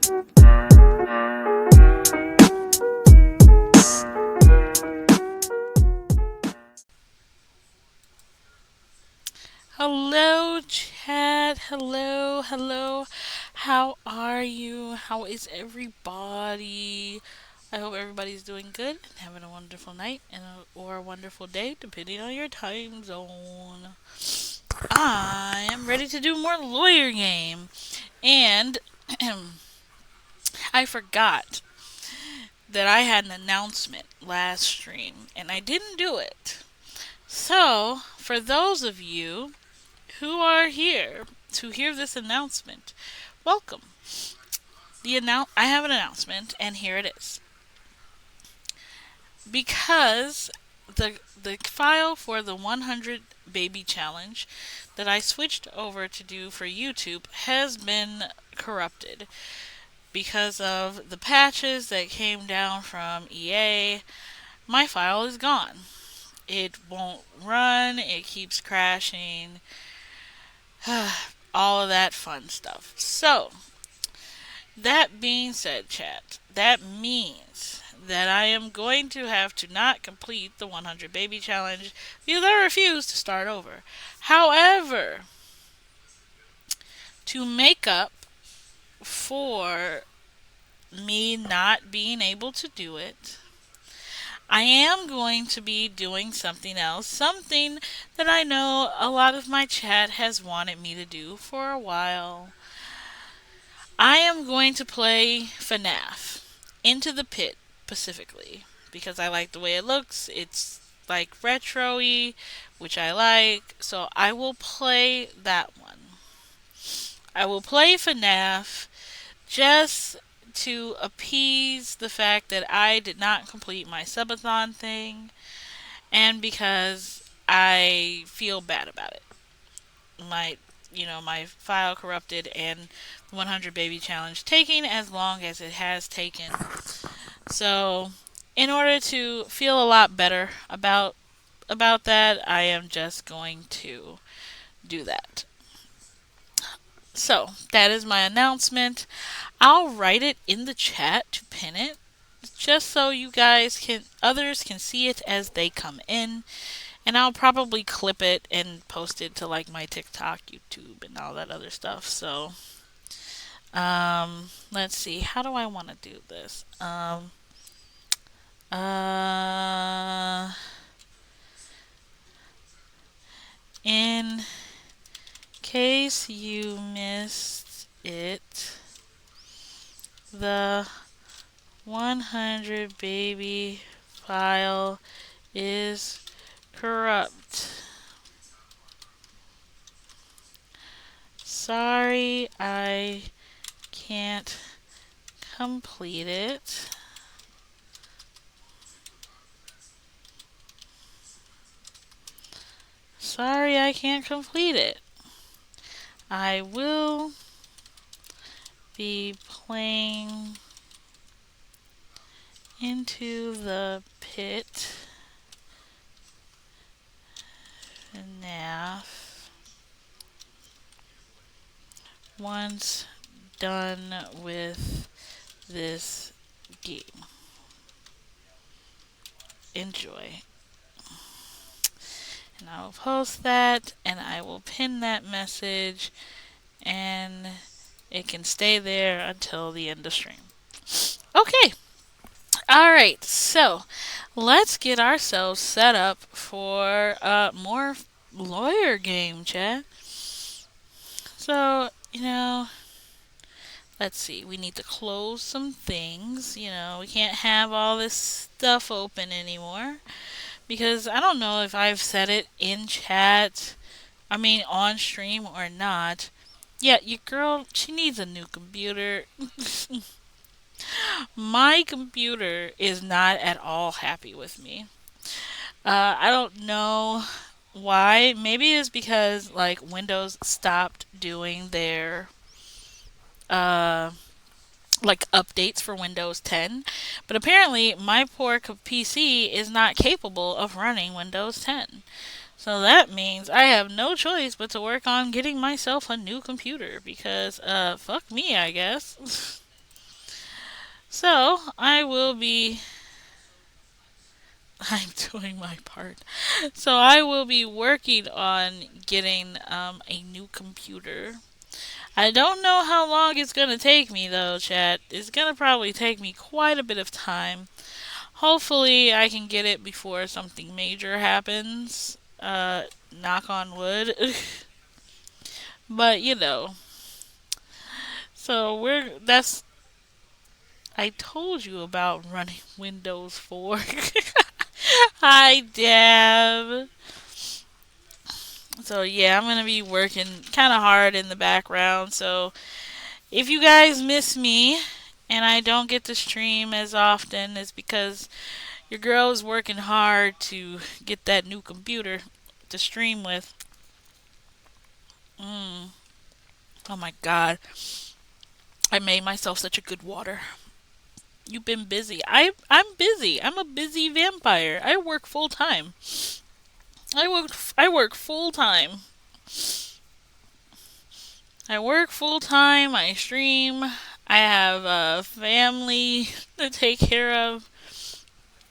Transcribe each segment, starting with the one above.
Hello, chat. Hello, hello. How are you? How is everybody? I hope everybody's doing good and having a wonderful night or a wonderful day, depending on your time zone. I am ready to do more lawyer game, and I forgot that I had an announcement last stream, and I didn't do it. So, for those of you who are here to hear this announcement, welcome. I have an announcement, and here it is. Because the file for the 100 baby challenge that I switched over to do for YouTube has been corrupted because of the patches that came down from EA. My file is gone. It won't run, it keeps crashing, all of that fun stuff. So, that being said, chat, that means that I am going to have to not complete the 100 baby challenge because I refuse to start over. However, to make up for me not being able to do it, I am going to be doing something else, something that I know a lot of my chat has wanted me to do for a while. I am going to play FNAF Into the Pit specifically because I like the way it looks. It's like retro-y, which I like, so I will play that one. I will play FNAF just to appease the fact that I did not complete my subathon thing and because I feel bad about it. My file corrupted and 100 baby challenge taking as long as it has taken. So, in order to feel a lot better about that, I am just going to do that. So, that is my announcement. I'll write it in the chat to pin it just so others can see it as they come in. And I'll probably clip it and post it to like my TikTok, YouTube, and all that other stuff. So, let's see. How do I want to do this? In case you missed it, the 100 baby file is corrupt. Sorry, I can't complete it. Sorry, I can't complete it. I will be playing Into the Pit FNAF once done with this game. Enjoy. And I will post that and I will pin that message and it can stay there until the end of stream. Okay. Alright, so let's get ourselves set up for more lawyer game, chat. So, let's see. We need to close some things. We can't have all this stuff open anymore. Because I don't know if I've said it in chat, on stream or not. Yeah, your girl, she needs a new computer. My computer is not at all happy with me. I don't know why. Maybe it's because, Windows stopped doing their, updates for Windows 10. But apparently, my poor PC is not capable of running Windows 10. So that means I have no choice but to work on getting myself a new computer because, fuck me, I guess. So I will be. I'm doing my part. So I will be working on getting a new computer. I don't know how long it's gonna take me though, chat. It's gonna probably take me quite a bit of time. Hopefully, I can get it before something major happens. Knock on wood. But so that's. I told you about running Windows 4. Hi, Deb. So yeah, I'm gonna be working kind of hard in the background. So if you guys miss me and I don't get to stream as often, it's because your girl is working hard to get that new computer to stream with. Mm. Oh my god, I made myself such a good water. You've been busy. I'm busy. I'm a busy vampire. I work full time. I work full time. I work full time. I stream. I have a family to take care of.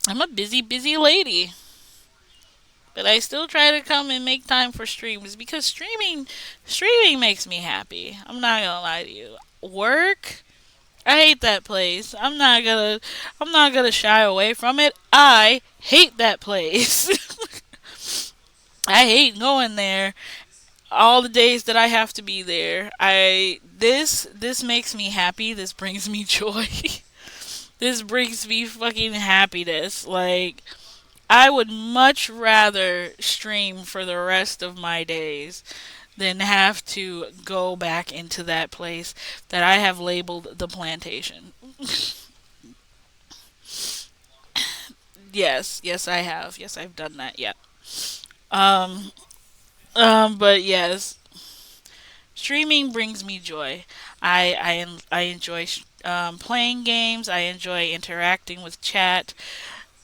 I'm a busy lady. But I still try to come and make time for streams because streaming makes me happy. I'm not gonna lie to you. Work, I hate that place. I'm not gonna shy away from it. I hate that place. I hate going there all the days that I have to be there. This makes me happy. This brings me joy. This brings me fucking happiness. Like I would much rather stream for the rest of my days than have to go back into that place that I have labeled the plantation. Yes, I have. Yes, I've done that. Yeah. Um, but yes, streaming brings me joy. I enjoy playing games. I enjoy interacting with chat.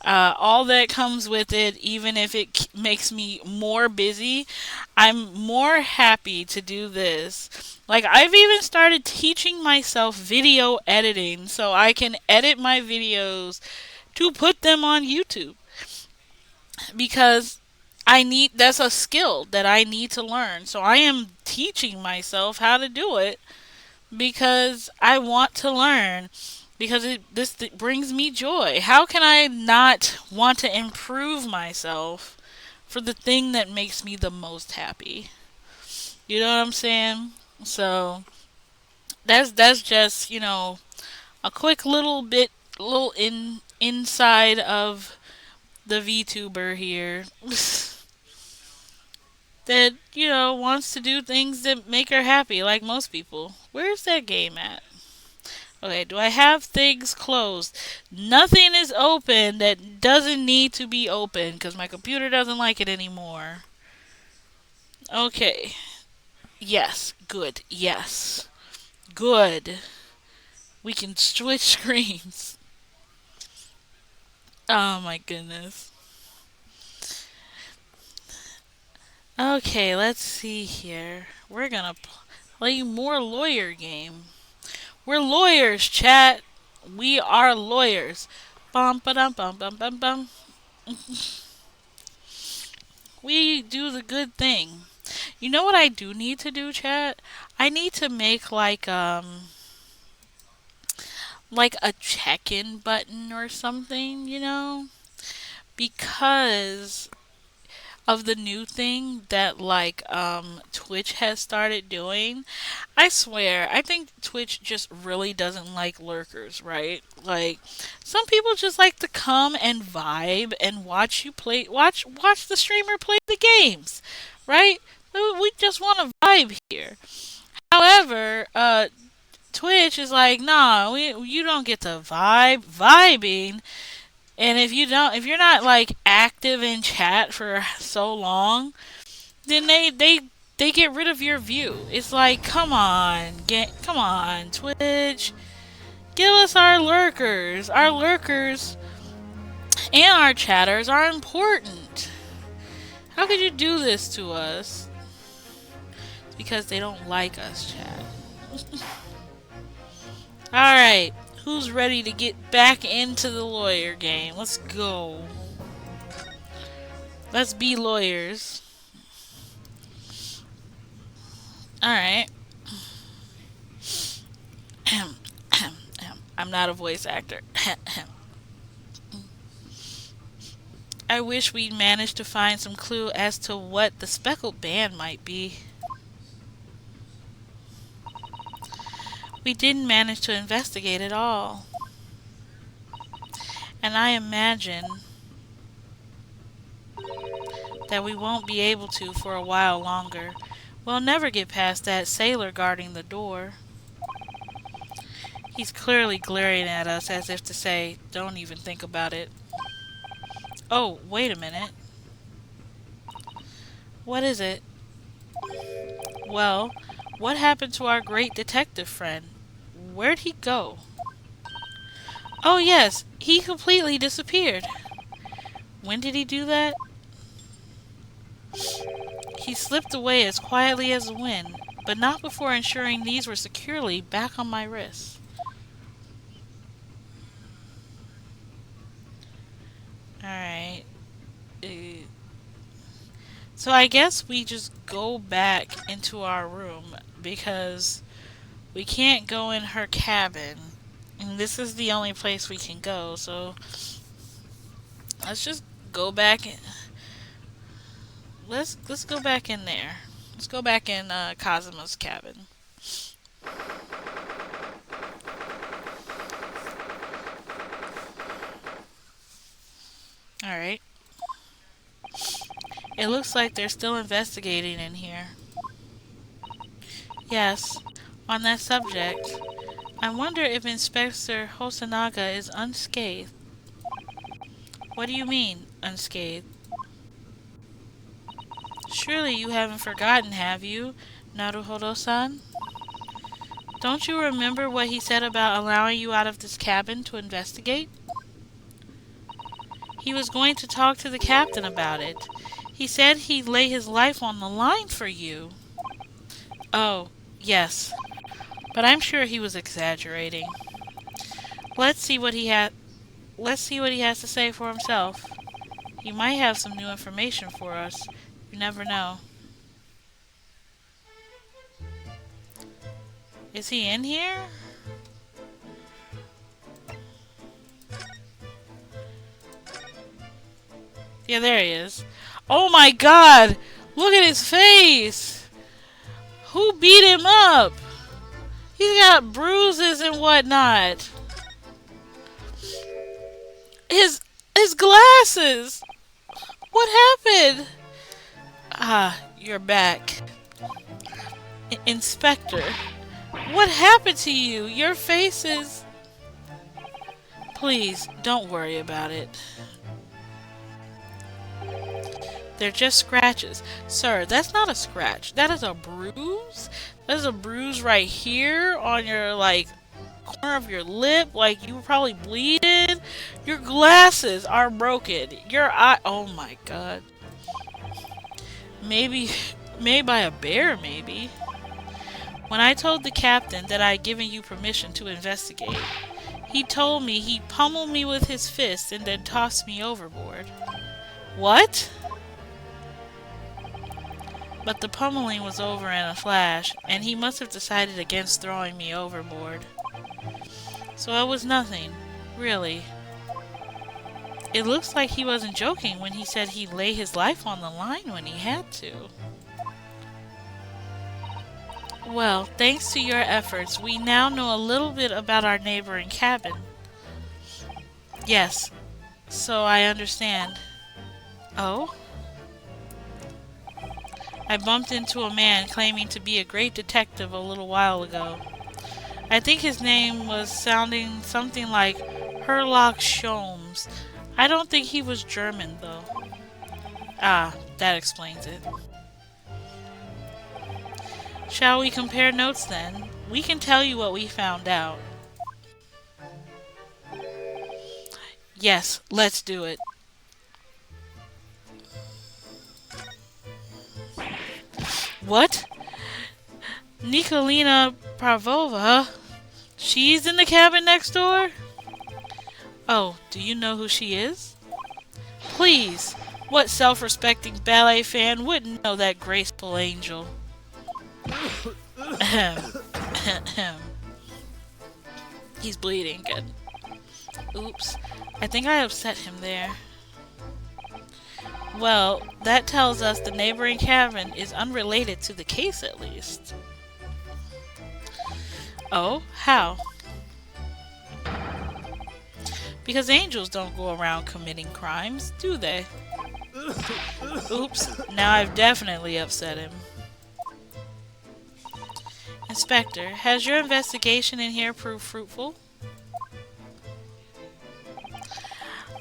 All that comes with it, even if it makes me more busy, I'm more happy to do this. Like, I've even started teaching myself video editing so I can edit my videos to put them on YouTube because that's a skill that I need to learn. So I am teaching myself how to do it because I want to learn because this brings me joy. How can I not want to improve myself for the thing that makes me the most happy? You know what I'm saying? So that's just a quick little inside of the VTuber here that wants to do things that make her happy, like most people. Where's that game at? Okay, do I have things closed? Nothing is open that doesn't need to be open because my computer doesn't like it anymore. Okay. Yes. Good. Yes. Good. We can switch screens. Oh my goodness. Okay, let's see here. We're gonna play more lawyer game. We're lawyers, chat. We are lawyers. Bum ba dum bum bum bum bum. We do the good thing. You know what I do need to do, chat? I need to make like a check-in button or something, because of the new thing that Twitch has started doing. I swear, I think Twitch just really doesn't like lurkers, right? Like some people just like to come and vibe and watch the streamer play the games, right? We just want to vibe here. However, Twitch is like, nah, you don't get to vibing. And if you're not like active in chat for so long, then they get rid of your view. It's like, come on, Twitch, give us our lurkers. Our lurkers and our chatters are important. How could you do this to us? It's because they don't like us, chat. All right. Who's ready to get back into the lawyer game? Let's go. Let's be lawyers. Alright. I'm not a voice actor. I wish we'd managed to find some clue as to what the speckled band might be. We didn't manage to investigate at all. And I imagine that we won't be able to for a while longer. We'll never get past that sailor guarding the door. He's clearly glaring at us as if to say, don't even think about it. Oh, wait a minute. What is it? Well, what happened to our great detective friend? Where'd he go? Oh yes, he completely disappeared. When did he do that? He slipped away as quietly as the wind, but not before ensuring these were securely back on my wrists. Alright. So I guess we just go back into our room because we can't go in her cabin. And this is the only place we can go, so let's just go back in. Let's go back in there. Let's go back in Kazuma's cabin. Alright. It looks like they're still investigating in here. Yes, on that subject. I wonder if Inspector Hosonaga is unscathed. What do you mean, unscathed? Surely you haven't forgotten, have you, Naruhodo-san? Don't you remember what he said about allowing you out of this cabin to investigate? He was going to talk to the captain about it. He said he'd lay his life on the line for you. Oh, yes. But I'm sure he was exaggerating. Let's see what he has to say for himself. He might have some new information for us. You never know. Is he in here? Yeah, there he is. Oh my god! Look at his face! Who beat him up? He's got bruises and whatnot. His glasses! What happened? Ah, you're back. Inspector, what happened to you? Your face is... Please, don't worry about it. They're just scratches. Sir, that's not a scratch. That is a bruise. That is a bruise right here on your, corner of your lip. You were probably bleeding. Your glasses are broken. Your eye... Oh my god. Maybe... Made by a bear, maybe. When I told the captain that I had given you permission to investigate, he told me he'd pummel me with his fist and then toss me overboard. What? But the pummeling was over in a flash, and he must have decided against throwing me overboard. So it was nothing, really. It looks like he wasn't joking when he said he'd lay his life on the line when he had to. Well, thanks to your efforts, we now know a little bit about our neighboring cabin. Yes, so I understand. Oh? I bumped into a man claiming to be a great detective a little while ago. I think his name was sounding something like Herlock Sholmes. I don't think he was German, though. Ah, that explains it. Shall we compare notes, then? We can tell you what we found out. Yes, let's do it. What? Nikolina Pravova? She's in the cabin next door? Oh, do you know who she is? Please, what self-respecting ballet fan wouldn't know that graceful angel? Ahem. Ahem. He's bleeding. Good. Oops. I think I upset him there. Well, that tells us the neighboring cabin is unrelated to the case at least. Oh, how? Because angels don't go around committing crimes, do they? Oops, now I've definitely upset him. Inspector, has your investigation in here proved fruitful?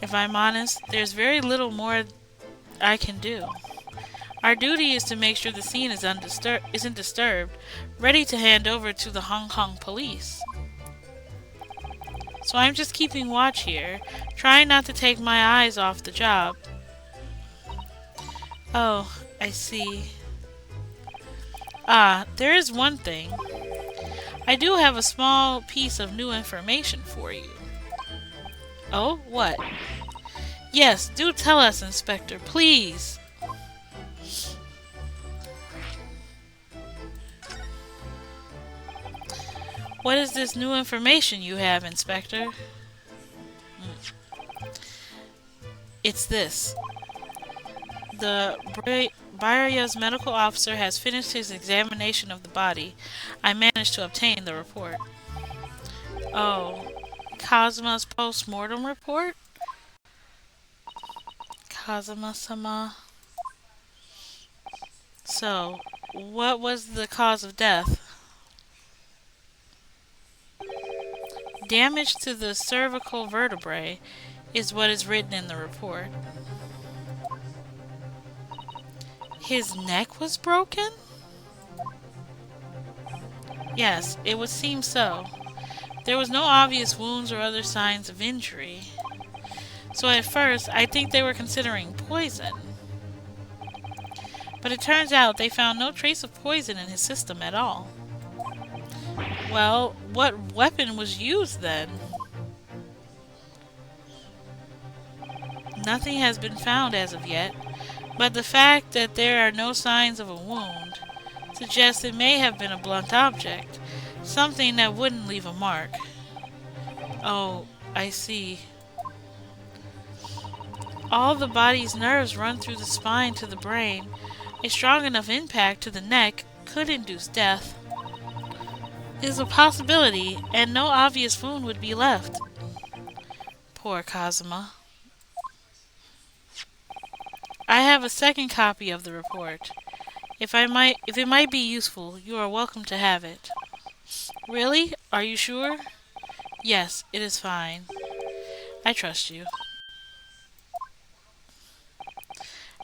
If I'm honest, there's very little more I can do. Our duty is to make sure the scene is isn't disturbed, ready to hand over to the Hong Kong police. So I'm just keeping watch here, trying not to take my eyes off the job. Oh, I see. Ah, there is one thing. I do have a small piece of new information for you. Oh, what? Yes, do tell us, Inspector, please. What is this new information you have, Inspector? It's this. The Baria's medical officer has finished his examination of the body. I managed to obtain the report. Oh, Kazuma's post-mortem report? Kazuma-sama. So, what was the cause of death? Damage to the cervical vertebrae is what is written in the report. His neck was broken? Yes, it would seem so. There was no obvious wounds or other signs of injury. So at first, I think they were considering poison. But it turns out they found no trace of poison in his system at all. Well, what weapon was used then? Nothing has been found as of yet, but the fact that there are no signs of a wound suggests it may have been a blunt object, something that wouldn't leave a mark. Oh, I see. All the body's nerves run through the spine to the brain. A strong enough impact to the neck could induce death. It is a possibility, and no obvious wound would be left. Poor Kazuma. I have a second copy of the report. If it might be useful, you are welcome to have it. Really? Are you sure? Yes, it is fine. I trust you.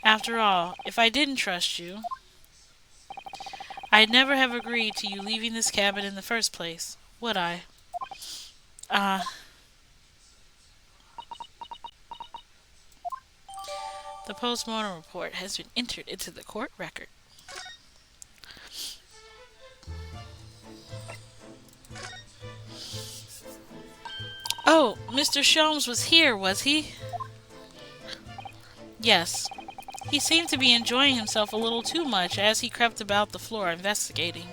After all, if I didn't trust you, I'd never have agreed to you leaving this cabin in the first place, would I? The post-mortem report has been entered into the court record. Oh, Mr. Sholmes was here, was he? Yes. He seemed to be enjoying himself a little too much as he crept about the floor investigating.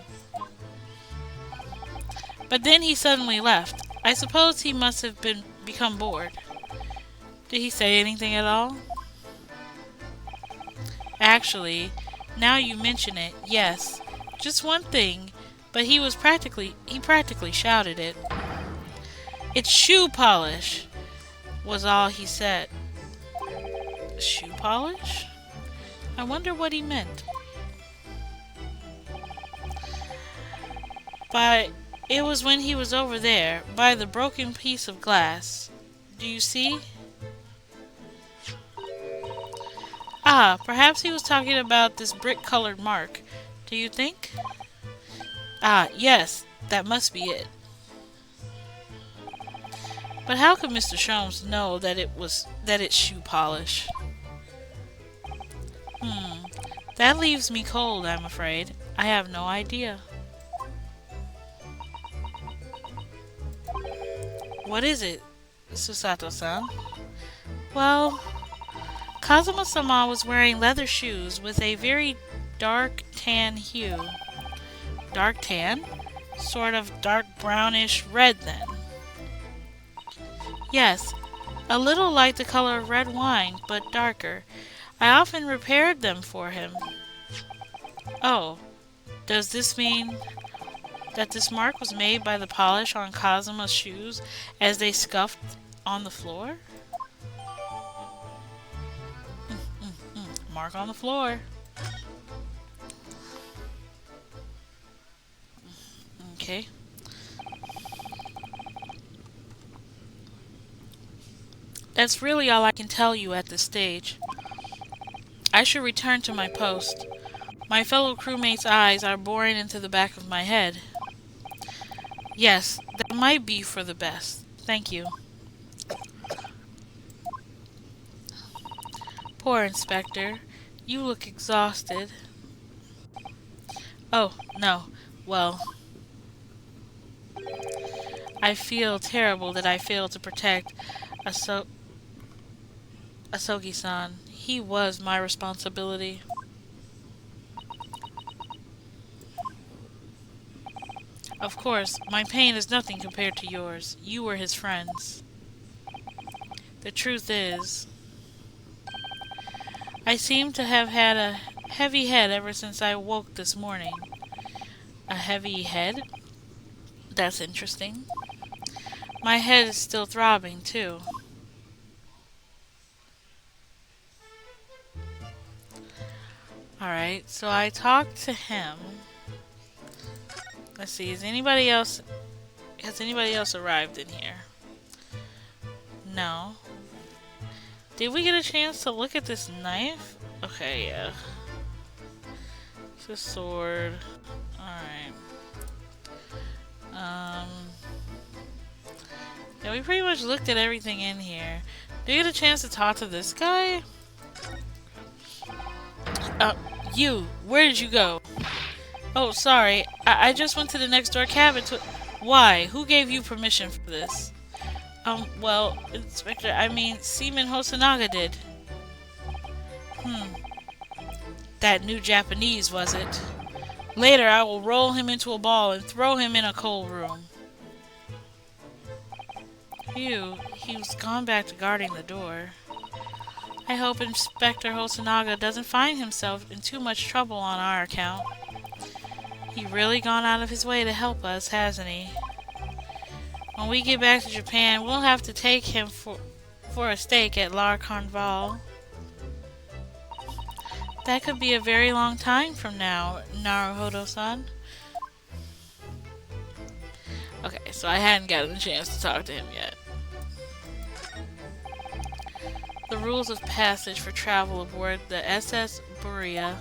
But then he suddenly left. I suppose he must have become bored. Did he say anything at all? Actually, now you mention it, yes. Just one thing, but he practically shouted it. It's shoe polish, was all he said. Shoe polish? I wonder what he meant. But it was when he was over there, by the broken piece of glass. Do you see? Ah, perhaps he was talking about this brick-colored mark. Do you think? Ah, yes, that must be it. But how could Mr. Sholmes know that it's shoe polish? That leaves me cold, I'm afraid. I have no idea. What is it, Susato-san? Well, Kazuma-sama was wearing leather shoes with a very dark tan hue. Dark tan? Sort of dark brownish red then. Yes, a little like the color of red wine, but darker. I often repaired them for him. Oh, does this mean that this mark was made by the polish on Kazuma's shoes as they scuffed on the floor? Mark on the floor. Okay. That's really all I can tell you at this stage. I should return to my post. My fellow crewmates' eyes are boring into the back of my head. Yes, that might be for the best. Thank you. Poor Inspector. You look exhausted. Oh, no. Well, I feel terrible that I failed to protect Asogi-san. He was my responsibility. Of course, my pain is nothing compared to yours. You were his friends. The truth is, I seem to have had a heavy head ever since I woke this morning. A heavy head? That's interesting. My head is still throbbing, too. Alright, so I talked to him. Let's see, has anybody else arrived in here? No. Did we get a chance to look at this knife? Okay, yeah. It's a sword. Alright. Yeah, we pretty much looked at everything in here. Did you get a chance to talk to this guy? You, where did you go? Oh, sorry. I just went to the next door cabin to... Why? Who gave you permission for this? Well, Inspector, Seaman Hosonaga did. That new Japanese, was it? Later, I will roll him into a ball and throw him in a coal room. Phew, he's gone back to guarding the door. I hope Inspector Hosonaga doesn't find himself in too much trouble on our account. He really gone out of his way to help us, hasn't he? When we get back to Japan, we'll have to take him for a steak at La Carnival. That could be a very long time from now, Naruhodo-san. Okay, so I hadn't gotten a chance to talk to him yet. The rules of passage for travel aboard the SS Buria.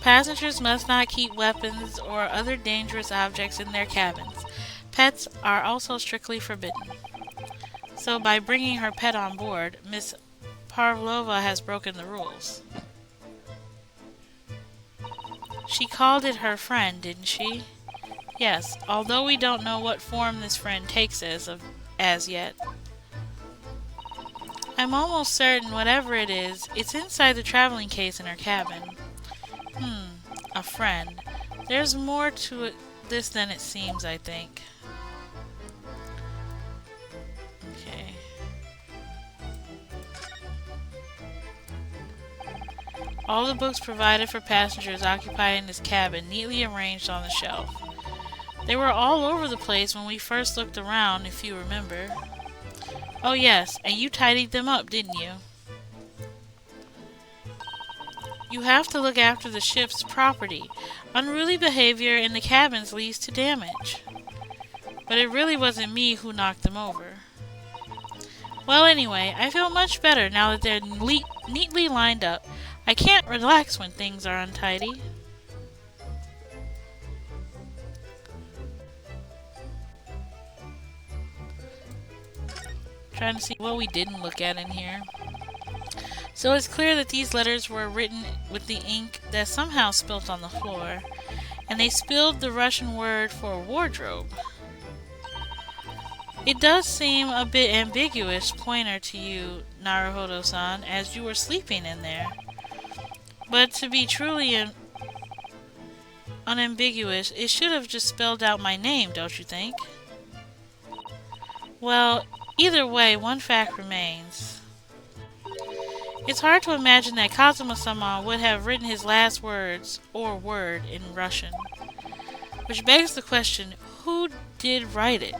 Passengers must not keep weapons or other dangerous objects in their cabins. Pets are also strictly forbidden. So by bringing her pet on board, Miss Pavlova has broken the rules. She called it her friend, didn't she? Yes, although we don't know what form this friend takes as yet. I'm almost certain whatever it is, it's inside the traveling case in her cabin. A friend. There's more to this than it seems, I think. Okay. All the books provided for passengers occupying this cabin neatly arranged on the shelf. They were all over the place when we first looked around, if you remember. Oh yes, and you tidied them up, didn't you? You have to look after the ship's property. Unruly behavior in the cabins leads to damage. But it really wasn't me who knocked them over. Well, anyway, I feel much better now that they're neatly lined up. I can't relax when things are untidy. Trying to see what we didn't look at in here. So it's clear that these letters were written with the ink that somehow spilt on the floor, and they spilled the Russian word for wardrobe. It does seem a bit ambiguous, pointer to you, Naruhodo-san, as you were sleeping in there. But to be truly unambiguous, it should have just spelled out my name, don't you think? Well, either way, one fact remains. It's hard to imagine that Kazuma-sama would have written his last words, or word, in Russian. Which begs the question, who did write it?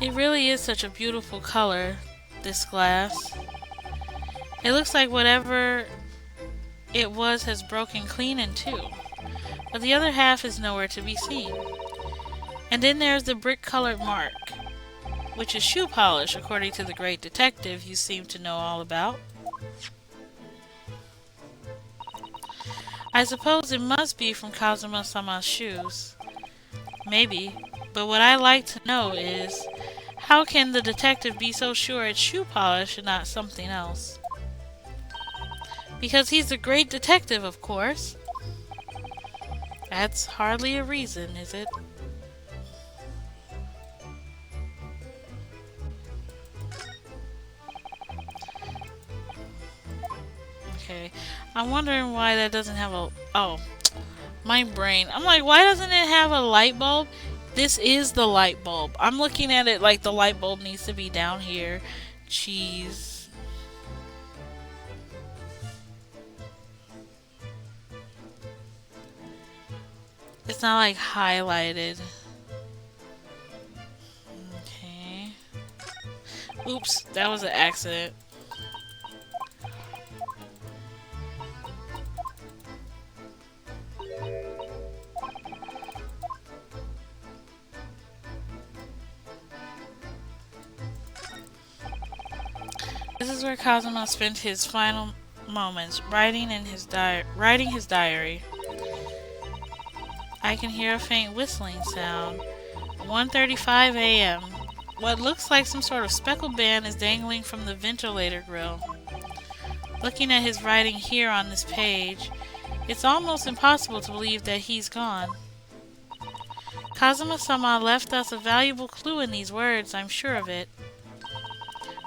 It really is such a beautiful color, this glass. It looks like whatever it was has broken clean in two, but the other half is nowhere to be seen. And then there's the brick-colored mark, which is shoe polish, according to the great detective you seem to know all about. I suppose it must be from Kazuma-sama's shoes. Maybe, but what I'd like to know is, how can the detective be so sure it's shoe polish and not something else? Because he's the great detective, of course. That's hardly a reason, is it? Okay, I'm wondering why that doesn't have a... Oh, my brain. I'm like, why doesn't it have a light bulb? This is the light bulb. I'm looking at it like the light bulb needs to be down here. Cheese. It's not like highlighted. Okay. Oops, that was an accident. This is where Kazuma spent his final moments, writing his diary. I can hear a faint whistling sound. 1:35 a.m. What looks like some sort of speckled band is dangling from the ventilator grill. Looking at his writing here on this page, it's almost impossible to believe that he's gone. Kazuma-sama left us a valuable clue in these words, I'm sure of it.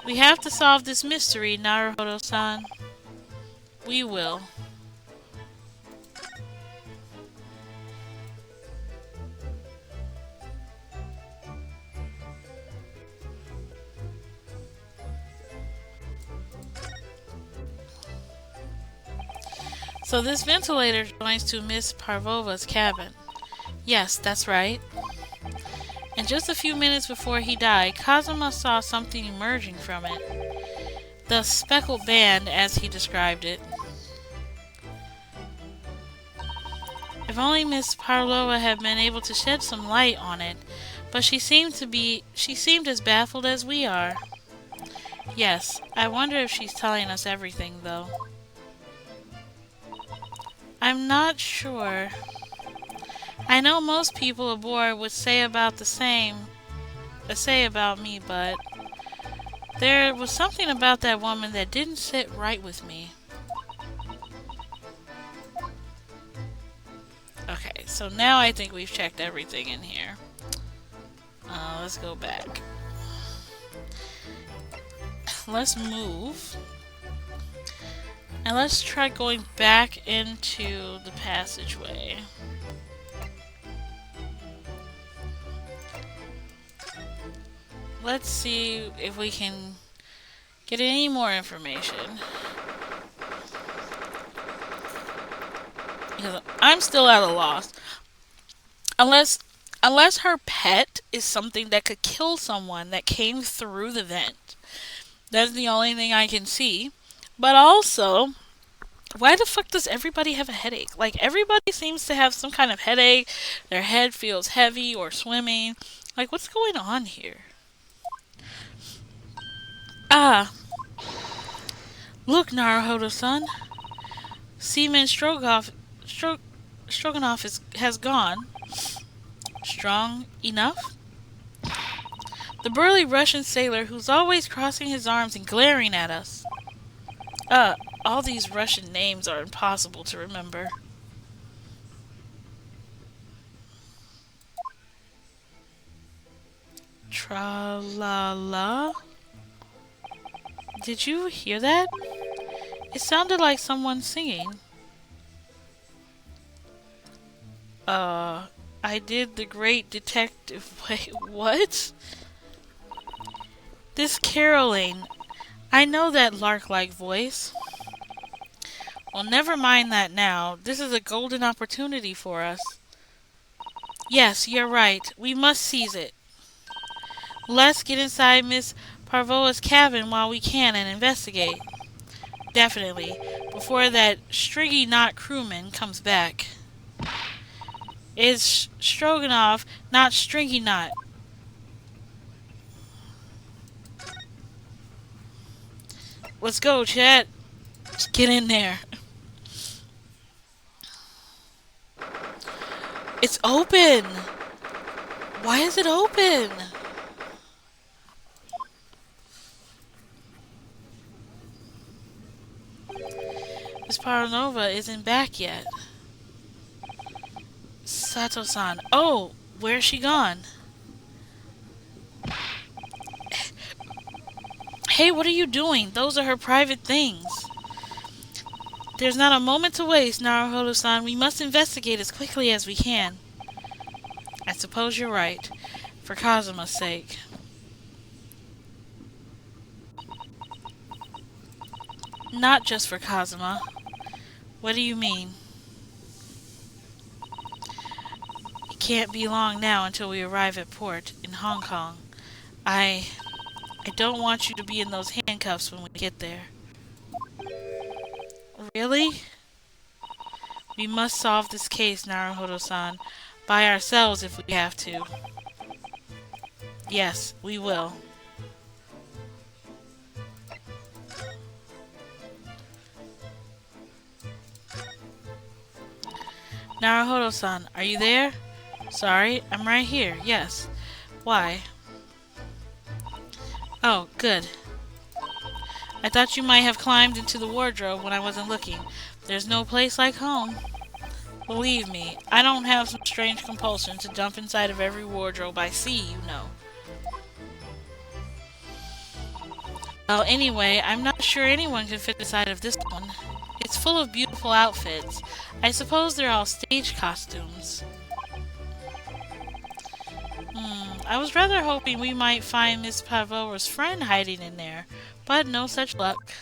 We have to solve this mystery, Naruhodo-san. We will. So this ventilator joins to Miss Parvova's cabin. Yes, that's right. And just a few minutes before he died, Kazuma saw something emerging from it. The speckled band, as he described it. If only Miss Parlova had been able to shed some light on it, but she seemed as baffled as we are. Yes, I wonder if she's telling us everything, though. I'm not sure. I know most people aboard would say about the same about me, but there was something about that woman that didn't sit right with me. Okay, so now I think we've checked everything in here. Let's go back. Let's move. And let's try going back into the passageway. Let's see if we can get any more information. Because I'm still at a loss. Unless her pet is something that could kill someone that came through the vent. That's the only thing I can see. But also, why the fuck does everybody have a headache? Like, everybody seems to have some kind of headache. Their head feels heavy or swimming. Like, what's going on here? Ah. Look, Naruhodo-san. Seaman Stroganoff has gone. Strong enough? The burly Russian sailor who's always crossing his arms and glaring at us. All these Russian names are impossible to remember. Tra la la. Did you hear that? It sounded like someone singing. I did the great detective. Wait, what? This caroling. I know that lark-like voice. Well, never mind that now. This is a golden opportunity for us. Yes, you're right. We must seize it. Let's get inside Miss Parvoa's cabin while we can and investigate. Definitely. Before that stringy knot crewman comes back. It's Stroganoff, not Stringy Knot. Let's go, chat. Just get in there. It's open. Why is it open? Miss Paranova isn't back yet. Sato-san. Oh, where's she gone? Hey, what are you doing? Those are her private things. There's not a moment to waste, Naruhodo-san. We must investigate as quickly as we can. I suppose you're right. For Kazuma's sake. Not just for Kazuma. What do you mean? It can't be long now until we arrive at port in Hong Kong. I don't want you to be in those handcuffs when we get there. Really? We must solve this case, Naruhodo-san, by ourselves if we have to. Yes, we will. Naruhodo-san, are you there? Sorry, I'm right here, yes. Why? Oh, good. I thought you might have climbed into the wardrobe when I wasn't looking. There's no place like home. Believe me, I don't have some strange compulsion to jump inside of every wardrobe I see, you know. Well, anyway, I'm not sure anyone can fit inside of this one. It's full of beautiful outfits. I suppose they're all stage costumes. I was rather hoping we might find Miss Pavora's friend hiding in there, but no such luck.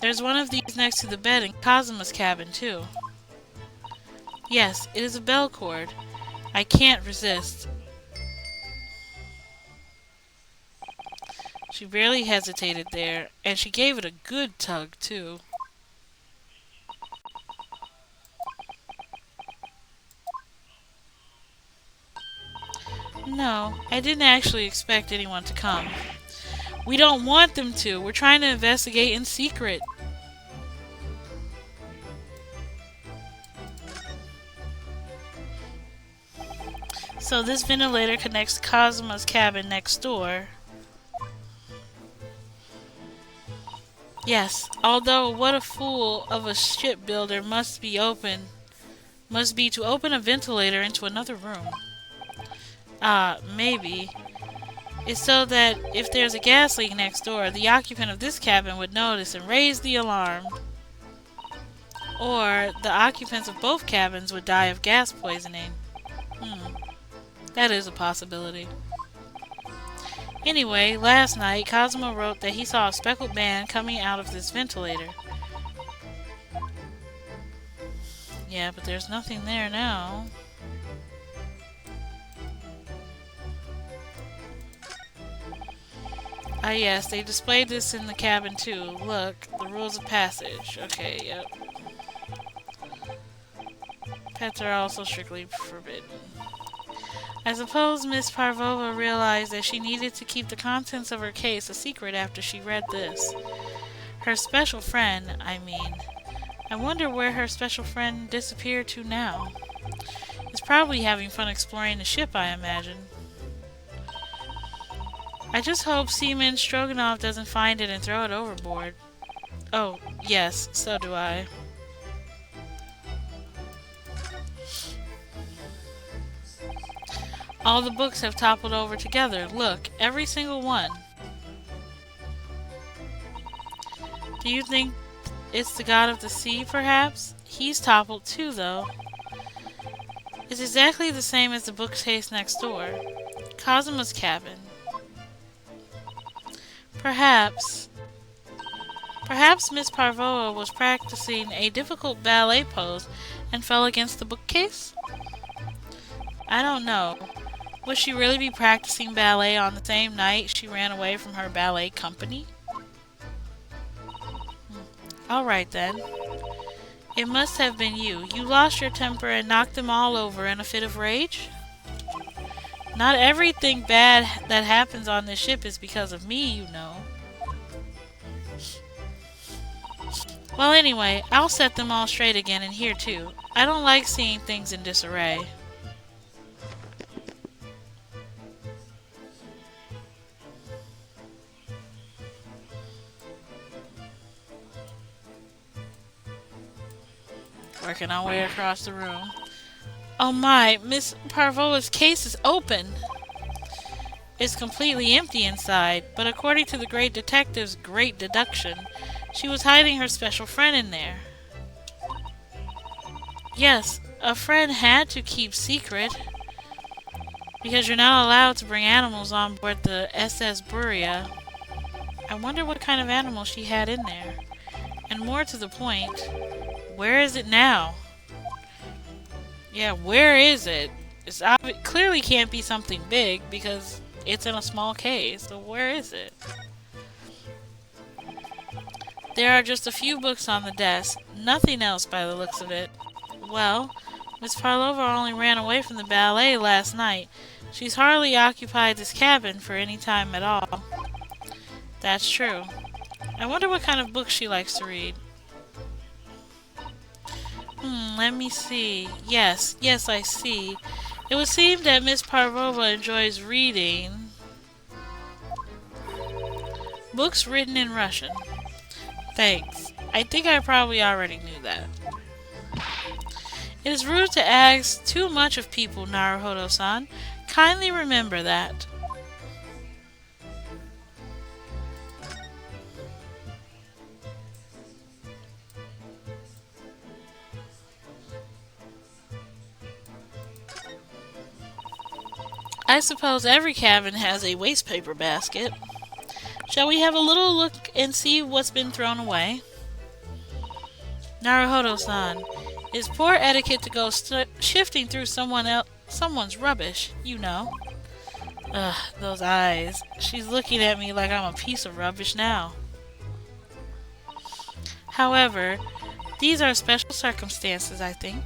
There's one of these next to the bed in Kazuma's cabin, too. Yes, it is a bell cord. I can't resist. She barely hesitated there, and she gave it a good tug, too. No, I didn't actually expect anyone to come. We don't want them to. We're trying to investigate in secret. So this ventilator connects to Kazuma's cabin next door. Yes, although what a fool of a shipbuilder must be to open a ventilator into another room. Maybe. It's so that if there's a gas leak next door, the occupant of this cabin would notice and raise the alarm. Or the occupants of both cabins would die of gas poisoning. That is a possibility. Anyway, last night, Kazuma wrote that he saw a speckled man coming out of this ventilator. Yeah, but there's nothing there now. Ah yes, they displayed this in the cabin too. Look, the rules of passage. Okay, yep. Pets are also strictly forbidden. I suppose Miss Parvova realized that she needed to keep the contents of her case a secret after she read this. Her special friend, I mean. I wonder where her special friend disappeared to now. He's probably having fun exploring the ship, I imagine. I just hope Seaman Stroganoff doesn't find it and throw it overboard. Oh, yes, so do I. All the books have toppled over together. Look, every single one. Do you think it's the god of the sea, perhaps? He's toppled too, though. It's exactly the same as the bookcase next door. Kazuma's cabin. Perhaps. Perhaps Miss Parvoa was practicing a difficult ballet pose and fell against the bookcase? I don't know. Would she really be practicing ballet on the same night she ran away from her ballet company? Alright then. It must have been you. You lost your temper and knocked them all over in a fit of rage? Not everything bad that happens on this ship is because of me, you know. Well, anyway, I'll set them all straight again in here too. I don't like seeing things in disarray. Working our way across the room. Oh my, Miss Parvoa's case is open. It's completely empty inside, but according to the great detective's great deduction, she was hiding her special friend in there. Yes, a friend had to keep secret, because you're not allowed to bring animals on board the SS Buria. I wonder what kind of animal she had in there. And more to the point, where is it now? Yeah, where is it? It clearly can't be something big because it's in a small case. So where is it? There are just a few books on the desk. Nothing else by the looks of it. Well, Miss Parlova only ran away from the ballet last night. She's hardly occupied this cabin for any time at all. That's true. I wonder what kind of books she likes to read. Let me see. Yes, I see. It would seem that Miss Parvova enjoys reading books written in Russian. Thanks. I think I probably already knew that. It is rude to ask too much of people, Naruhodo-san. Kindly remember that. I suppose every cabin has a wastepaper basket. Shall we have a little look and see what's been thrown away? Naruhodo-san, it's poor etiquette to go shifting through someone's rubbish, you know. Ugh, those eyes. She's looking at me like I'm a piece of rubbish now. However, these are special circumstances, I think.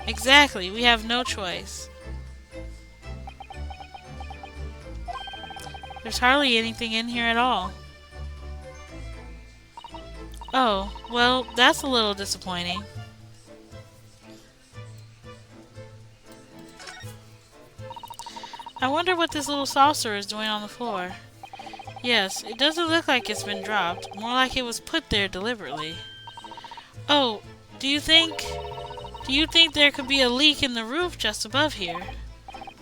Exactly, we have no choice. There's hardly anything in here at all. Oh, well, that's a little disappointing. I wonder what this little saucer is doing on the floor. Yes, it doesn't look like it's been dropped, more like it was put there deliberately. Oh, do you think there could be a leak in the roof just above here?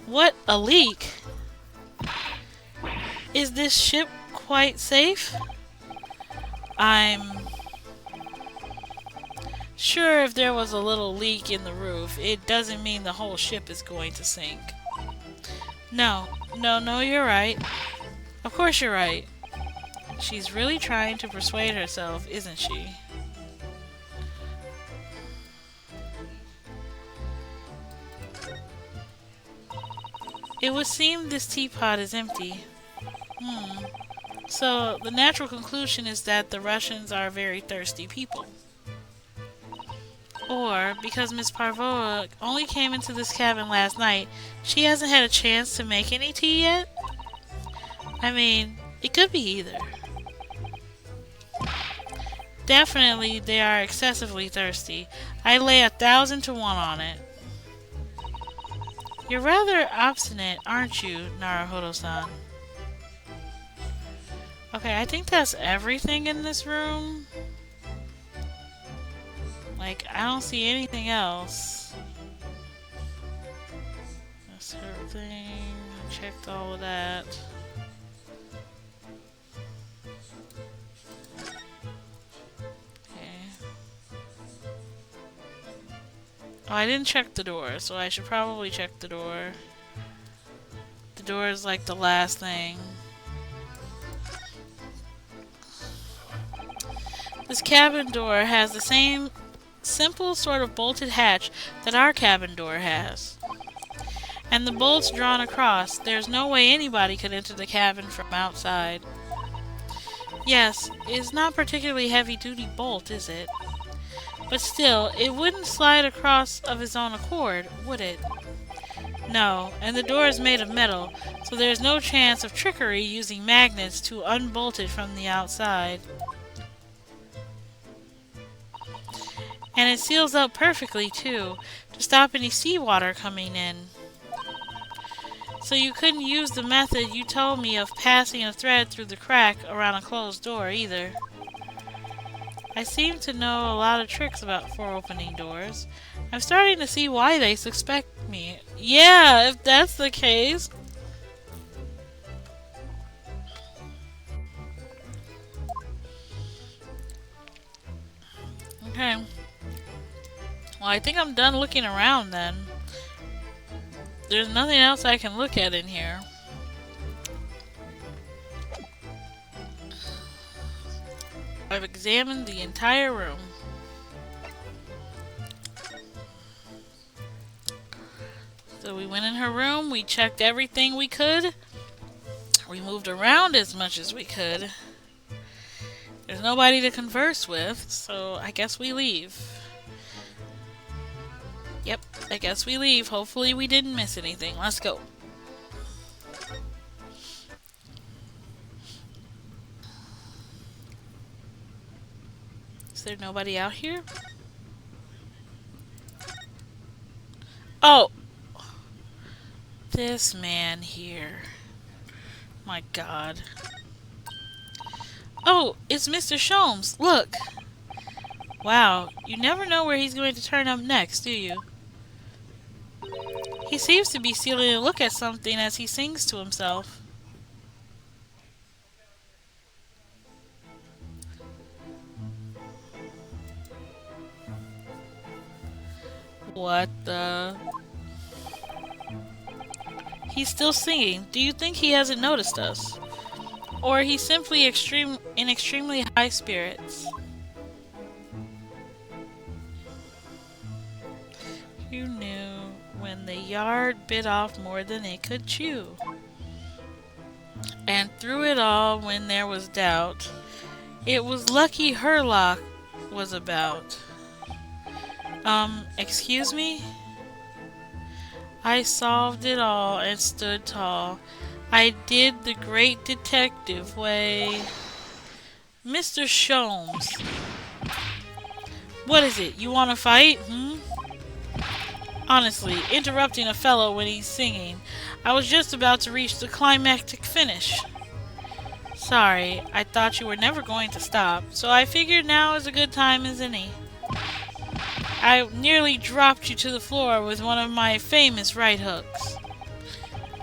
What, a leak? Is this ship quite safe? I'm sure if there was a little leak in the roof, it doesn't mean the whole ship is going to sink. No, you're right. Of course you're right. She's really trying to persuade herself, isn't she? It would seem this teapot is empty. So, the natural conclusion is that the Russians are very thirsty people. Or, because Miss Parvoa only came into this cabin last night, she hasn't had a chance to make any tea yet? I mean, it could be either. Definitely, they are excessively thirsty. I lay 1,000 to 1 on it. You're rather obstinate, aren't you, Naruhodo-san? Okay, I think that's everything in this room. Like, I don't see anything else. That's everything. I checked all of that. Okay. Oh, I didn't check the door, so I should probably check the door. The door is like the last thing. This cabin door has the same simple sort of bolted hatch that our cabin door has. And the bolts drawn across. There's no way anybody could enter the cabin from outside. Yes, it's not particularly heavy-duty bolt, is it? But still, it wouldn't slide across of its own accord, would it? No, and the door is made of metal, so there's no chance of trickery using magnets to unbolt it from the outside. And it seals up perfectly, too, to stop any seawater coming in. So you couldn't use the method you told me of passing a thread through the crack around a closed door, either. I seem to know a lot of tricks for opening doors. I'm starting to see why they suspect me. Yeah, if that's the case. Okay. Well, I think I'm done looking around then. There's nothing else I can look at in here. I've examined the entire room. So we went in her room, we checked everything we could. We moved around as much as we could. There's nobody to converse with, so I guess we leave. Yep, I guess we leave. Hopefully we didn't miss anything. Let's go. Is there nobody out here? Oh! This man here. My God. Oh, it's Mr. Sholmes. Look! Wow, you never know where he's going to turn up next, do you? He seems to be stealing a look at something as he sings to himself. What the... He's still singing. Do you think he hasn't noticed us? Or he's simply in extremely high spirits? Who knew when the yard bit off more than it could chew? And through it all, when there was doubt, it was lucky Herlock was about. Excuse me? I solved it all and stood tall. I did the great detective way. Mr. Sholmes. What is it? You want to fight? Honestly, interrupting a fellow when he's singing. I was just about to reach the climactic finish. Sorry, I thought you were never going to stop, so I figured now is a good time as any. I nearly dropped you to the floor with one of my famous right hooks.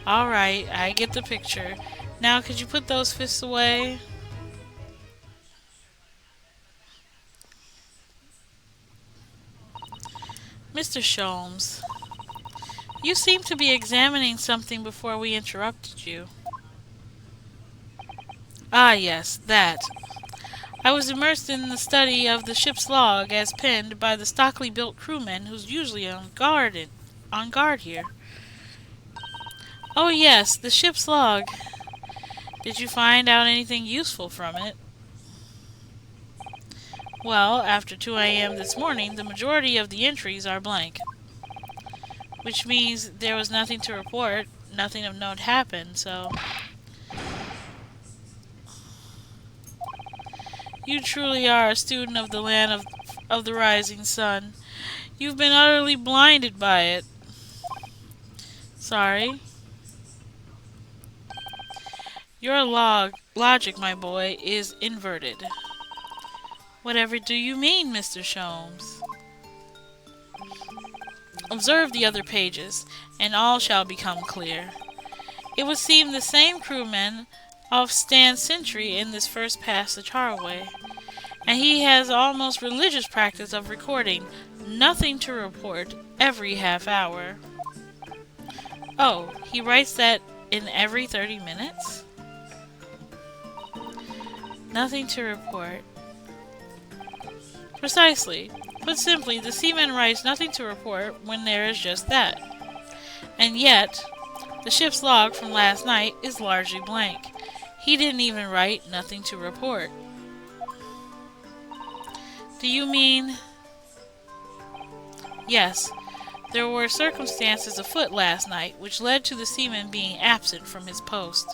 Alright, I get the picture. Now could you put those fists away? Mr. Sholmes, you seem to be examining something before we interrupted you. Ah yes, that. I was immersed in the study of the ship's log as penned by the stockily built crewman who's usually on guard here. Oh yes, the ship's log. Did you find out anything useful from it? Well, after 2 a.m. this morning, the majority of the entries are blank. Which means there was nothing to report, nothing of note happened, so... You truly are a student of the land of the rising sun. You've been utterly blinded by it. Sorry. Your log logic, my boy, is inverted. Whatever do you mean, Mr. Sholmes? Observe the other pages, and all shall become clear. It would seem the same crewman of stand sentry in this first passage Harway, and he has almost religious practice of recording nothing to report every half hour. Oh, he writes that in every 30 minutes? Nothing to report. Precisely. Put simply, the seaman writes nothing to report when there is just that. And yet, the ship's log from last night is largely blank. He didn't even write nothing to report. Do you mean... Yes, there were circumstances afoot last night which led to the seaman being absent from his post.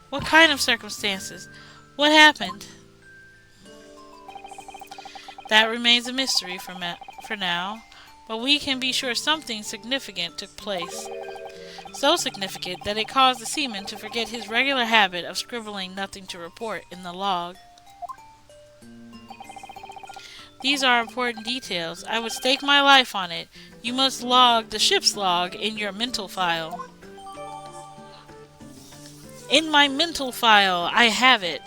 What kind of circumstances? What happened? That remains a mystery for now, but we can be sure something significant took place. So significant that it caused the seaman to forget his regular habit of scribbling nothing to report in the log. These are important details. I would stake my life on it. You must log the ship's log in your mental file. In my mental file, I have it.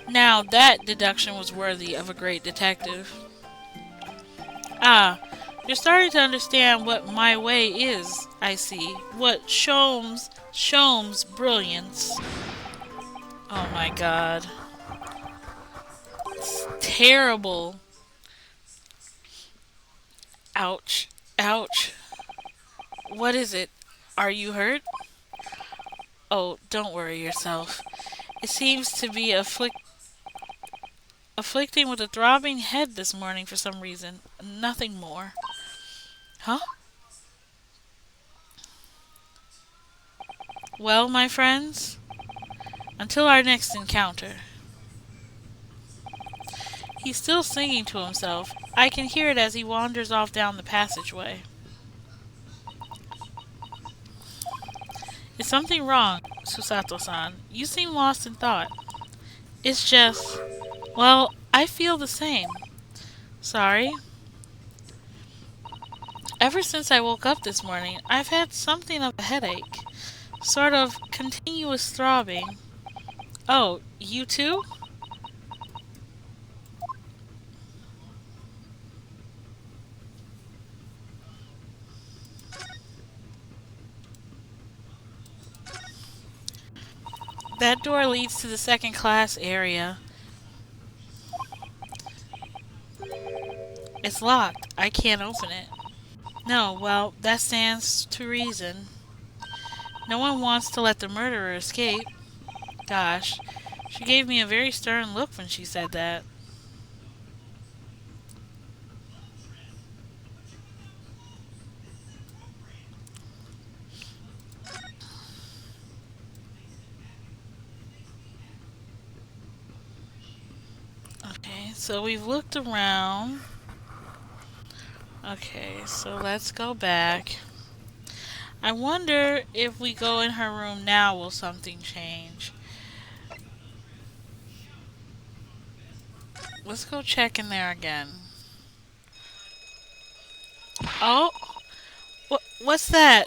Now that deduction was worthy of a great detective. Ah, you're starting to understand what my way is, I see. What Sholmes' brilliance. Oh my god. It's terrible. Ouch. Ouch. What is it? Are you hurt? Oh, don't worry yourself. It seems to be afflicting with a throbbing head this morning for some reason. Nothing more. Huh? Well, my friends, until our next encounter. He's still singing to himself. I can hear it as he wanders off down the passageway. Is something wrong, Susato-san? You seem lost in thought. It's just... Well, I feel the same. Sorry. Ever since I woke up this morning, I've had something of a headache. Sort of continuous throbbing. Oh, you too? That door leads to the second class area. It's locked. I can't open it. No, well, that stands to reason. No one wants to let the murderer escape. Gosh, she gave me a very stern look when she said that. Okay, so we've looked around. Okay, so let's go back. I wonder if we go in her room now, will something change? Let's go check in there again. Oh, what's that?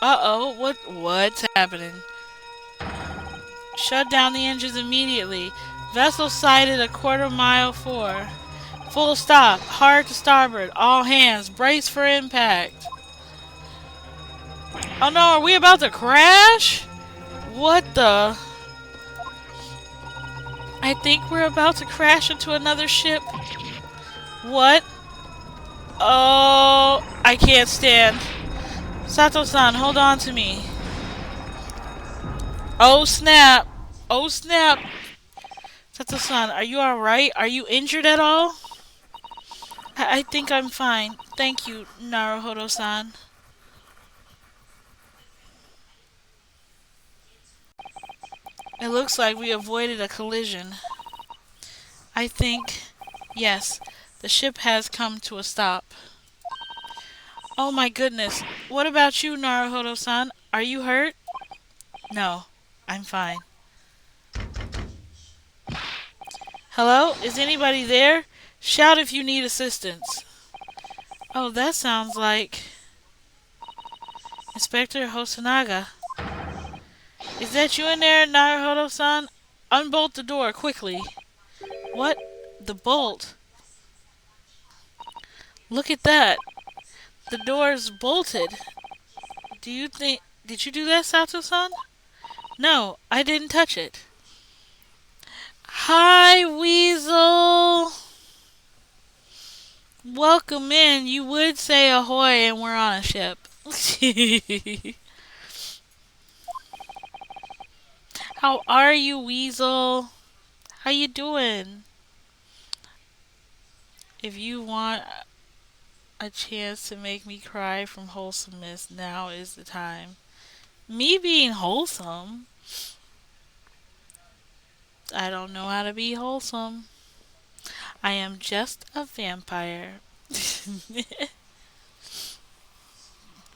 Uh-oh, what's happening? Shut down the engines immediately. Vessel sighted a quarter-mile 4. Full stop. Hard to starboard. All hands. Brace for impact. Oh no, are we about to crash? What the? I think we're about to crash into another ship. What? Oh, I can't stand. Sato-san, hold on to me. Oh snap. Oh snap. Sato-san, are you alright? Are you injured at all? I think I'm fine. Thank you, Naruhodo-san. It looks like we avoided a collision. I think... Yes. The ship has come to a stop. Oh my goodness. What about you, Naruhodo-san? Are you hurt? No, I'm fine. Hello? Is anybody there? Shout if you need assistance. Oh, that sounds like Inspector Hosonaga. Is that you in there, Naruhodo-san? Unbolt the door, quickly. What? The bolt? Look at that. The door's bolted. Do you think... Did you do that, Sato-san? No, I didn't touch it. Hi, Weasel. Welcome in. You would say ahoy and we're on a ship. How are you, Weasel? How you doing? If you want a chance to make me cry from wholesomeness, now is the time. Me being wholesome? I don't know how to be wholesome. I am just a vampire.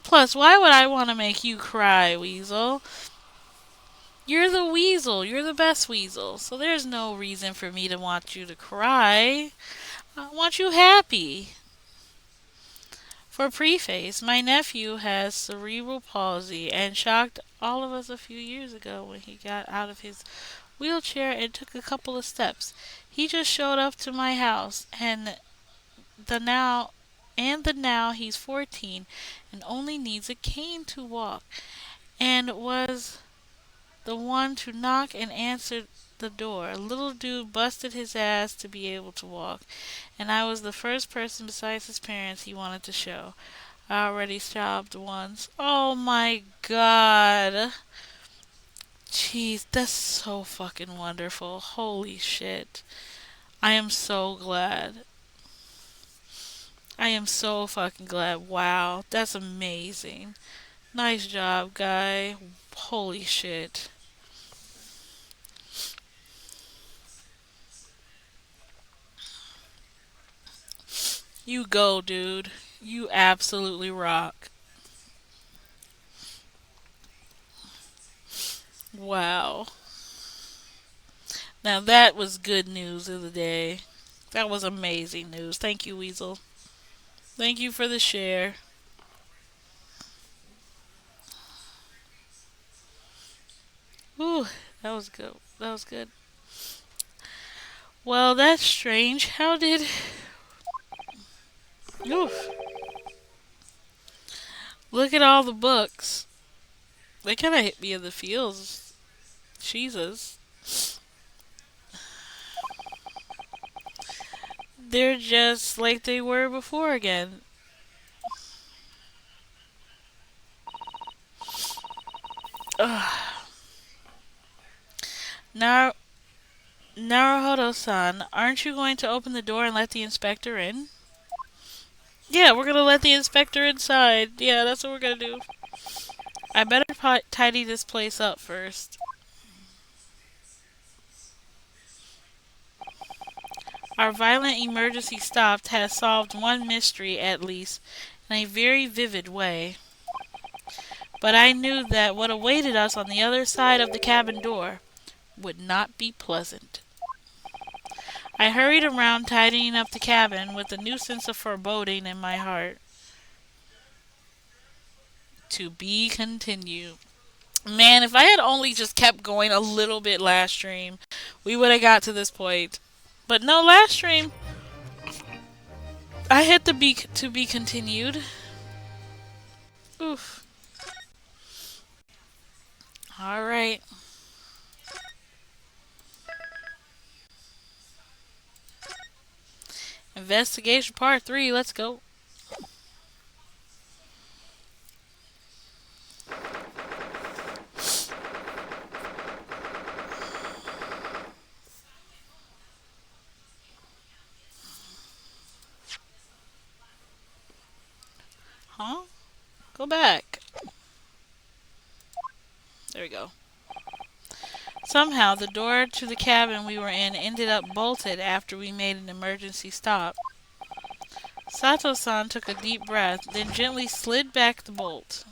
Plus, why would I want to make you cry, Weasel? You're the Weasel. You're the best Weasel. So there's no reason for me to want you to cry. I want you happy. For preface, my nephew has cerebral palsy and shocked all of us a few years ago when he got out of his wheelchair and took a couple of steps. He just showed up to my house the now the now he's 14 and only needs a cane to walk and was the one to knock and answer the door. Little dude busted his ass to be able to walk, and I was the first person besides his parents he wanted to show. I already sobbed once. Oh my god. Jeez, that's so fucking wonderful. Holy shit. I am so glad. I am so fucking glad. Wow, that's amazing. Nice job, guy. Holy shit. You go, dude. You absolutely rock. Wow. Now that was good news of the day. That was amazing news. Thank you, Weasel. Thank you for the share. Ooh, that was good. That was good. Well, that's strange. How did... Oof. Look at all the books. They kind of hit me in the feels. Jesus. They're just like they were before again. Ugh. Now, Naruhodo-san, aren't you going to open the door and let the inspector in? Yeah, we're gonna let the inspector inside. Yeah, that's what we're gonna do. I better tidy this place up first. Our violent emergency stop has solved one mystery at least in a very vivid way. But I knew that what awaited us on the other side of the cabin door would not be pleasant. I hurried around tidying up the cabin with a new sense of foreboding in my heart. To be continued. Man, if I had only just kept going a little bit last stream, we would have got to this point. But no, last stream, I hit the to be continued. Oof. Alright. Investigation part 3, let's go. Huh? Go back. There we go. Somehow, the door to the cabin we were in ended up bolted after we made an emergency stop. Sato-san took a deep breath, then gently slid back the bolt.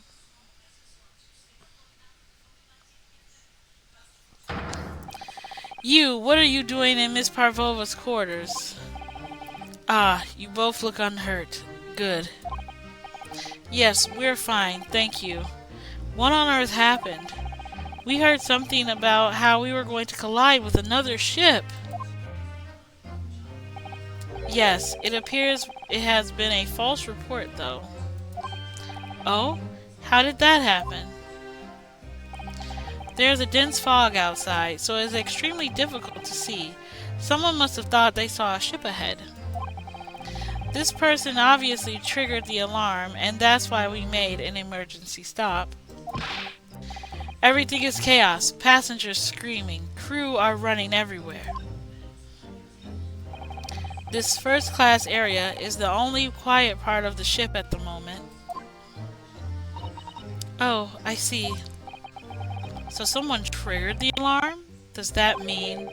You, what are you doing in Miss Parvova's quarters? Ah, you both look unhurt. Good. Yes, we're fine, thank you. What on earth happened? We heard something about how we were going to collide with another ship. Yes, it appears it has been a false report, though. Oh? How did that happen? There's a dense fog outside, so it is extremely difficult to see. Someone must have thought they saw a ship ahead. This person obviously triggered the alarm, and that's why we made an emergency stop. Everything is chaos, passengers screaming, crew are running everywhere. This first class area is the only quiet part of the ship at the moment. Oh, I see. So someone triggered the alarm? Does that mean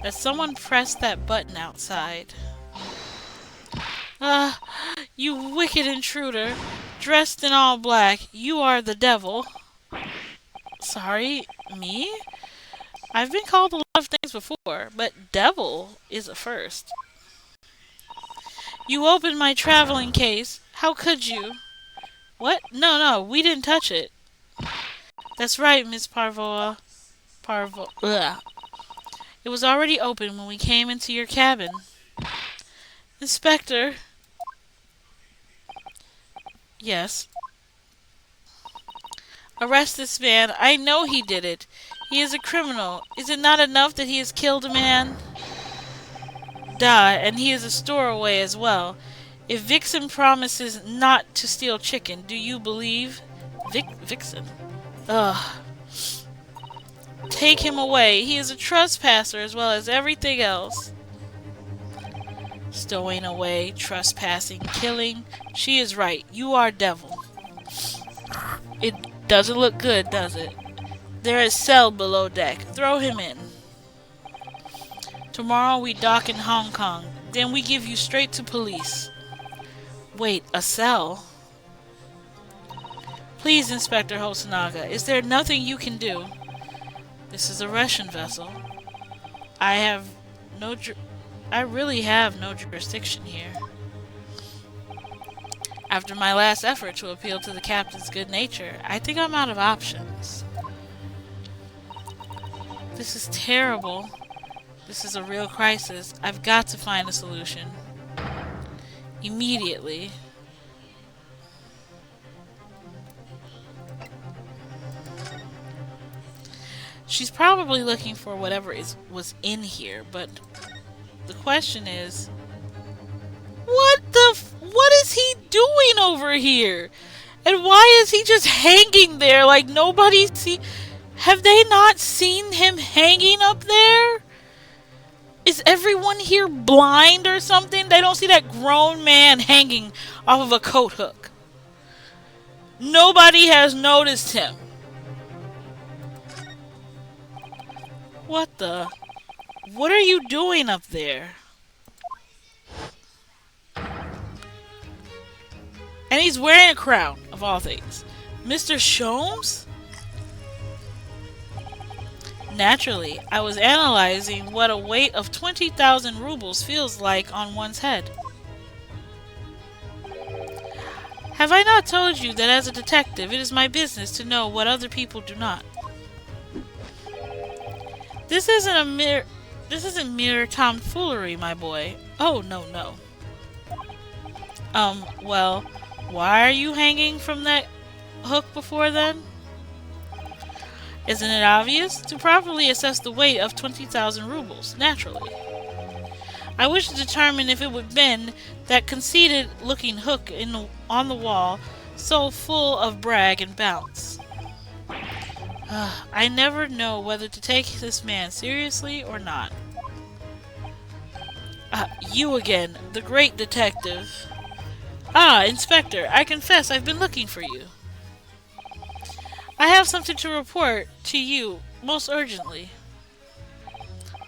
that someone pressed that button outside? Ah, you wicked intruder! Dressed in all black, you are the devil. Sorry, me? I've been called a lot of things before, but devil is a first. You opened my traveling case. How could you? What? No, we didn't touch it. That's right, Miss Ugh. It was already open when we came into your cabin. Inspector. Yes. Arrest this man. I know he did it. He is a criminal. Is it not enough that he has killed a man? Duh, and he is a stowaway as well. If Vixen promises not to steal chicken, do you believe? Vixen? Ugh. Take him away. He is a trespasser as well as everything else. Stowing away, trespassing, killing. She is right. You are devil. It doesn't look good, does it? There is cell below deck. Throw him in. Tomorrow we dock in Hong Kong. Then we give you straight to police. Wait, a cell? Please, Inspector Hosonaga, is there nothing you can do? This is a Russian vessel. I really have no jurisdiction here. After my last effort to appeal to the captain's good nature, I think I'm out of options. This is terrible. This is a real crisis. I've got to find a solution. Immediately. She's probably looking for whatever was in here, but the question is, what is he doing over here? And why is he just hanging there like nobody have they not seen him hanging up there? Is everyone here blind or something? They don't see that grown man hanging off of a coat hook. Nobody has noticed him. What are you doing up there? And he's wearing a crown, of all things. Mr. Sholmes? Naturally, I was analyzing what a weight of 20,000 rubles feels like on one's head. Have I not told you that as a detective, it is my business to know what other people do not? This isn't mere tomfoolery, my boy. Oh, no. Well, why are you hanging from that hook before then? Isn't it obvious? To properly assess the weight of 20,000 rubles, naturally. I wish to determine if it would bend that conceited-looking hook on the wall, so full of brag and bounce. I never know whether to take this man seriously or not. You again, the great detective. Ah, Inspector, I confess I've been looking for you. I have something to report to you, most urgently.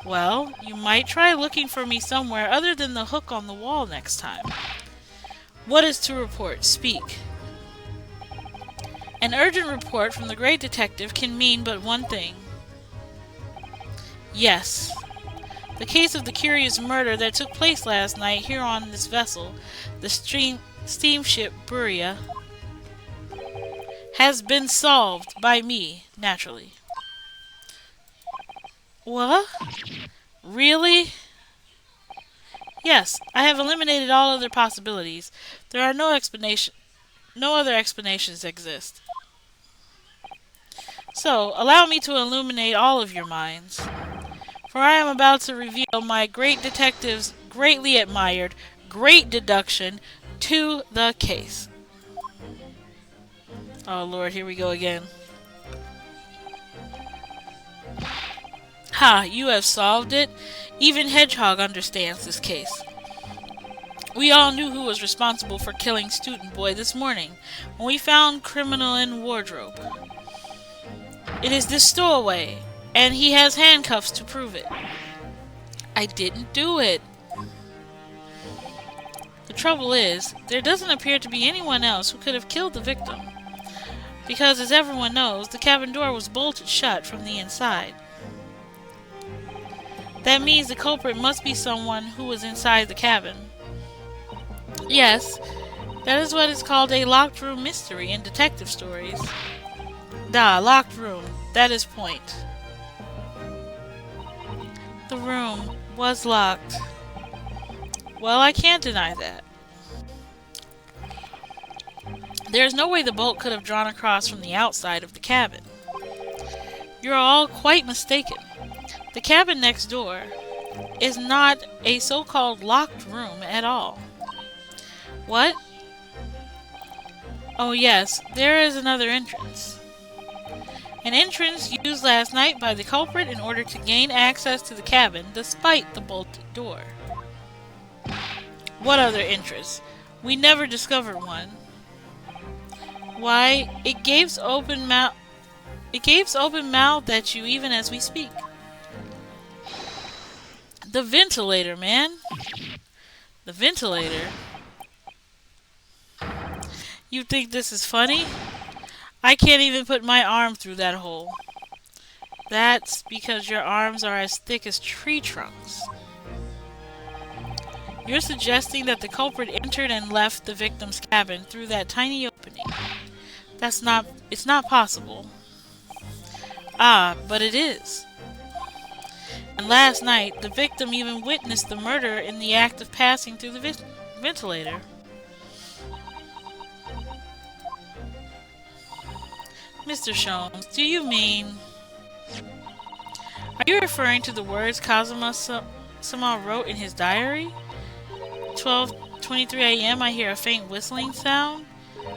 Well, you might try looking for me somewhere other than the hook on the wall next time. What is to report? Speak. An urgent report from the great detective can mean but one thing. Yes. The case of the curious murder that took place last night here on this vessel, the steamship Buria, has been solved by me, naturally. What? Really? Yes, I have eliminated all other possibilities. There are no other explanations exist. So, allow me to illuminate all of your minds. For I am about to reveal my great detective's greatly admired great deduction to the case. Oh Lord, here we go again. Ha, you have solved it. Even Hedgehog understands this case. We all knew who was responsible for killing Student Boy this morning, when we found criminal in wardrobe. It is this stowaway, and he has handcuffs to prove it. I didn't do it. The trouble is, there doesn't appear to be anyone else who could have killed the victim. Because, as everyone knows, the cabin door was bolted shut from the inside. That means the culprit must be someone who was inside the cabin. Yes, that is what is called a locked room mystery in detective stories. Locked room. That is point. The room was locked. Well, I can't deny that. There is no way the bolt could have drawn across from the outside of the cabin. You are all quite mistaken. The cabin next door is not a so-called locked room at all. What? Oh yes, there is another entrance. An entrance used last night by the culprit in order to gain access to the cabin despite the bolted door. What other entrance? We never discovered one. Why, it gaps open mouth at you even as we speak. The ventilator, man. The ventilator? You think this is funny? I can't even put my arm through that hole. That's because your arms are as thick as tree trunks. You're suggesting that the culprit entered and left the victim's cabin through that tiny opening. It's not possible. Ah, but it is. And last night, the victim even witnessed the murder in the act of passing through the ventilator. Mr. Sholmes, do you mean... Are you referring to the words Kazuma-sama wrote in his diary? 12:23 a.m. I hear a faint whistling sound.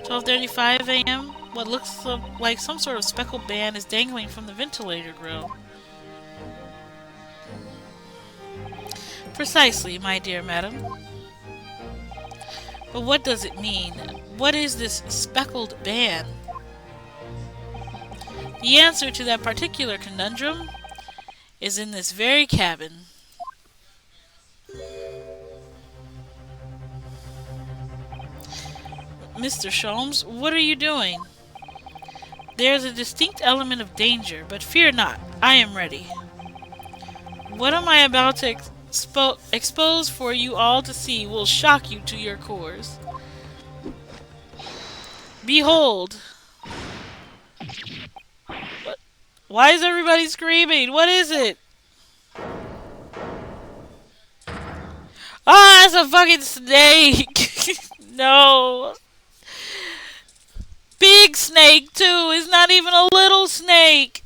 12:35 a.m. What looks like some sort of speckled band is dangling from the ventilator grill. Precisely, my dear madam. But what does it mean? What is this speckled band? The answer to that particular conundrum is in this very cabin. Mr. Sholmes, what are you doing? There is a distinct element of danger, but fear not, I am ready. What am I about to expose for you all to see will shock you to your cores. Behold! What? Why is everybody screaming? What is it? Ah, it's a fucking snake! No! Big snake, too! It's not even a little snake!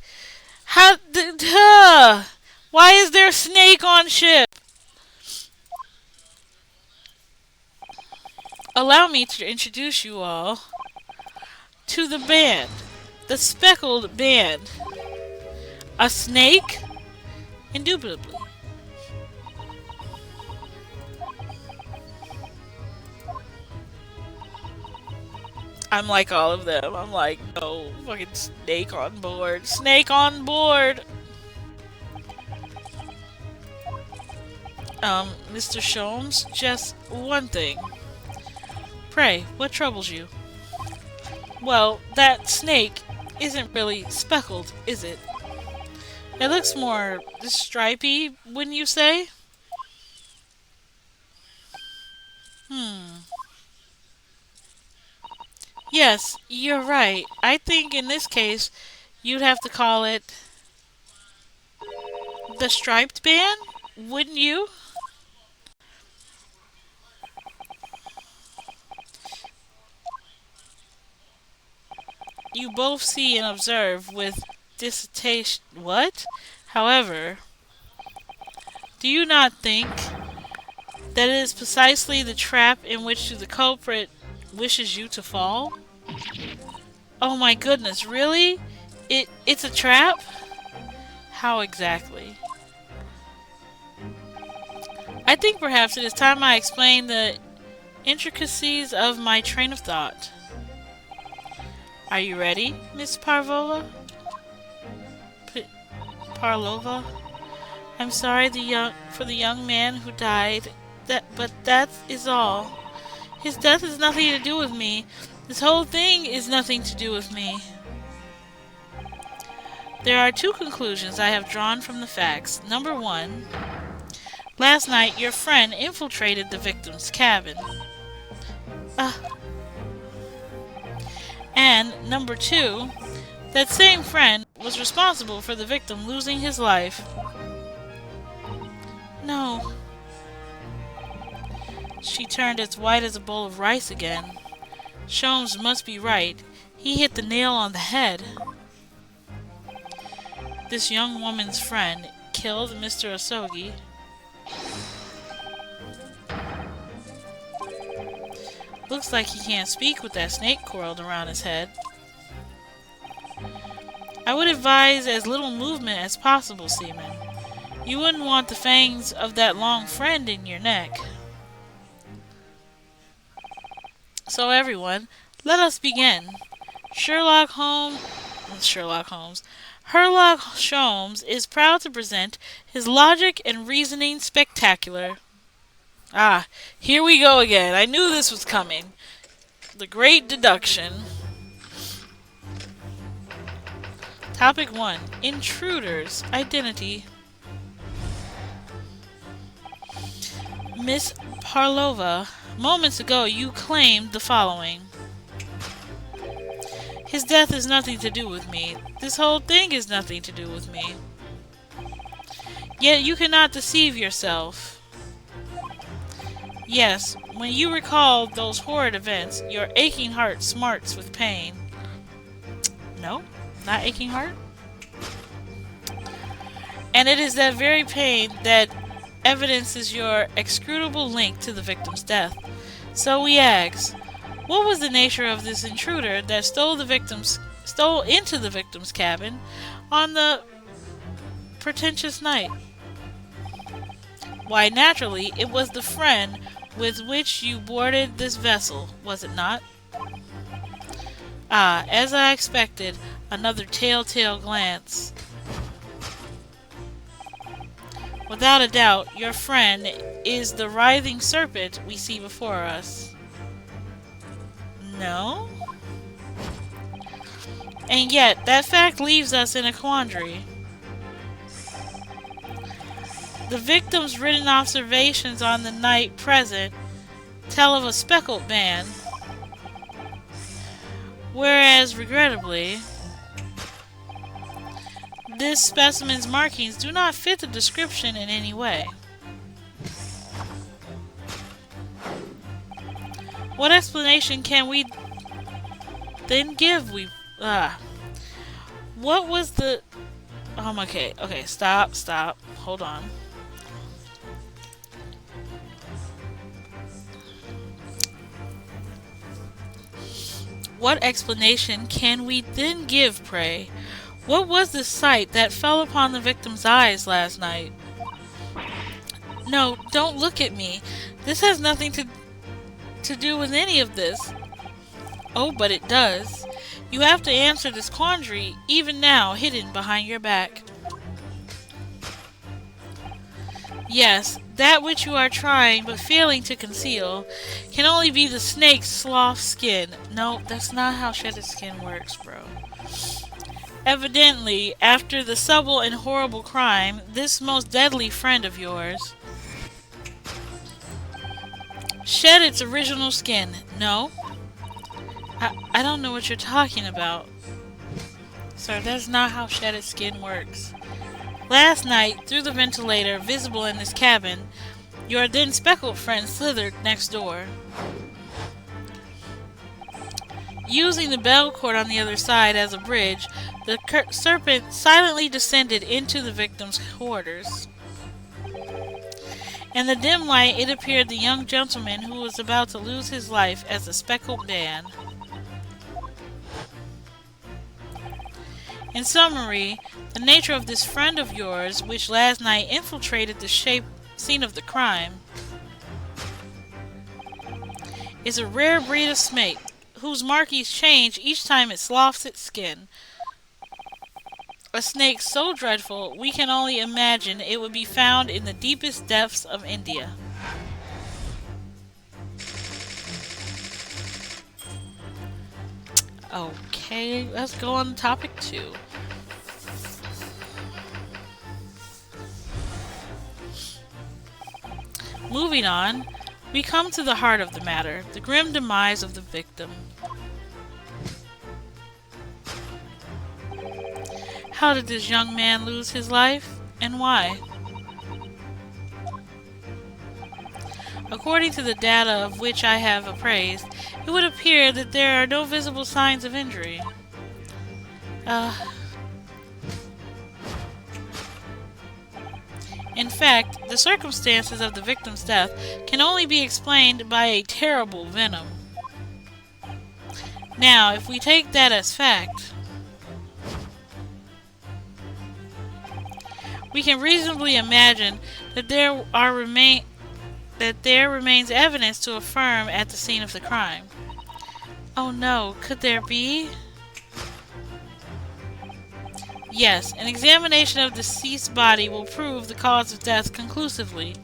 How... Why is there a snake on ship? Allow me to introduce you all to the band. The speckled band. A snake? Indubitably. I'm like all of them. I'm like, no, fucking snake on board. Snake on board! Mr. Sholmes, just one thing. Pray, what troubles you? Well, that snake isn't really speckled, is it? It looks more stripy, wouldn't you say? Hmm. Yes, you're right. I think in this case, you'd have to call it the striped band, wouldn't you? You both see and observe with dissertation. What? However, do you not think that it is precisely the trap in which the culprit wishes you to fall? Oh my goodness, really? It's a trap? How exactly? I think perhaps it is time I explain the intricacies of my train of thought. Are you ready, Miss P- Parlova? I'm sorry for the young man who died. But that is all. His death has nothing to do with me. This whole thing is nothing to do with me. There are two conclusions I have drawn from the facts. Number one, last night your friend infiltrated the victim's cabin. Uh, and number two, that same friend was responsible for the victim losing his life. No. She turned as white as a bowl of rice again. Sholmes must be right. He hit the nail on the head. This young woman's friend killed Mr. Osogi. Looks like he can't speak with that snake coiled around his head. I would advise as little movement as possible, Seaman. You wouldn't want the fangs of that long friend in your neck. So everyone, let us begin. Sherlock Holmes is proud to present his logic and reasoning spectacular. Ah, here we go again. I knew this was coming. The great deduction. Topic 1. Intruder's identity. Miss Parlova, moments ago you claimed the following. His death has nothing to do with me. This whole thing has nothing to do with me. Yet you cannot deceive yourself. Yes, when you recall those horrid events, your aching heart smarts with pain. No, not aching heart. And it is that very pain that evidences your execrable link to the victim's death. So we ask, what was the nature of this intruder that stole into the victim's cabin on the pretentious night? Why, naturally, it was the friend with which you boarded this vessel, was it not? Ah, as I expected, another telltale glance. Without a doubt, your friend is the writhing serpent we see before us. No? And yet, that fact leaves us in a quandary. The victim's written observations on the night present tell of a speckled band, whereas, regrettably, this specimen's markings do not fit the description in any way. What explanation can we then give? What was the... okay, stop, hold on. What explanation can we then give, pray? What was the sight that fell upon the victim's eyes last night? No, don't look at me. This has nothing to do with any of this. Oh, but it does. You have to answer this quandary, even now, hidden behind your back. Yes, That which you are trying but failing to conceal can only be the snake's sloth skin. No, that's not how shedded skin works, bro. Evidently, after the subtle and horrible crime, this most deadly friend of yours shed its original skin. No, I don't know what you're talking about. Sir, that's not how shedded skin works. Last night, through the ventilator visible in this cabin, your then speckled friend slithered next door. Using the bell cord on the other side as a bridge, the serpent silently descended into the victim's quarters. In the dim light, it appeared the young gentleman who was about to lose his life as a speckled man. In summary, the nature of this friend of yours, which last night infiltrated the scene of the crime, is a rare breed of snake, whose markings change each time it sloughs its skin. A snake so dreadful, we can only imagine it would be found in the deepest depths of India. Okay, let's go on to topic 2. Moving on, we come to the heart of the matter, the grim demise of the victim. How did this young man lose his life, and why? According to the data of which I have appraised, it would appear that there are no visible signs of injury. In fact, the circumstances of the victim's death can only be explained by a terrible venom. Now, if we take that as fact, we can reasonably imagine that there remains evidence to affirm at the scene of the crime. Oh no, could there be? Yes, an examination of the deceased's body will prove the cause of death conclusively.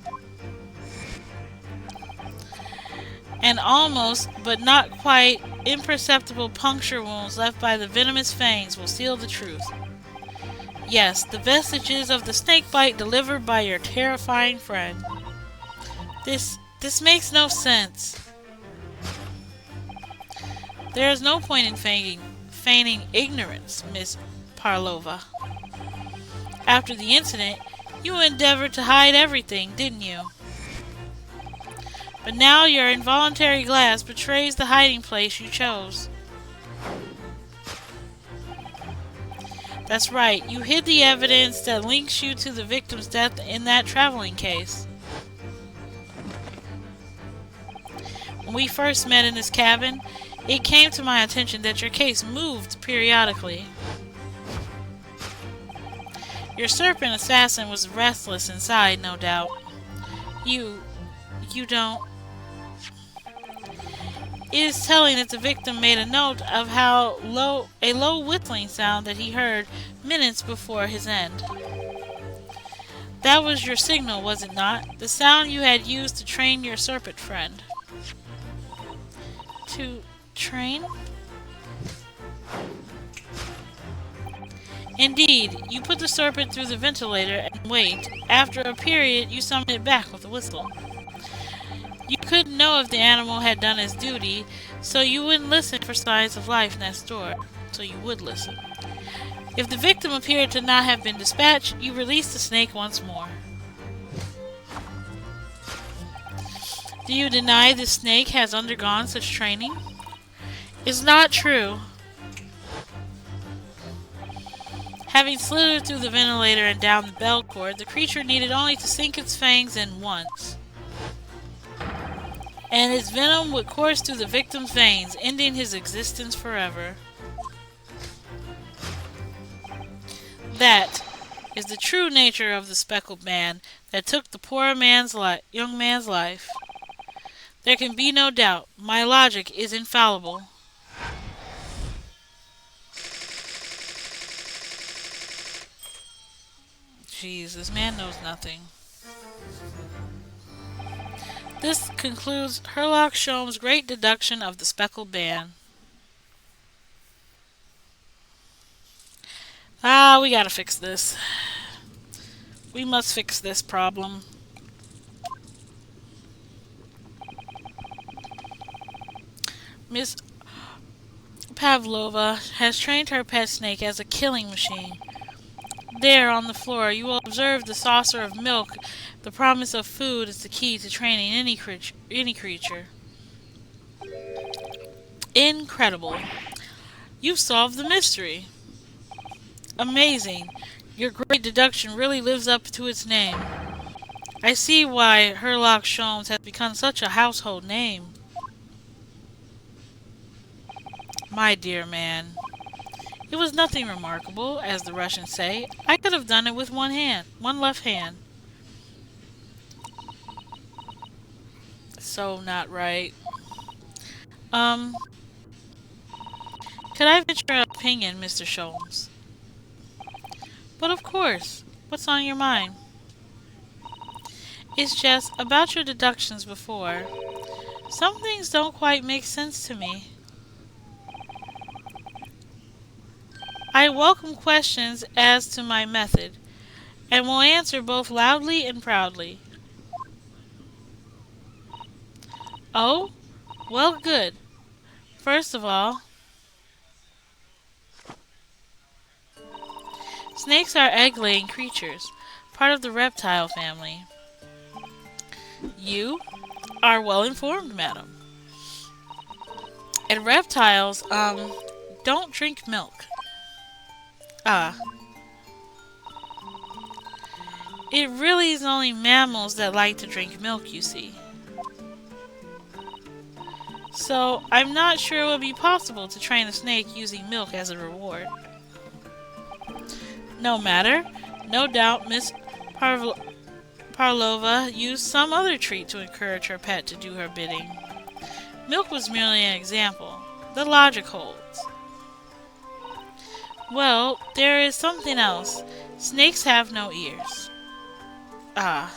And almost, but not quite, imperceptible puncture wounds left by the venomous fangs will seal the truth. Yes, the vestiges of the snake bite delivered by your terrifying friend. This makes no sense. There is no point in feigning ignorance, Miss Parlova. After the incident, you endeavored to hide everything, didn't you? But now your involuntary glass betrays the hiding place you chose. That's right, you hid the evidence that links you to the victim's death in that traveling case. When we first met in this cabin, it came to my attention that your case moved periodically. Your serpent assassin was restless inside, no doubt. You don't... It is telling that the victim made a note of how a low whistling sound that he heard minutes before his end. That was your signal, was it not? The sound you had used to train your serpent friend. To train? Indeed, you put the serpent through the ventilator and wait. After a period, you summoned it back with a whistle. You couldn't know if the animal had done its duty, so you wouldn't listen for signs of life next door. So you would listen. If the victim appeared to not have been dispatched, you released the snake once more. Do you deny the snake has undergone such training? It's not true. Having slithered through the ventilator and down the bell cord, the creature needed only to sink its fangs in once. And its venom would course through the victim's veins, ending his existence forever. That is the true nature of the speckled man that took the poor young man's life. There can be no doubt. My logic is infallible. Jeez, this man knows nothing. This concludes Herlock Sholmes' great deduction of the speckled band. Ah, we gotta fix this. We must fix this problem. Miss Pavlova has trained her pet snake as a killing machine. There, on the floor, you will observe the saucer of milk. The promise of food is the key to training any creature. Incredible. You've solved the mystery. Amazing. Your great deduction really lives up to its name. I see why Herlock Sholmes has become such a household name. My dear man, it was nothing remarkable, as the Russians say. I could have done it with one left hand. So not right. Um, could I venture an opinion, Mr. Sholmes? But of course. What's on your mind? It's just about your deductions before. Some things don't quite make sense to me. I welcome questions as to my method, and will answer both loudly and proudly. Oh? Well, good. First of all, snakes are egg-laying creatures, part of the reptile family. You are well informed, madam. And reptiles, don't drink milk. Ah, it really is only mammals that like to drink milk, you see. So, I'm not sure it would be possible to train a snake using milk as a reward. No matter. No doubt Miss Parlova used some other treat to encourage her pet to do her bidding. Milk was merely an example. The logic holds. Well, there is something else. Snakes have no ears. Ah.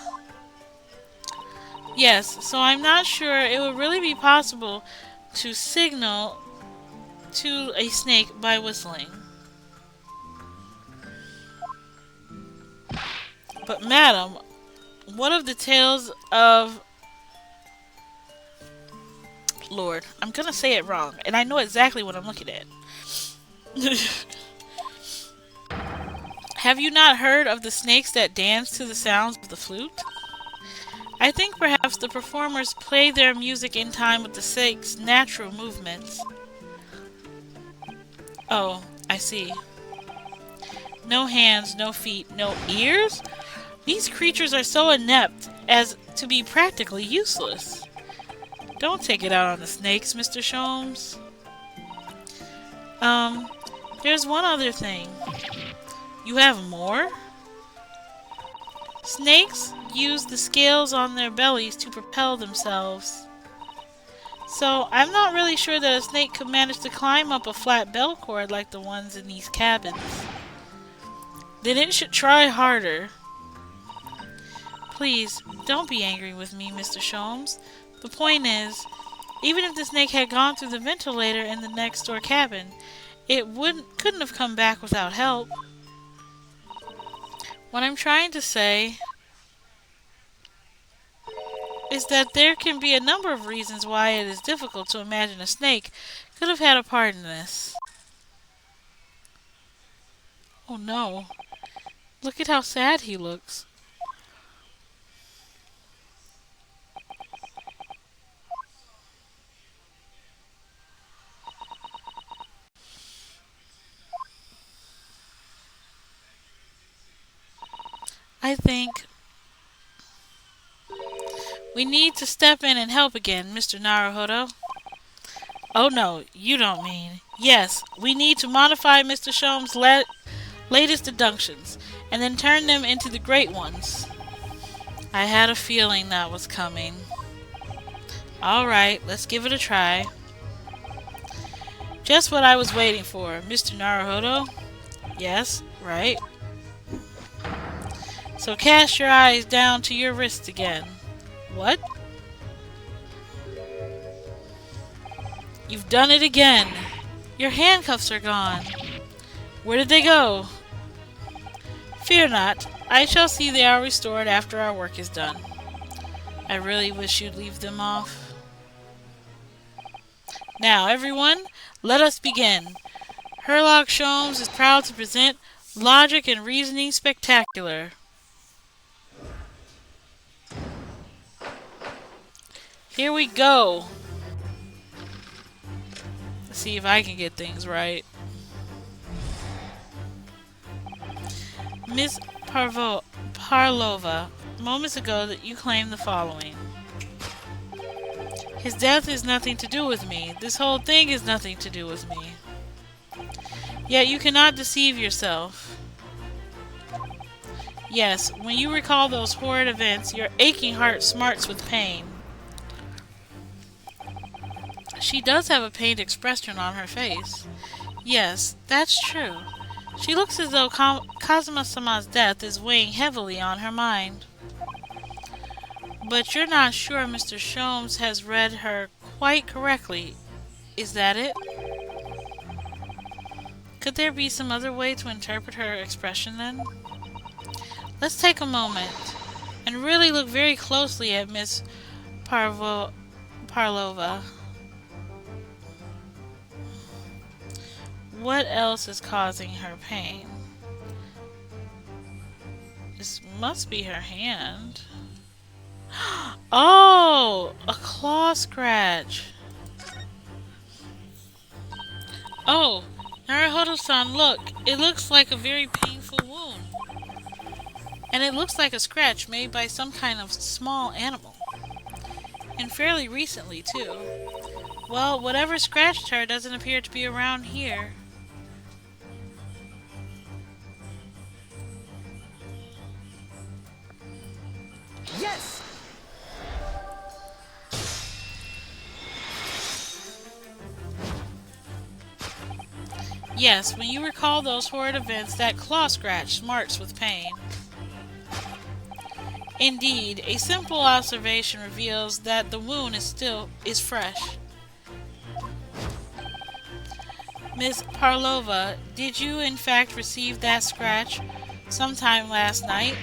Yes, so I'm not sure it would really be possible to signal to a snake by whistling. But madam, what of the tales of... Lord, I'm gonna say it wrong, and I know exactly what I'm looking at. Have you not heard of the snakes that dance to the sounds of the flute? I think perhaps the performers play their music in time with the snake's natural movements. Oh, I see. No hands, no feet, no ears? These creatures are so inept as to be practically useless. Don't take it out on the snakes, Mr. Sholmes. There's one other thing. You have more? Snakes use the scales on their bellies to propel themselves. So, I'm not really sure that a snake could manage to climb up a flat bell cord like the ones in these cabins. Then it should try harder. Please, don't be angry with me, Mr. Sholmes. The point is, even if the snake had gone through the ventilator in the next door cabin, it couldn't have come back without help. What I'm trying to say is that there can be a number of reasons why it is difficult to imagine a snake could have had a part in this. Oh no. Look at how sad he looks. I think we need to step in and help again, Mr. Naruhodo. Oh no, you don't mean. Yes, we need to modify Mr. Sholmes' latest deductions, and then turn them into the great ones. I had a feeling that was coming. Alright, let's give it a try. Just what I was waiting for, Mr. Naruhodo. Yes, right. So cast your eyes down to your wrist again. What? You've done it again. Your handcuffs are gone. Where did they go? Fear not. I shall see they are restored after our work is done. I really wish you'd leave them off. Now, everyone, let us begin. Sherlock Sholmes is proud to present Logic and Reasoning Spectacular. Here we go. Let's see if I can get things right. Miss Parlova, moments ago that you claimed the following. His death is nothing to do with me. This whole thing is nothing to do with me. Yet you cannot deceive yourself. Yes, when you recall those horrid events, your aching heart smarts with pain. She does have a pained expression on her face. Yes, that's true. She looks as though Kazuma-sama's death is weighing heavily on her mind. But you're not sure Mr. Sholmes has read her quite correctly. Is that it? Could there be some other way to interpret her expression then? Let's take a moment and really look very closely at Miss Parlova. What else is causing her pain? This must be her hand. Oh, a claw scratch. Oh, Naruhodo-san, look. It looks like a very painful wound. And it looks like a scratch made by some kind of small animal. And fairly recently, too. Well, whatever scratched her doesn't appear to be around here. Yes! Yes, when you recall those horrid events, that claw scratch smarts with pain. Indeed, a simple observation reveals that the wound is fresh. Miss Parlova, did you in fact receive that scratch sometime last night?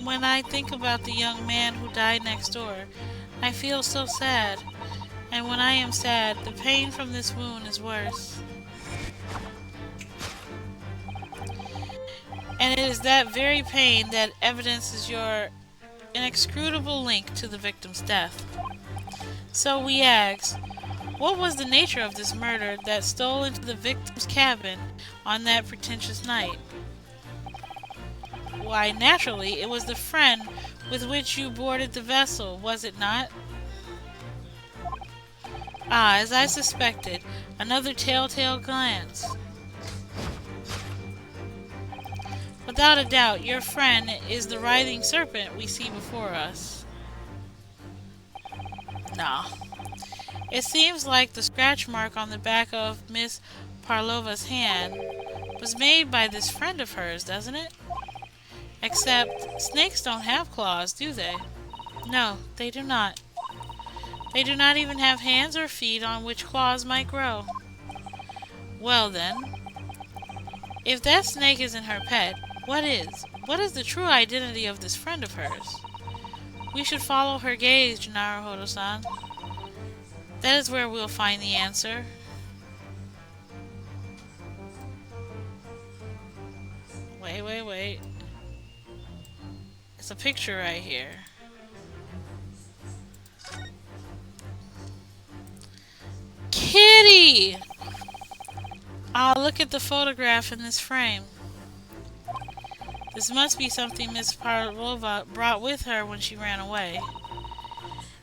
When I think about the young man who died next door, I feel so sad. And when I am sad, the pain from this wound is worse. And it is that very pain that evidences your inexcredible link to the victim's death. So we ask, what was the nature of this murder that stole into the victim's cabin on that pretentious night? Why, naturally, it was the friend with which you boarded the vessel, was it not? Ah, as I suspected, another telltale glance. Without a doubt, your friend is the writhing serpent we see before us. No. It seems like the scratch mark on the back of Miss Parlova's hand was made by this friend of hers, doesn't it? Except, snakes don't have claws, do they? No, they do not. They do not even have hands or feet on which claws might grow. Well then, if that snake isn't her pet, what is? What is the true identity of this friend of hers? We should follow her gaze, Naruhodo-san. That is where we'll find the answer. Wait. It's a picture right here. Kitty! Ah, look at the photograph in this frame. This must be something Miss Parlova brought with her when she ran away.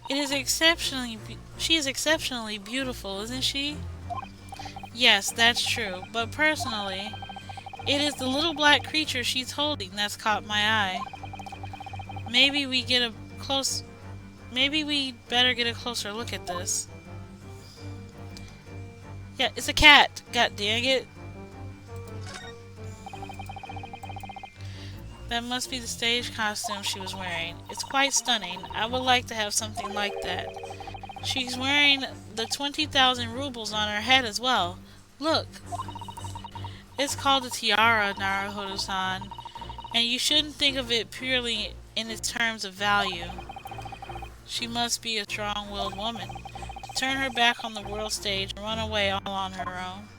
She is exceptionally beautiful, isn't she? Yes, that's true. But personally, it is the little black creature she's holding that's caught my eye. Maybe we better get a closer look at this. Yeah, it's a cat. God dang it. That must be the stage costume she was wearing. It's quite stunning. I would like to have something like that. She's wearing the 20,000 rubles on her head as well. Look, it's called a tiara, Naruhodo-san, and you shouldn't think of it purely in its terms of value. She must be a strong-willed woman to turn her back on the world stage and run away all on her own.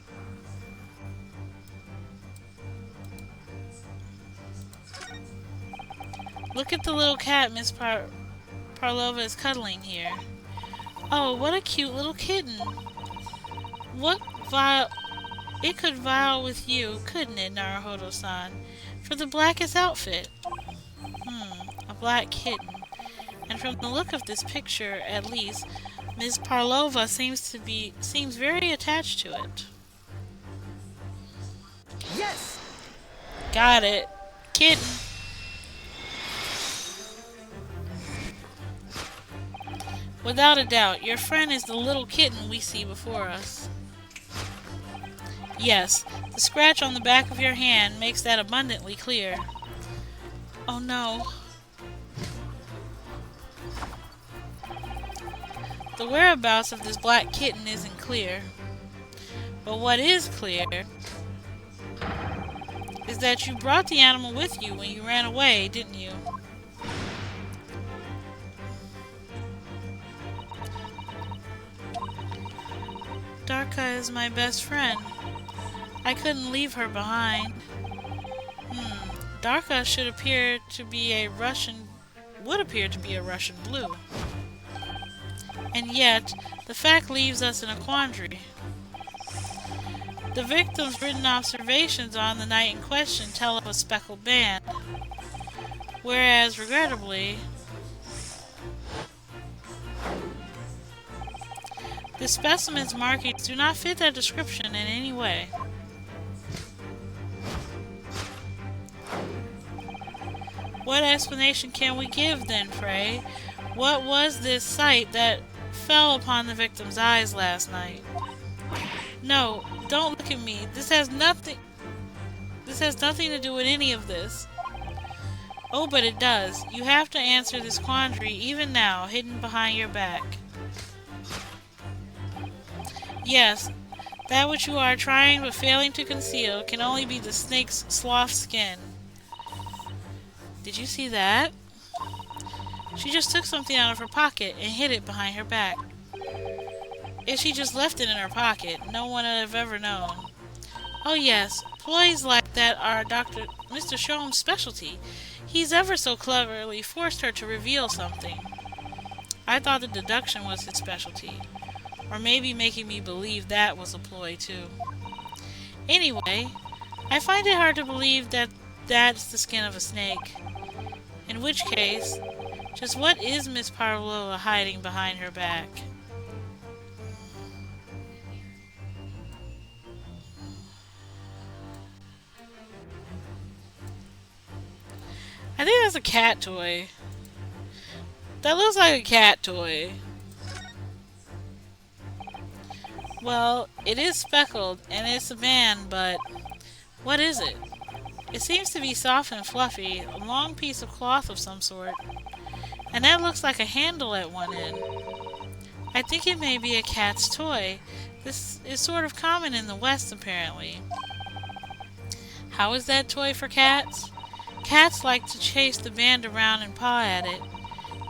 Look at the little cat Miss Parlova is cuddling here. Oh, what a cute little kitten. What vile... It could vie with you, couldn't it, Naruhodo-san? For the blackest outfit. A black kitten. And from the look of this picture, at least, Miss Parlova seems very attached to it. Yes! Got it. Kitten. Without a doubt, your friend is the little kitten we see before us. Yes, the scratch on the back of your hand makes that abundantly clear. Oh no. The whereabouts of this black kitten isn't clear. But what is clear is that you brought the animal with you when you ran away, didn't you? Darka is my best friend. I couldn't leave her behind. Darka should appear to be a Russian, would appear to be a Russian blue. And yet, the fact leaves us in a quandary. The victim's written observations on the night in question tell of a speckled band, whereas, regrettably, the specimen's markings do not fit that description in any way. What explanation can we give, then, pray? What was this sight that fell upon the victim's eyes last night? No, don't look at me. This has nothing to do with any of this. Oh, but it does. You have to answer this quandary even now, hidden behind your back. Yes, that which you are trying but failing to conceal can only be the snake's sloth skin. Did you see that? She just took something out of her pocket and hid it behind her back. If she just left it in her pocket, no one would have ever known. Oh yes, ploys like that are Mr. Shom's specialty. He's ever so cleverly forced her to reveal something. I thought the deduction was his specialty. Or maybe making me believe that was a ploy too. Anyway, I find it hard to believe that that's the skin of a snake. In which case, just what is Miss Parlova hiding behind her back? I think that's a cat toy. That looks like a cat toy. Well, it is speckled and it's a band, but what is it? It seems to be soft and fluffy, a long piece of cloth of some sort. And that looks like a handle at one end. I think it may be a cat's toy. This is sort of common in the West, apparently. How is that toy for cats? Cats like to chase the band around and paw at it.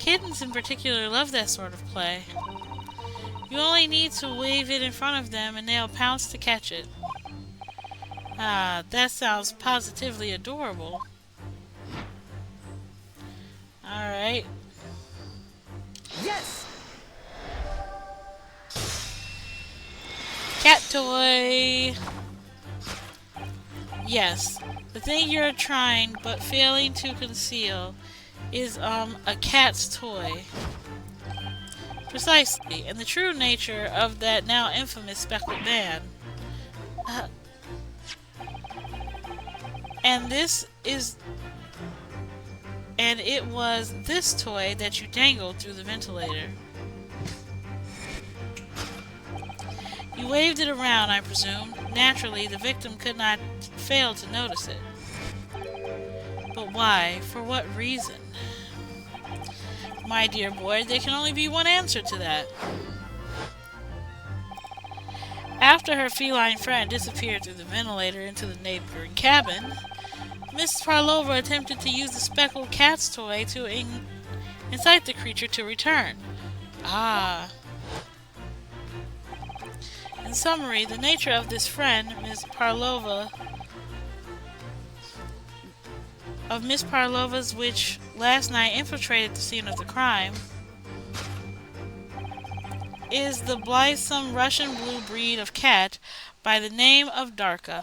Kittens in particular love that sort of play. You only need to wave it in front of them and they'll pounce to catch it. Ah, that sounds positively adorable. Alright. Yes! Cat toy! Yes, the thing you're trying but failing to conceal is, a cat's toy. Precisely, and the true nature of that now infamous speckled band. And it was this toy that you dangled through the ventilator. You waved it around, I presume. Naturally, the victim could not fail to notice it. But why? For what reason? My dear boy, there can only be one answer to that. After her feline friend disappeared through the ventilator into the neighboring cabin, Miss Parlova attempted to use the speckled cat's toy to incite the creature to return. Ah. In summary, the nature of this friend, Miss Parlova's, which last night infiltrated the scene of the crime, is the blithesome Russian blue breed of cat by the name of Darka.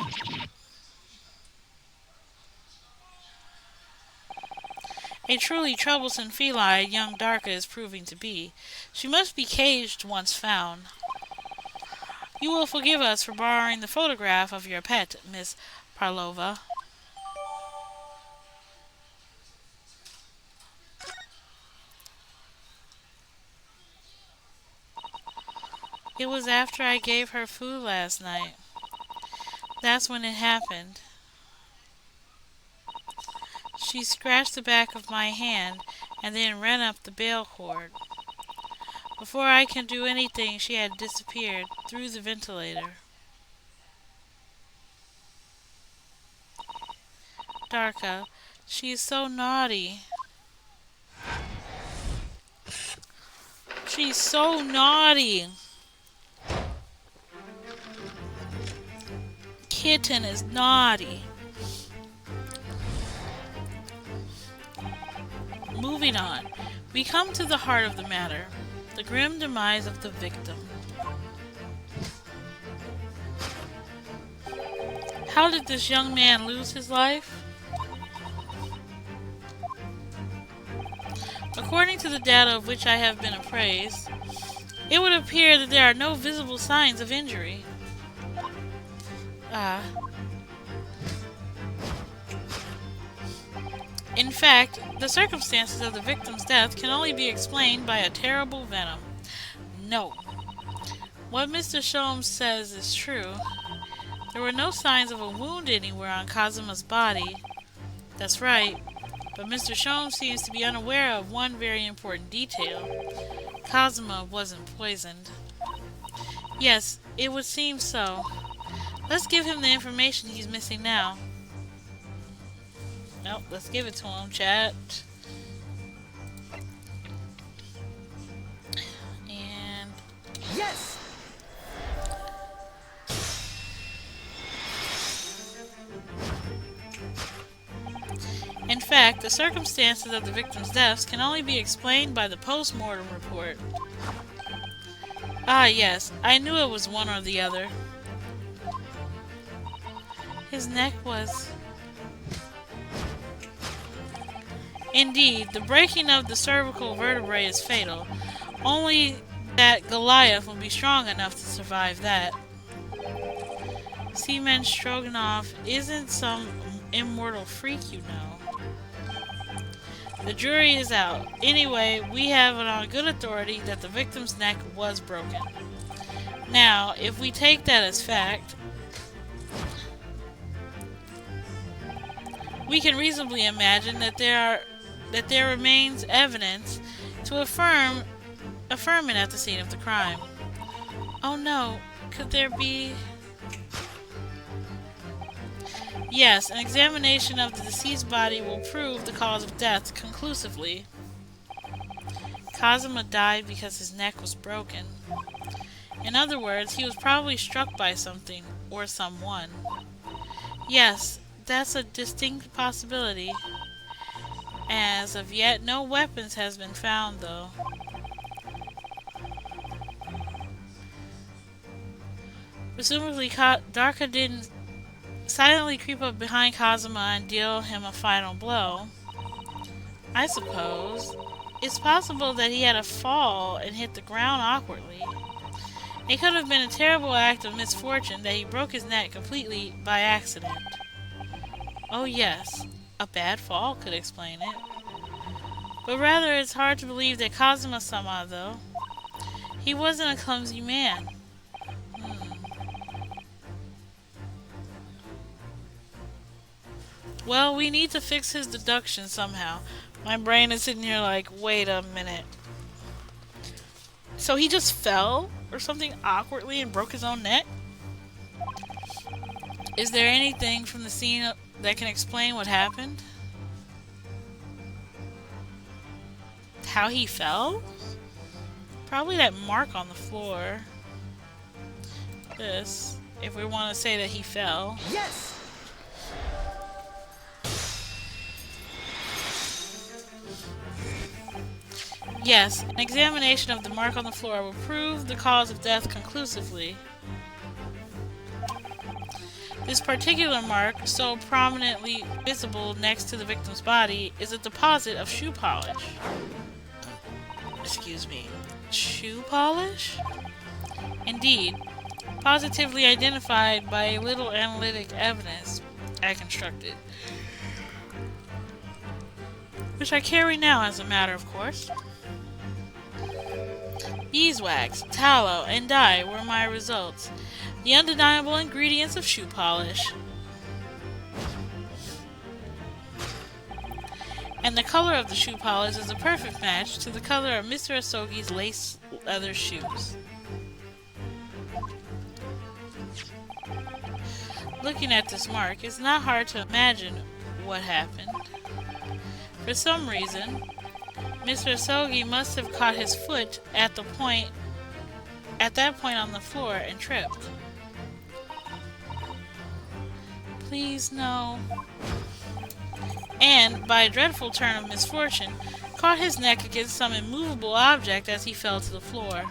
A truly troublesome feline young Darka is proving to be. She must be caged once found. You will forgive us for borrowing the photograph of your pet, Miss Parlova. It was after I gave her food last night. That's when it happened. She scratched the back of my hand and then ran up the bail cord. Before I could do anything, she had disappeared through the ventilator. Darka, she is so naughty. She's so naughty. Kitten is naughty. Moving on, we come to the heart of the matter, the grim demise of the victim. How did this young man lose his life? According to the data of which I have been appraised, it would appear that there are no visible signs of injury. In fact, the circumstances of the victim's death can only be explained by a terrible venom. No. What Mr. Sholmes says is true. There were no signs of a wound anywhere on Kazuma's body. That's right. But Mr. Sholmes seems to be unaware of one very important detail. Kazuma wasn't poisoned. Yes, it would seem so. Let's give him the information he's missing now. Nope, let's give it to him, chat. And Yes! in fact, the circumstances of the victim's deaths can only be explained by the post-mortem report. Ah, yes, I knew it was one or the other. His neck was... Indeed, the breaking of the cervical vertebrae is fatal. Only that Goliath will be strong enough to survive that. Seaman Stroganoff isn't some immortal freak, you know. The jury is out. Anyway, we have it on good authority that the victim's neck was broken. Now, if we take that as fact, we can reasonably imagine that there remains evidence to affirm it at the scene of the crime. Oh no, could there be... Yes, an examination of the deceased body will prove the cause of death conclusively. Kazuma died because his neck was broken. In other words, he was probably struck by something or someone. Yes, that's a distinct possibility. As of yet, no weapons has been found, though. Presumably, Darka didn't silently creep up behind Kazuma and deal him a final blow. I suppose. It's possible that he had a fall and hit the ground awkwardly. It could have been a terrible act of misfortune that he broke his neck completely by accident. Oh yes, a bad fall could explain it. But rather, it's hard to believe that Kazuma-sama, though. He wasn't a clumsy man. Well, we need to fix his deduction somehow. My brain is sitting here like, wait a minute. So he just fell or something awkwardly and broke his own neck? Is there anything from the scene that can explain what happened? How he fell? Probably that mark on the floor. This, if we want to say that he fell. Yes! Yes, an examination of the mark on the floor will prove the cause of death conclusively. This particular mark, so prominently visible next to the victim's body, is a deposit of shoe polish. Excuse me. Shoe polish? Indeed, positively identified by a little analytic evidence I constructed, which I carry now as a matter of course. Beeswax, tallow, and dye were my results, the undeniable ingredients of shoe polish. And the color of the shoe polish is a perfect match to the color of Mr. Asogi's lace leather shoes. Looking at this mark, it's not hard to imagine what happened. For some reason, Mr. Asogi must have caught his foot at that point on the floor and tripped. Please no. And, by a dreadful turn of misfortune, caught his neck against some immovable object as he fell to the floor.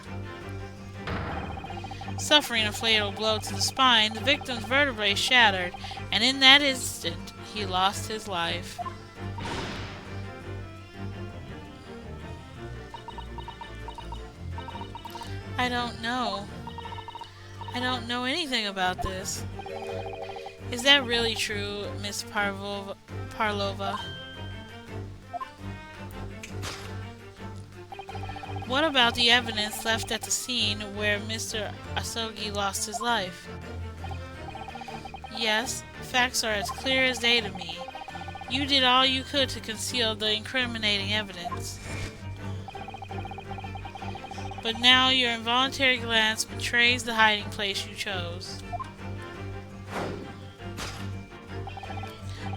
Suffering a fatal blow to the spine, the victim's vertebrae shattered, and in that instant, he lost his life. I don't know. I don't know anything about this. Is that really true, Miss Parlova? What about the evidence left at the scene where Mr. Asogi lost his life? Yes, facts are as clear as day to me. You did all you could to conceal the incriminating evidence. But now your involuntary glance betrays the hiding place you chose.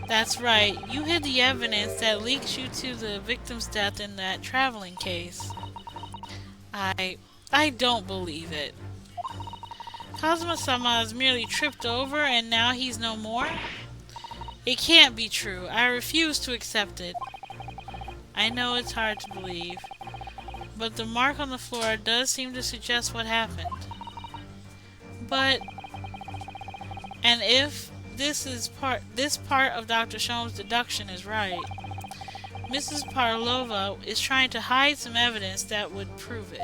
That's right, you hid the evidence that leads you to the victim's death in that traveling case. I don't believe it. Kazuma-sama is merely tripped over and now he's no more? It can't be true. I refuse to accept it. I know it's hard to believe, but the mark on the floor does seem to suggest what happened. But, and if this part of Dr. Shome's deduction is right, Mrs. Parlova is trying to hide some evidence that would prove it.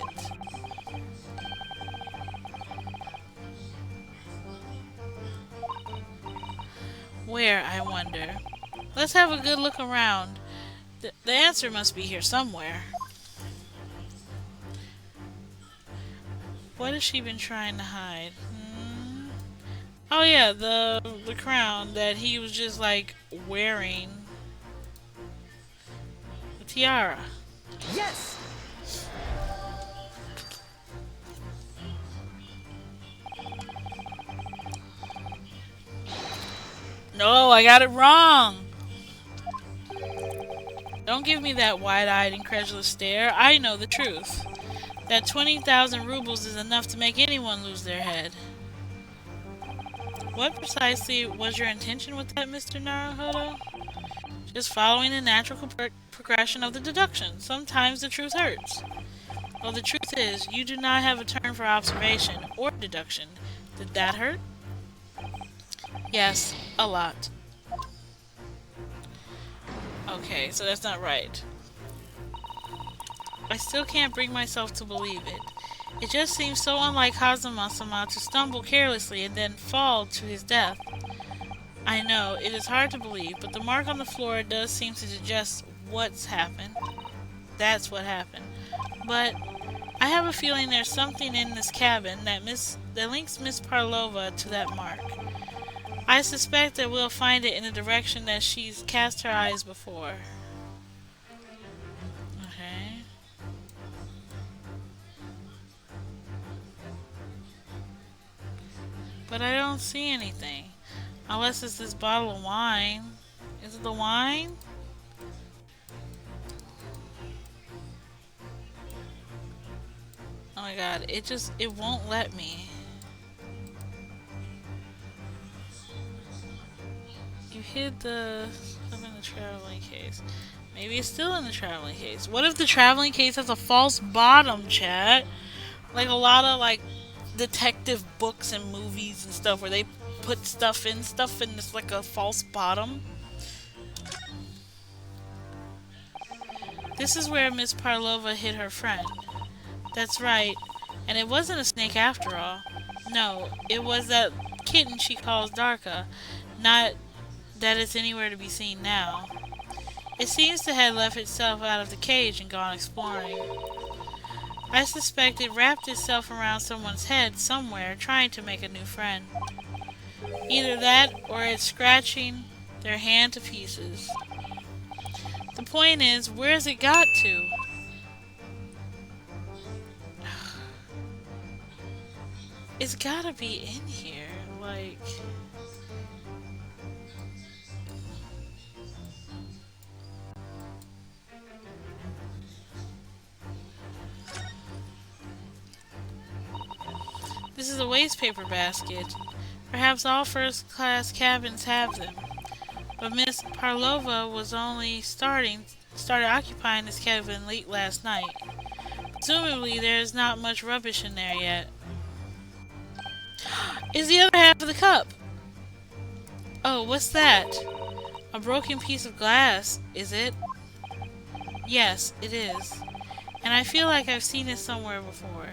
Where, I wonder? Let's have a good look around. The answer must be here somewhere. What has she been trying to hide? Oh yeah, the crown that he was just like wearing. The tiara. Yes! No, I got it wrong. Don't give me that wide-eyed, incredulous stare. I know the truth. That 20,000 rubles is enough to make anyone lose their head. What precisely was your intention with that, Mr. Naruhodo? Just following the natural progression of the deduction. Sometimes the truth hurts. Well, the truth is, you do not have a turn for observation or deduction. Did that hurt? Yes, a lot. Okay, so that's not right. I still can't bring myself to believe it. It just seems so unlike Kazuma-sama to stumble carelessly and then fall to his death. I know, it is hard to believe, but the mark on the floor does seem to suggest what's happened. That's what happened. But I have a feeling there's something in this cabin that links Miss Parlova to that mark. I suspect that we'll find it in the direction that she's cast her eyes before. Okay. But I don't see anything. Unless it's this bottle of wine. Is it the wine? Oh my god, it won't let me. You hid the stuff in the traveling case. Maybe it's still in the traveling case. What if the traveling case has a false bottom, chat? Like a lot of like detective books and movies and stuff where they put stuff and it's like a false bottom. This is where Miss Parlova hid her friend. That's right. And it wasn't a snake after all. No, it was that kitten she calls Darka. Not that it's anywhere to be seen now. It seems to have left itself out of the cage and gone exploring. I suspect it wrapped itself around someone's head somewhere, trying to make a new friend. Either that, or it's scratching their hand to pieces. The point is, where's it got to? It's gotta be in here, like... This is a waste paper basket. Perhaps all first-class cabins have them. But Miss Parlova was only started occupying this cabin late last night. Presumably there is not much rubbish in there yet. Is the other half of the cup? Oh, what's that? A broken piece of glass, is it? Yes, it is. And I feel like I've seen it somewhere before.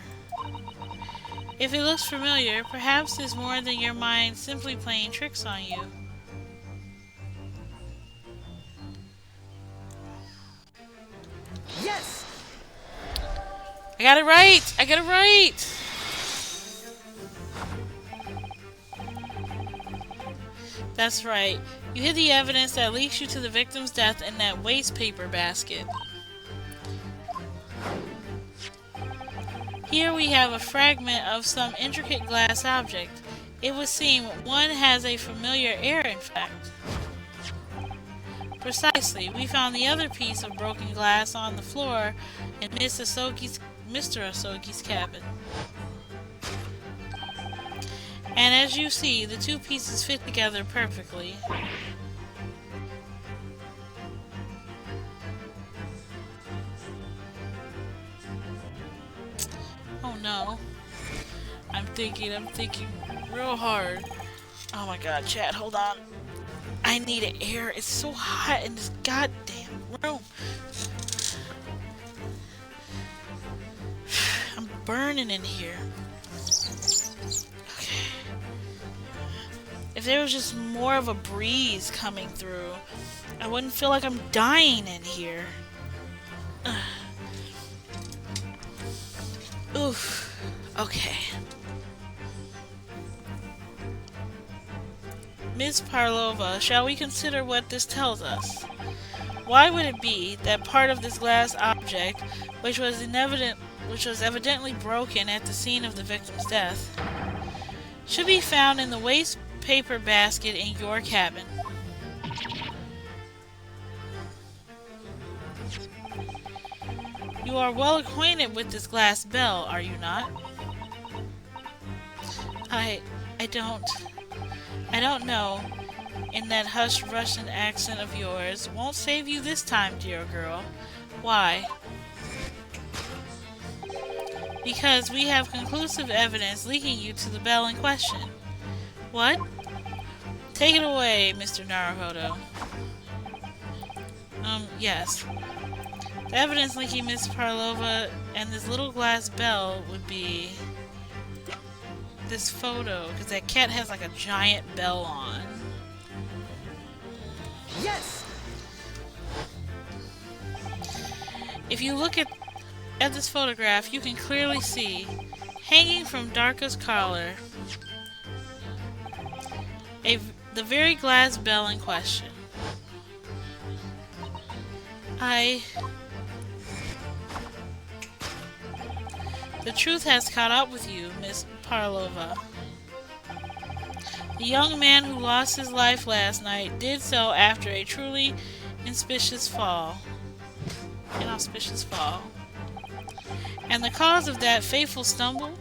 If it looks familiar, perhaps it's more than your mind simply playing tricks on you. Yes! I got it right! I got it right! That's right. You hid the evidence that leads you to the victim's death in that waste paper basket. Here we have a fragment of some intricate glass object. It would seem one has a familiar air, in fact. Precisely. We found the other piece of broken glass on the floor in Mr. Asogi's cabin. And as you see, the two pieces fit together perfectly. Oh no. I'm thinking real hard. Oh my god, chat, hold on. I need air. It's so hot in this goddamn room. I'm burning in here. Okay. If there was just more of a breeze coming through, I wouldn't feel like I'm dying in here. Oof. Okay. Ms. Parlova, shall we consider what this tells us? Why would it be that part of this glass object, which was evidently broken at the scene of the victim's death, should be found in the waste paper basket in your cabin? You are well acquainted with this glass bell, are you not? I don't know, in that hushed Russian accent of yours. Won't save you this time, dear girl. Why? Because we have conclusive evidence linking you to the bell in question. What? Take it away, Mr. Naruhodo. Yes. The evidence linking Miss Parlova and this little glass bell would be this photo, because that cat has like a giant bell on. Yes! If you look at this photograph, you can clearly see, hanging from Darka's collar, the very glass bell in question. I. The truth has caught up with you, Miss Parlova. The young man who lost his life last night did so after a truly inauspicious fall. Inauspicious fall. And the cause of that fateful stumble?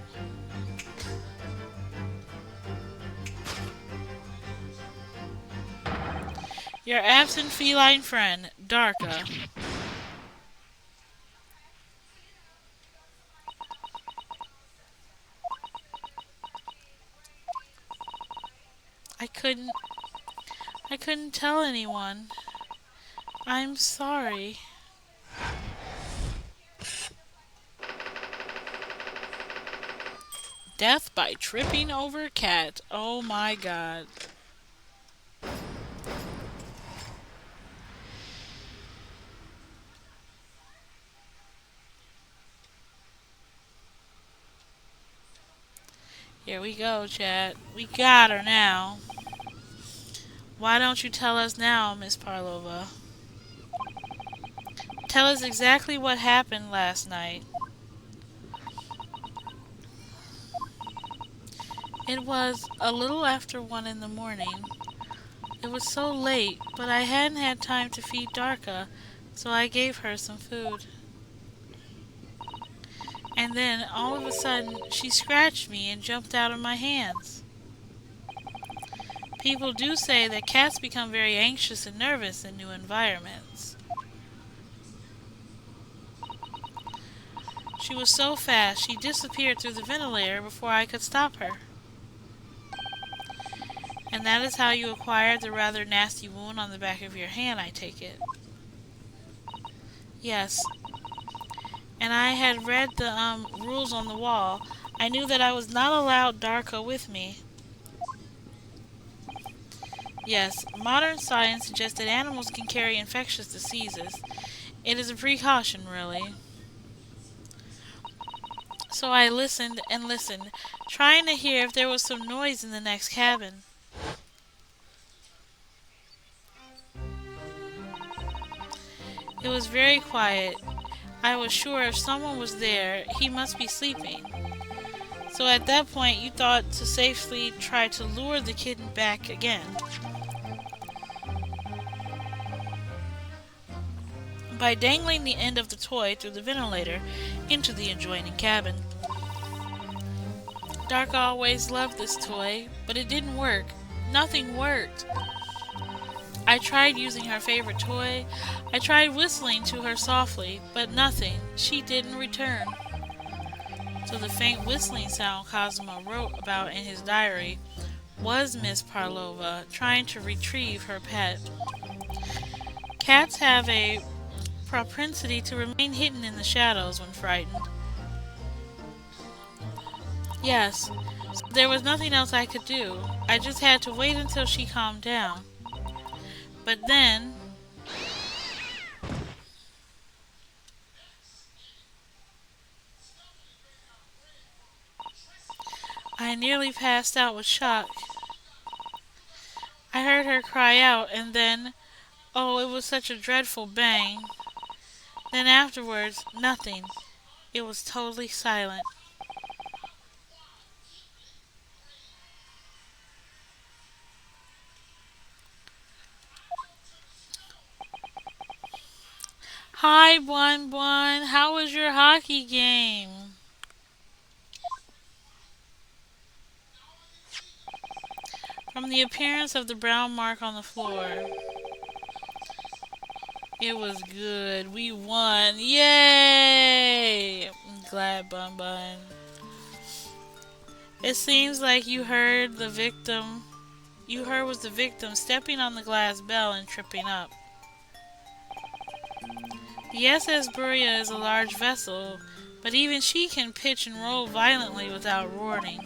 Your absent feline friend, Darka. I couldn't I couldn't tell anyone. I'm sorry. Death by tripping over cat. Oh my god. Here we go, chat. We got her now. Why don't you tell us now, Miss Parlova? Tell us exactly what happened last night. It was a little after 1 in the morning. It was so late, but I hadn't had time to feed Darka, so I gave her some food. And then, all of a sudden, she scratched me and jumped out of my hands. People do say that cats become very anxious and nervous in new environments. She was so fast, she disappeared through the ventilator before I could stop her. And that is how you acquired the rather nasty wound on the back of your hand, I take it. Yes. And I had read the rules on the wall. I knew that I was not allowed Darko with me. Yes, modern science suggests that animals can carry infectious diseases. It is a precaution, really. So I listened and listened, trying to hear if there was some noise in the next cabin. It was very quiet. I was sure if someone was there, he must be sleeping. So at that point, you thought to safely try to lure the kitten back again by dangling the end of the toy through the ventilator into the adjoining cabin. Dark always loved this toy, but it didn't work. Nothing worked. I tried using her favorite toy. I tried whistling to her softly, but nothing. She didn't return. So the faint whistling sound Cosmo wrote about in his diary was Miss Parlova trying to retrieve her pet. Cats have a propensity to remain hidden in the shadows when frightened. Yes, so there was nothing else I could do. I just had to wait until she calmed down. But then, I nearly passed out with shock. I heard her cry out, and then, oh, it was such a dreadful bang. Then afterwards, nothing. It was totally silent. Hi, Bun Bun. How was your hockey game? From the appearance of the brown mark on the floor, it was good. We won. Yay! I'm glad, Bun Bun. It seems like you heard was the victim stepping on the glass bell and tripping up. The SS Buria is a large vessel, but even she can pitch and roll violently without roaring.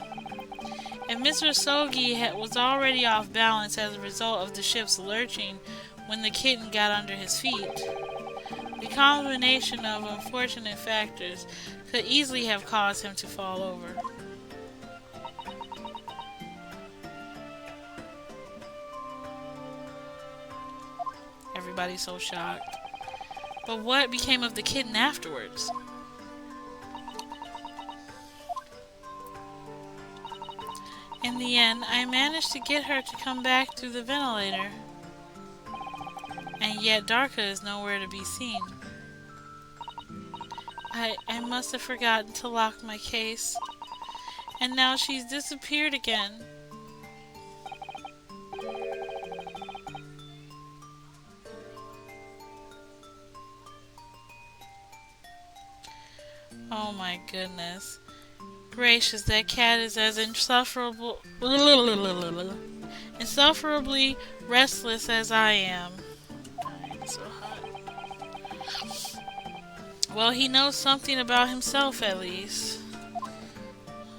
And Mr. Sogi was already off balance as a result of the ship's lurching when the kitten got under his feet. The combination of unfortunate factors could easily have caused him to fall over. everybody's so shocked. But what became of the kitten afterwards? In the end, I managed to get her to come back through the ventilator. And yet Darka is nowhere to be seen. I must have forgotten to lock my case. And now she's disappeared again. Oh my goodness. Gracious, that cat is as insufferably restless as I am. It's so hot. Well, he knows something about himself at least.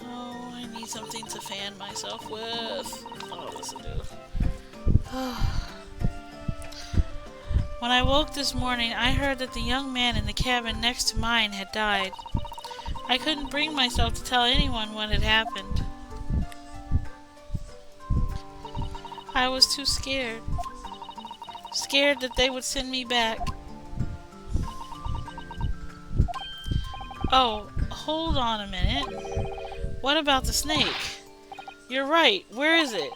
Oh, I need something to fan myself with. Oh, this will do. When I woke this morning, I heard that the young man in the cabin next to mine had died. I couldn't bring myself to tell anyone what had happened. I was too scared. Scared that they would send me back. Oh, hold on a minute. What about the snake? You're right. Where is it?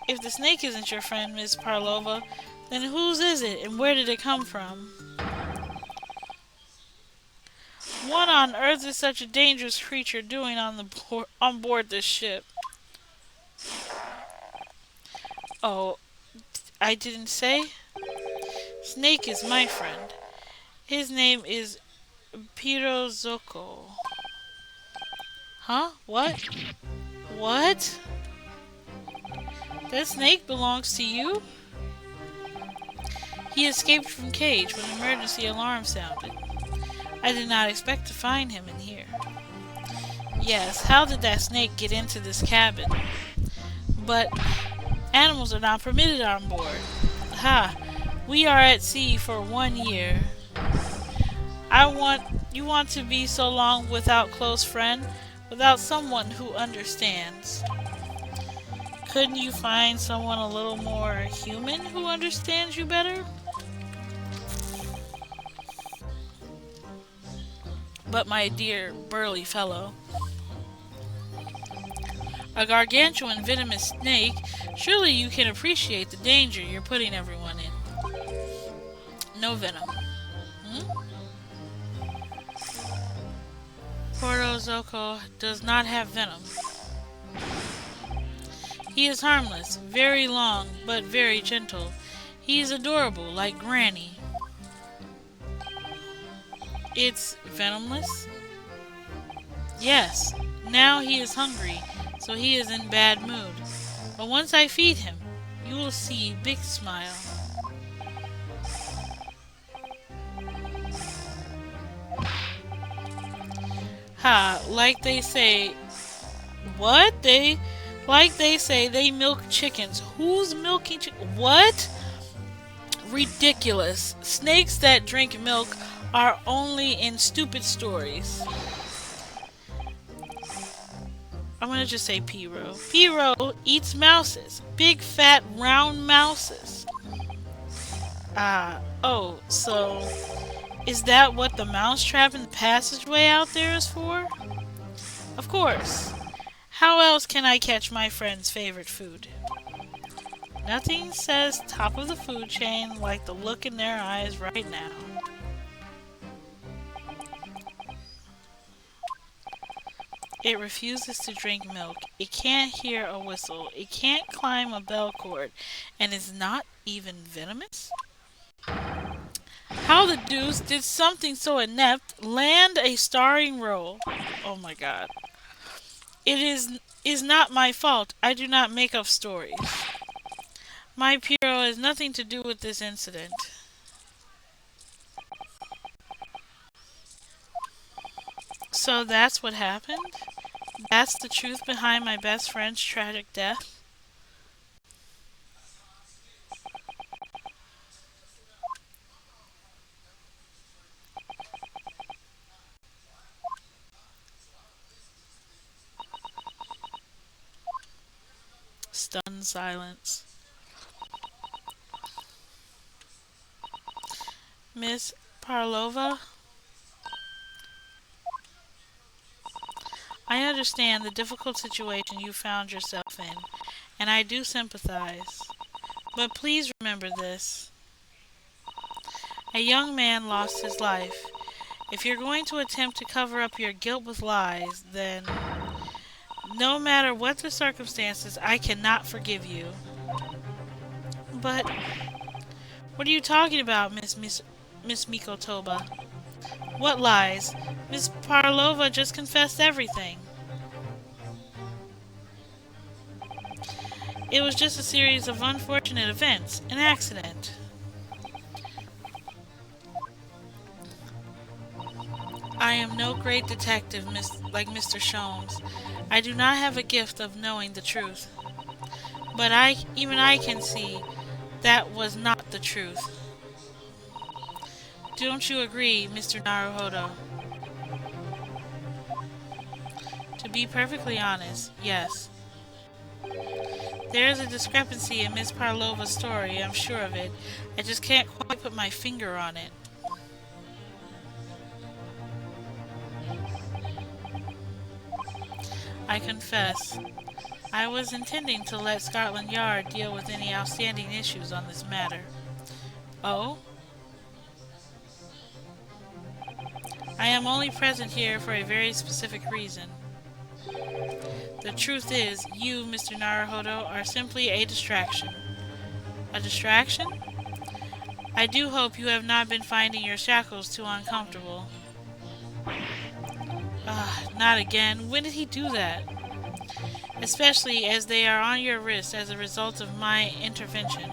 If the snake isn't your friend, Miss Parlova, then whose is it and where did it come from? What on earth is such a dangerous creature doing on board this ship? Oh, I didn't say? Snake is my friend. His name is Pirozoko. Huh? What? What? That snake belongs to you? He escaped from cage when the emergency alarm sounded. I did not expect to find him in here. Yes, how did that snake get into this cabin? But animals are not permitted on board. Ha! We are at sea for 1 year. You want to be so long without close friend, without someone who understands. Couldn't you find someone a little more human who understands you better? But my dear burly fellow, a gargantuan venomous snake, surely you can appreciate the danger you're putting everyone in. No venom. Hmm? Porozoko does not have venom. He is harmless, very long, but very gentle. He is adorable, like Granny. It's venomless? Yes. Now he is hungry, so he is in bad mood. But once I feed him, you will see big smile. Ha, like they say, what? Like they say, they milk chickens. Who's milking chickens? What? Ridiculous. Snakes that drink milk are only in stupid stories. I'm gonna just say Piro. Piro eats mouses. Big, fat, round mouses. Oh, so is that what the mousetrap in the passageway out there is for? Of course. How else can I catch my friend's favorite food? Nothing says top of the food chain like the look in their eyes right now. It refuses to drink milk. It can't hear a whistle. It can't climb a bell cord. And is not even venomous? How the deuce did something so inept land a starring role? Oh my god. It is not my fault. I do not make up stories. My Piro has nothing to do with this incident. So that's what happened? That's the truth behind my best friend's tragic death? Stunned silence. Miss Parlova, I understand the difficult situation you found yourself in, and I do sympathize. But please remember this. A young man lost his life. If you're going to attempt to cover up your guilt with lies, then no matter what the circumstances, I cannot forgive you. But what are you talking about, Miss Mikotoba? What lies? Miss Parlova just confessed everything. It was just a series of unfortunate events, an accident. I am no great detective, like Mr. Sholmes. I do not have a gift of knowing the truth. But even I can see that was not the truth. Don't you agree, Mr. Naruhodo? To be perfectly honest, yes. There is a discrepancy in Miss Parlova's story, I'm sure of it. I just can't quite put my finger on it. I confess, I was intending to let Scotland Yard deal with any outstanding issues on this matter. Oh? I am only present here for a very specific reason. The truth is, you, Mr. Naruhodo, are simply a distraction. A distraction? I do hope you have not been finding your shackles too uncomfortable. Not again. When did he do that? Especially as they are on your wrist as a result of my intervention.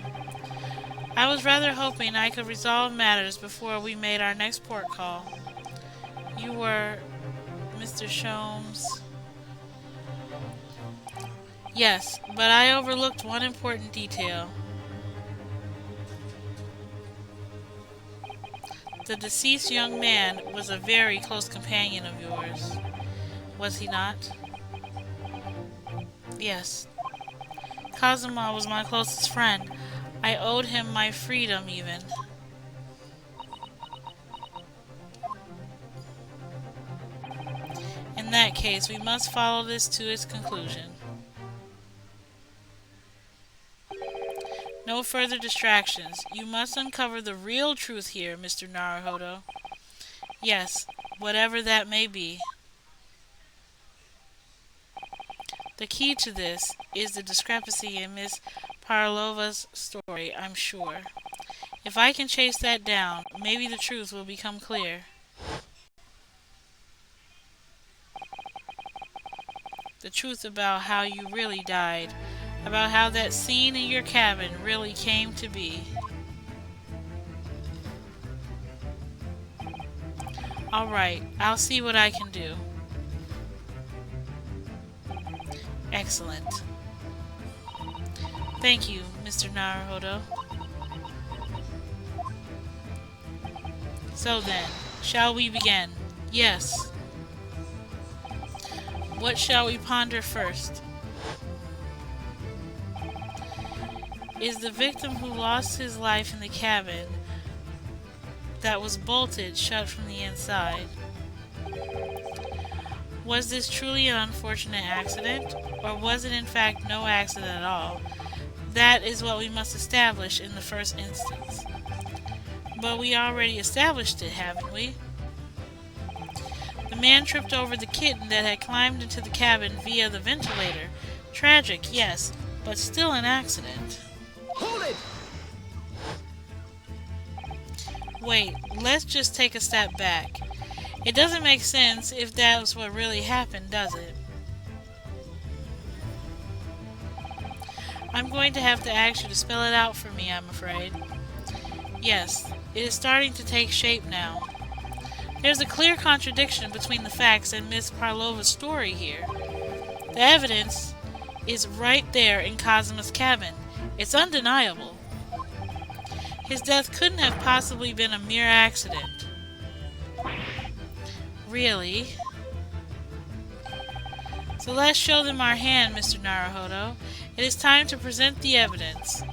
I was rather hoping I could resolve matters before we made our next port call. You were Mr. Sholmes. Yes, but I overlooked one important detail. The deceased young man was a very close companion of yours, was he not? Yes. Kazuma was my closest friend. I owed him my freedom, even. In that case, we must follow this to its conclusion. No further distractions. You must uncover the real truth here, Mr. Naruhodo. Yes, whatever that may be. The key to this is the discrepancy in Miss Parlova's story, I'm sure. If I can chase that down, maybe the truth will become clear. The truth about how you really died, about how that scene in your cabin really came to be. Alright, I'll see what I can do. Excellent. Thank you, Mr. Naruhodo. So then, shall we begin? Yes. What shall we ponder first? Is the victim who lost his life in the cabin that was bolted shut from the inside? Was this truly an unfortunate accident, or was it in fact no accident at all? That is what we must establish in the first instance. But we already established it, haven't we? The man tripped over the kitten that had climbed into the cabin via the ventilator. Tragic, yes, but still an accident. Hold it! Wait, let's just take a step back. It doesn't make sense if that's what really happened, does it? I'm going to have to ask you to spell it out for me, I'm afraid. Yes, it is starting to take shape now. There's a clear contradiction between the facts and Miss Parlova's story here. The evidence is right there in Kazuma's cabin. It's undeniable. His death couldn't have possibly been a mere accident. Really? So let's show them our hand, Mr. Naruhodo. It is time to present the evidence.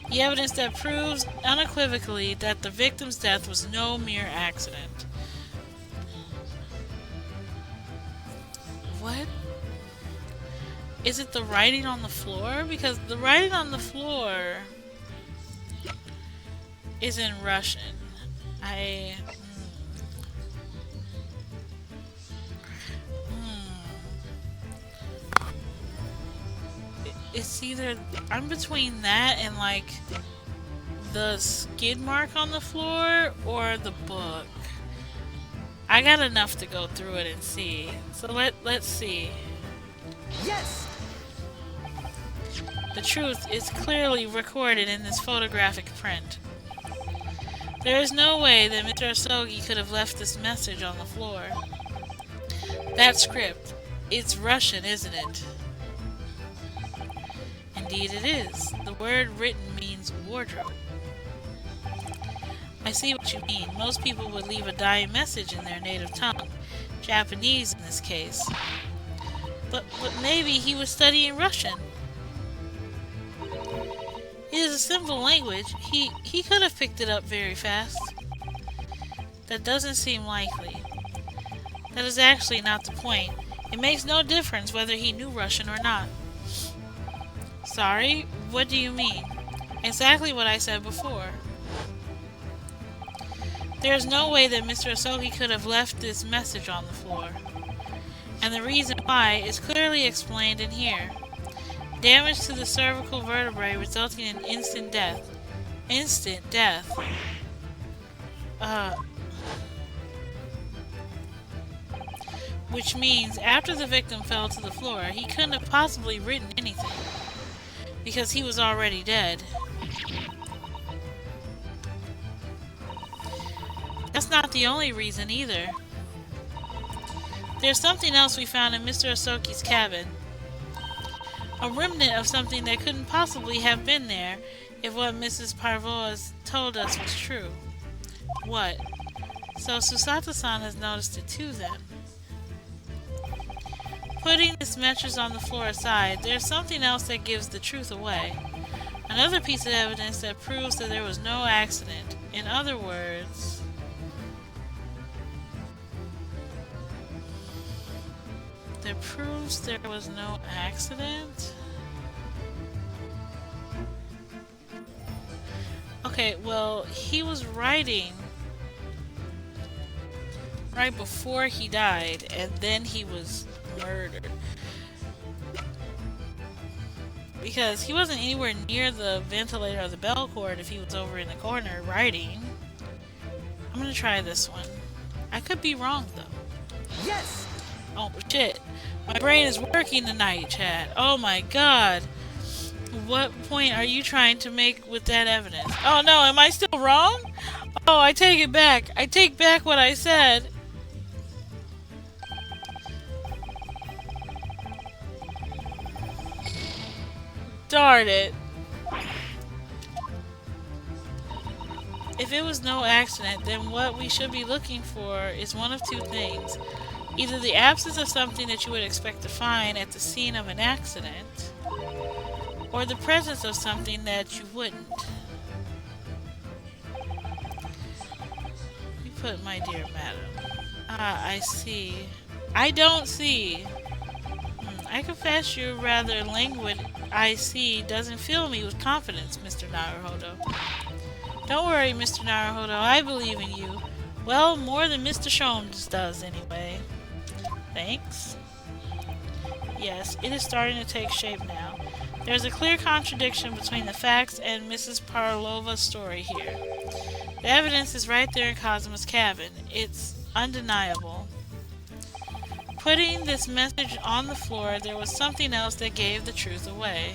The evidence that proves unequivocally that the victim's death was no mere accident. What? Is it the writing on the floor? Because the writing on the floor is in Russian. I. It's either. I'm between that and like the skid mark on the floor or the book. I got enough to go through it and see. So let's see. Yes! The truth is clearly recorded in this photographic print. There is no way that Mr. Asogi could have left this message on the floor. That script, it's Russian, isn't it? Indeed it is. The word written means wardrobe. I see what you mean. Most people would leave a dying message in their native tongue. Japanese in this case. But maybe he was studying Russian. It is a simple language. He could have picked it up very fast. That doesn't seem likely. That is actually not the point. It makes no difference whether he knew Russian or not. Sorry? What do you mean? Exactly what I said before. There is no way that Mr. Asogi could have left this message on the floor. And the reason why is clearly explained in here. Damage to the cervical vertebrae resulting in instant death. Instant death. Which means after the victim fell to the floor, he couldn't have possibly written anything. Because he was already dead. That's not the only reason either. There's something else we found in Mr. Asoki's cabin. A remnant of something that couldn't possibly have been there if what Mrs. Parvoas told us was true. What? So Susato-san has noticed it too then. Putting this mattress on the floor aside, there's something else that gives the truth away. Another piece of evidence that proves that there was no accident. In other words... that proves there was no accident? Okay, well, he was writing right before he died, and then he was murdered. Because he wasn't anywhere near the ventilator or the bell cord if he was over in the corner writing. I'm gonna try this one. I could be wrong, though. Yes! Oh, shit. My brain is working tonight, chat. Oh my god. What point are you trying to make with that evidence? Oh no, am I still wrong? Oh, I take it back. I take back what I said. Darn it. If it was no accident, then what we should be looking for is one of two things. Either the absence of something that you would expect to find at the scene of an accident, or the presence of something that you wouldn't. You put my dear madam. Ah, I see. I don't see. I confess your rather languid I see doesn't fill me with confidence, Mr. Naruhodo. Don't worry, Mr. Naruhodo, I believe in you. Well, more than Mr. Sholmes does, anyway. Thanks. Yes, it is starting to take shape now. There's a clear contradiction between the facts and Mrs. Parlova's story here. The evidence is right there in Kazuma's cabin. It's undeniable. Putting this message on the floor, there was something else that gave the truth away.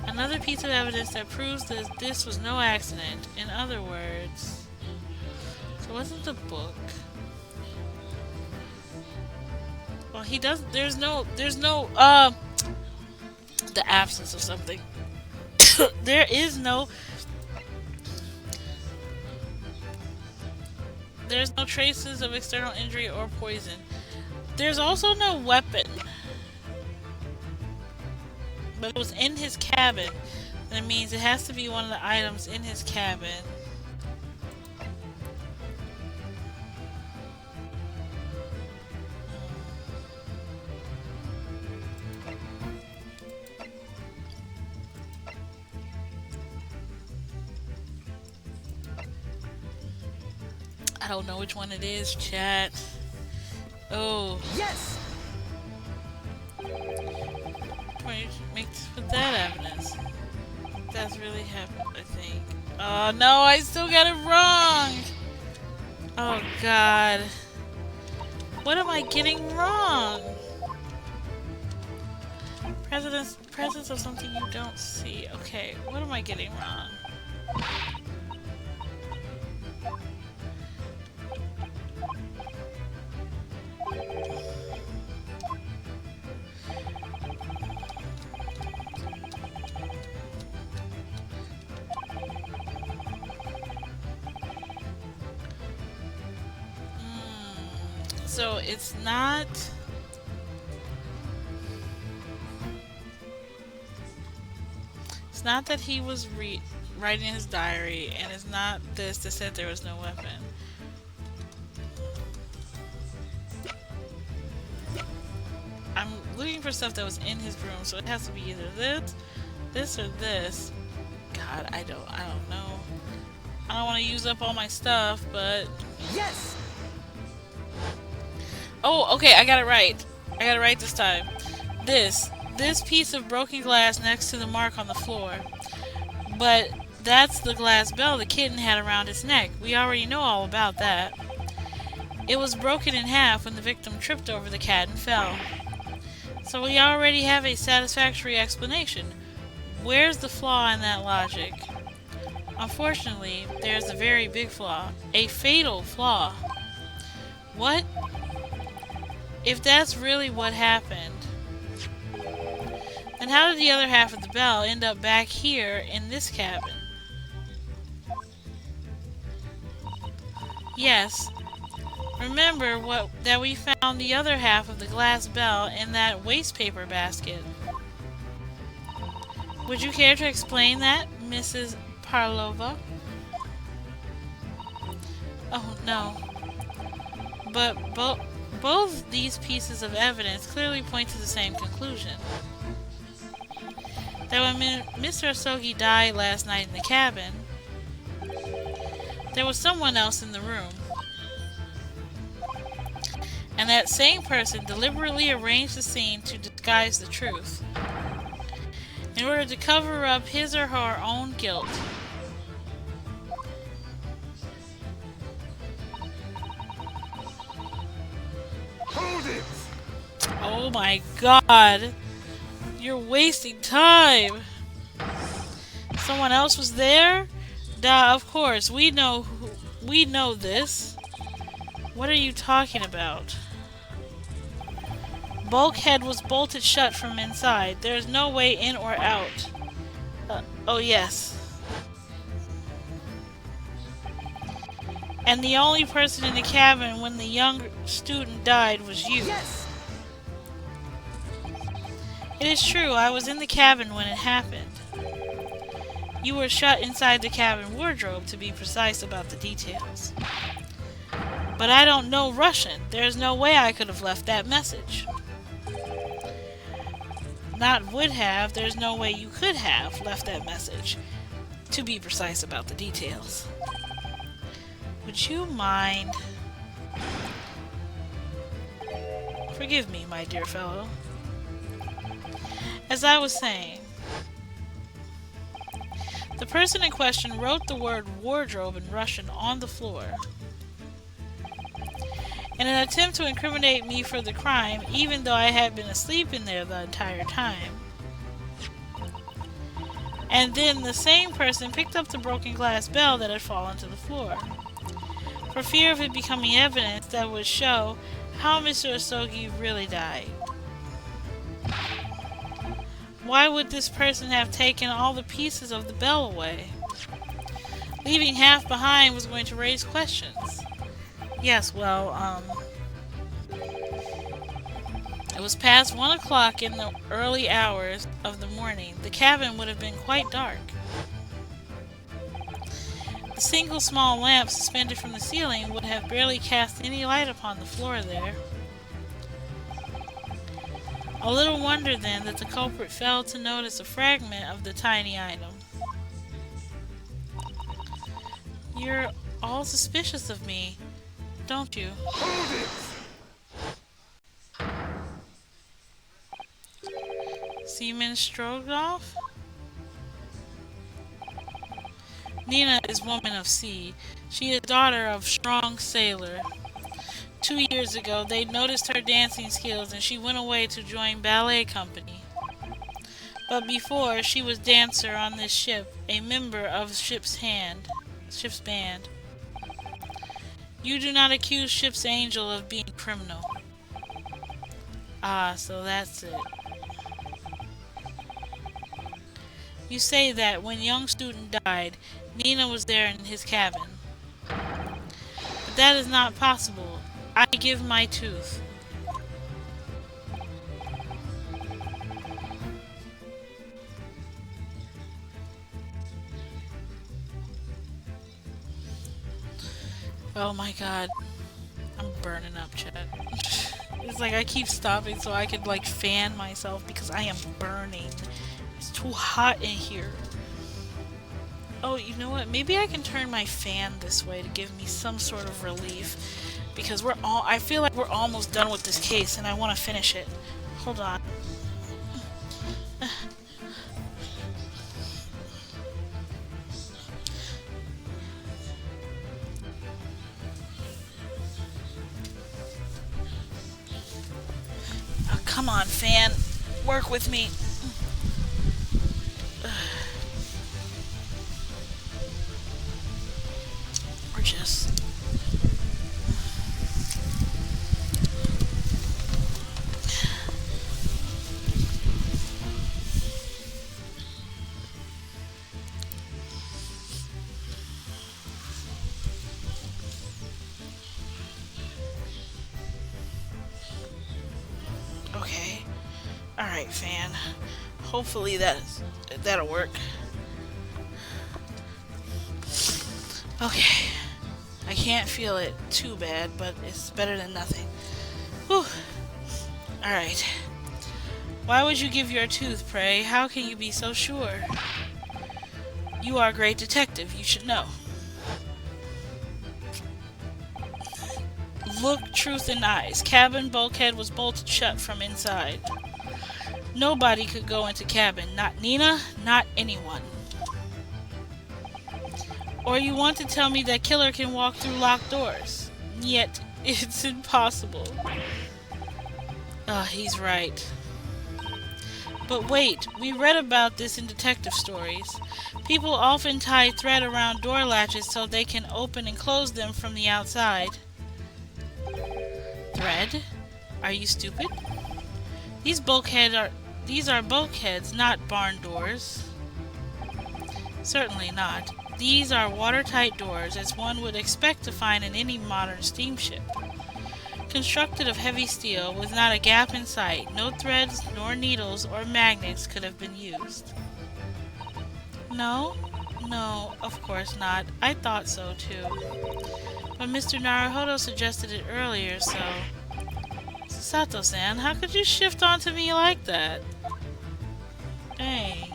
Another piece of evidence that proves that this was no accident. In other words... So wasn't the book... Well, he does... There's no... The absence of something. There is no... There's no traces of external injury or poison. There's also no weapon. But it was in his cabin. That means it has to be one of the items in his cabin. I don't know which one it is, chat. Oh. Yes! With that evidence. That's really happened, I think. Oh no, I still got it wrong! Oh god. What am I getting wrong? Presence of something you don't see. Okay, what am I getting wrong? So it's not... It's not that he was writing his diary, and it's not this that said there was no weapon. I'm looking for stuff that was in his room, so it has to be either this, or this. God, I don't know. I don't want to use up all my stuff, but... Yes! Oh, okay, I got it right. I got it right this time. This piece of broken glass next to the mark on the floor. But that's the glass bell the kitten had around its neck. We already know all about that. It was broken in half when the victim tripped over the cat and fell. So we already have a satisfactory explanation. Where's the flaw in that logic? Unfortunately, there's a very big flaw. A fatal flaw. What? If that's really what happened, then how did the other half of the bell end up back here in this cabin? Yes. Remember that we found the other half of the glass bell in that waste paper basket. Would you care to explain that, Mrs. Parlova? Oh, no. But both these pieces of evidence clearly point to the same conclusion. That when Mr. Asogi died last night in the cabin, there was someone else in the room. And that same person deliberately arranged the scene to disguise the truth, in order to cover up his or her own guilt. Hold it! Oh my god! You're wasting time! Someone else was there? Duh, of course. We know this. What are you talking about? Bulkhead was bolted shut from inside. There is no way in or out. Oh yes. And the only person in the cabin when the young student died was you. Yes! It is true, I was in the cabin when it happened. You were shut inside the cabin wardrobe, to be precise about the details. But I don't know Russian. There's no way I could have left that message. Not would have, there's no way you could have left that message, to be precise about the details. Would you mind... Forgive me, my dear fellow. As I was saying, the person in question wrote the word wardrobe in Russian on the floor. In an attempt to incriminate me for the crime, even though I had been asleep in there the entire time. And then the same person picked up the broken glass bell that had fallen to the floor, for fear of it becoming evidence that would show how Mr. Asogi really died. Why would this person have taken all the pieces of the bell away? Leaving half behind was going to raise questions. Yes, well, It was past 1 o'clock in the early hours of the morning. The cabin would have been quite dark. The single small lamp suspended from the ceiling would have barely cast any light upon the floor there. A little wonder then that the culprit failed to notice a fragment of the tiny item. You're all suspicious of me, don't you? Hold it! Seaman Stroganoff? Nina is woman of sea. She is daughter of strong sailor. 2 years ago, they noticed her dancing skills and she went away to join ballet company. But before, she was dancer on this ship, a member of ship's band. You do not accuse ship's angel of being criminal. Ah, so that's it. You say that when young student died, Nina was there in his cabin. But that is not possible. I give my tooth. Oh my god. I'm burning up, Chet. It's like I keep stopping so I could like fan myself because I am burning. It's too hot in here. Oh, you know what? Maybe I can turn my fan this way to give me some sort of relief. Because I feel like we're almost done with this case and I want to finish it. Hold on. Oh, come on, fan. Work with me. Or just... Okay. Alright, fan. Hopefully that'll work. Okay. I can't feel it too bad, but it's better than nothing. Whew. Alright. Why would you give your tooth, pray? How can you be so sure? You are a great detective. You should know. Look truth in eyes. Cabin bulkhead was bolted shut from inside. Nobody could go into cabin. Not Nina, not anyone. Or you want to tell me that killer can walk through locked doors? Yet, it's impossible. He's right. But wait, we read about this in detective stories. People often tie thread around door latches so they can open and close them from the outside. Thread? Are you stupid? These are bulkheads, not barn doors. Certainly not. These are watertight doors, as one would expect to find in any modern steamship. Constructed of heavy steel, with not a gap in sight, no threads, nor needles, or magnets could have been used. No? No, of course not. I thought so, too. But Mr. Naruhodo suggested it earlier, so... Sato-san, how could you shift onto me like that? Dang.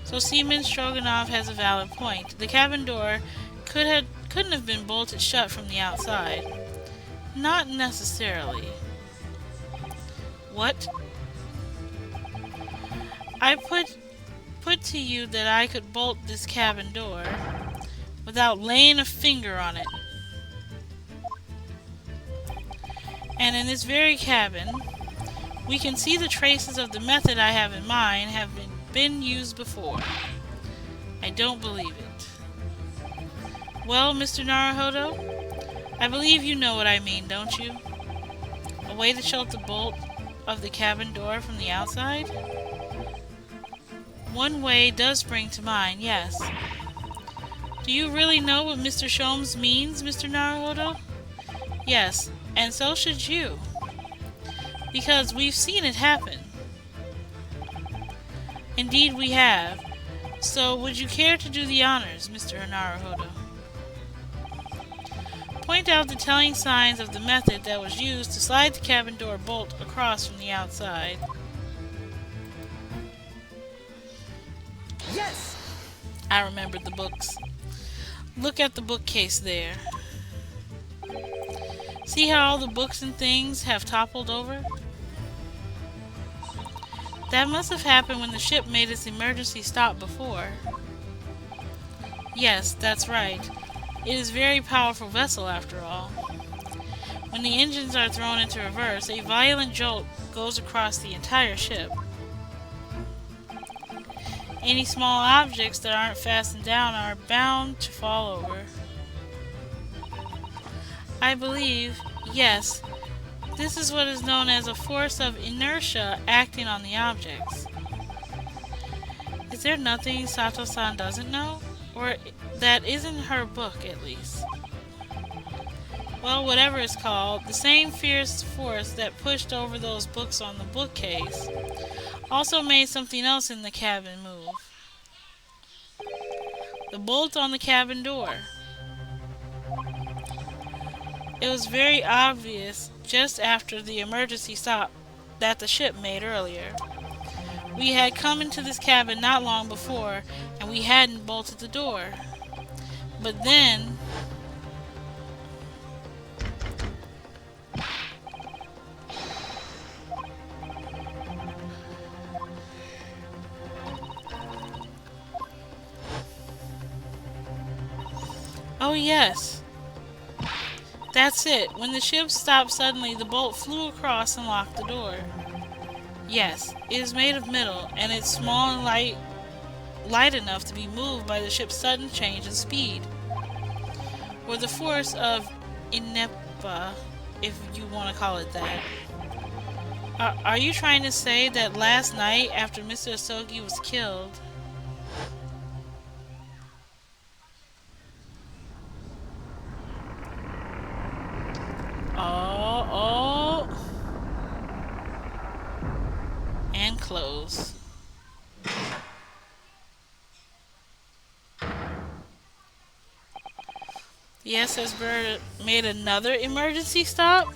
So Seaman Stroganoff has a valid point. The cabin door couldn't have been bolted shut from the outside. Not necessarily. What? I put to you that I could bolt this cabin door without laying a finger on it. And in this very cabin, we can see the traces of the method I have in mind have been used before. I don't believe it. Well, Mr. Naruhodo, I believe you know what I mean, don't you? A way to shut the bolt of the cabin door from the outside? One way does spring to mind, yes. Do you really know what Mr. Sholmes means, Mr. Naruhodo? Yes, and so should you. because we've seen it happen. Indeed, we have. So, would you care to do the honors, Mr. Naruhodo? Point out the telling signs of the method that was used to slide the cabin door bolt across from the outside. Yes! I remembered the books. Look at the bookcase there. See how all the books and things have toppled over? That must have happened when the ship made its emergency stop before. Yes, that's right. It is a very powerful vessel after all. When the engines are thrown into reverse, a violent jolt goes across the entire ship. Any small objects that aren't fastened down are bound to fall over. I believe, yes, this is what is known as a force of inertia acting on the objects. Is there nothing Sato-san doesn't know? Or that isn't her book, at least. Well, whatever it's called, the same fierce force that pushed over those books on the bookcase also made something else in the cabin move. The bolt on the cabin door. It was very obvious just after the emergency stop that the ship made earlier. We had come into this cabin not long before, and we hadn't bolted the door. But then... Oh yes, that's it. When the ship stopped suddenly, the bolt flew across and locked the door. Yes, it is made of metal, and it's small and light enough to be moved by the ship's sudden change in speed, or the force of inertia, if you want to call it that. Are you trying to say that last night, after Mr. Asogi was killed... Oh, and close. The SS Bird made another emergency stop?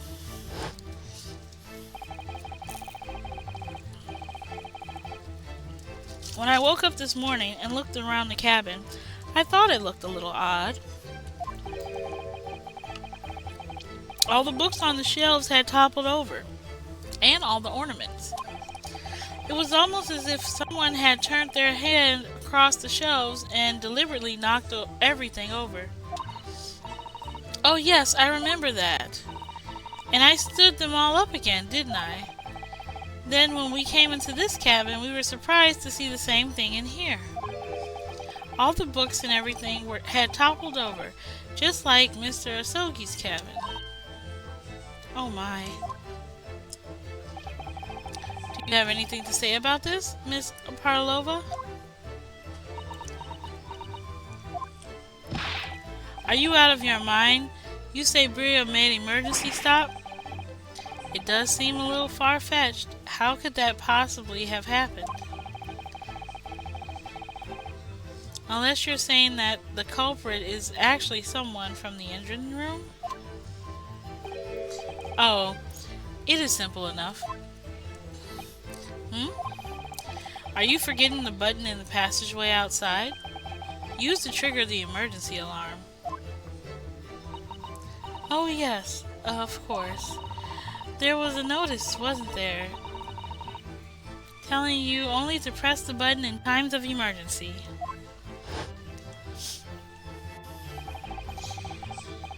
When I woke up this morning and looked around the cabin, I thought it looked a little odd. All the books on the shelves had toppled over, and all the ornaments. It was almost as if someone had turned their hand across the shelves and deliberately knocked everything over. Oh yes, I remember that. And I stood them all up again, didn't I? Then when we came into this cabin, we were surprised to see the same thing in here. All the books and everything had toppled over, just like Mr. Asogi's cabin. Oh my. Do you have anything to say about this, Miss Parlova? Are you out of your mind? You say Bria made emergency stop? It does seem a little far-fetched. How could that possibly have happened? Unless you're saying that the culprit is actually someone from the engine room? Oh, it is simple enough. Are you forgetting the button in the passageway outside? Used to trigger the emergency alarm. Oh yes, of course. There was a notice, wasn't there? Telling you only to press the button in times of emergency.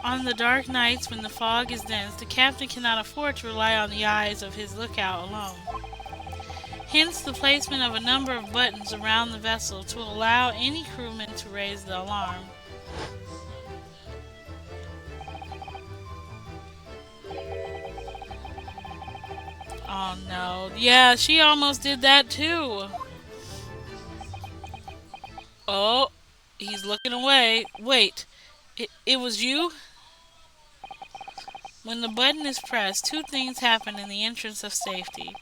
On the dark nights when the fog is dense, the captain cannot afford to rely on the eyes of his lookout alone. Hence the placement of a number of buttons around the vessel to allow any crewman to raise the alarm. Oh no. Yeah, she almost did that too. Oh, he's looking away. Wait, it was you? When the button is pressed, two things happen in the entrance of safety.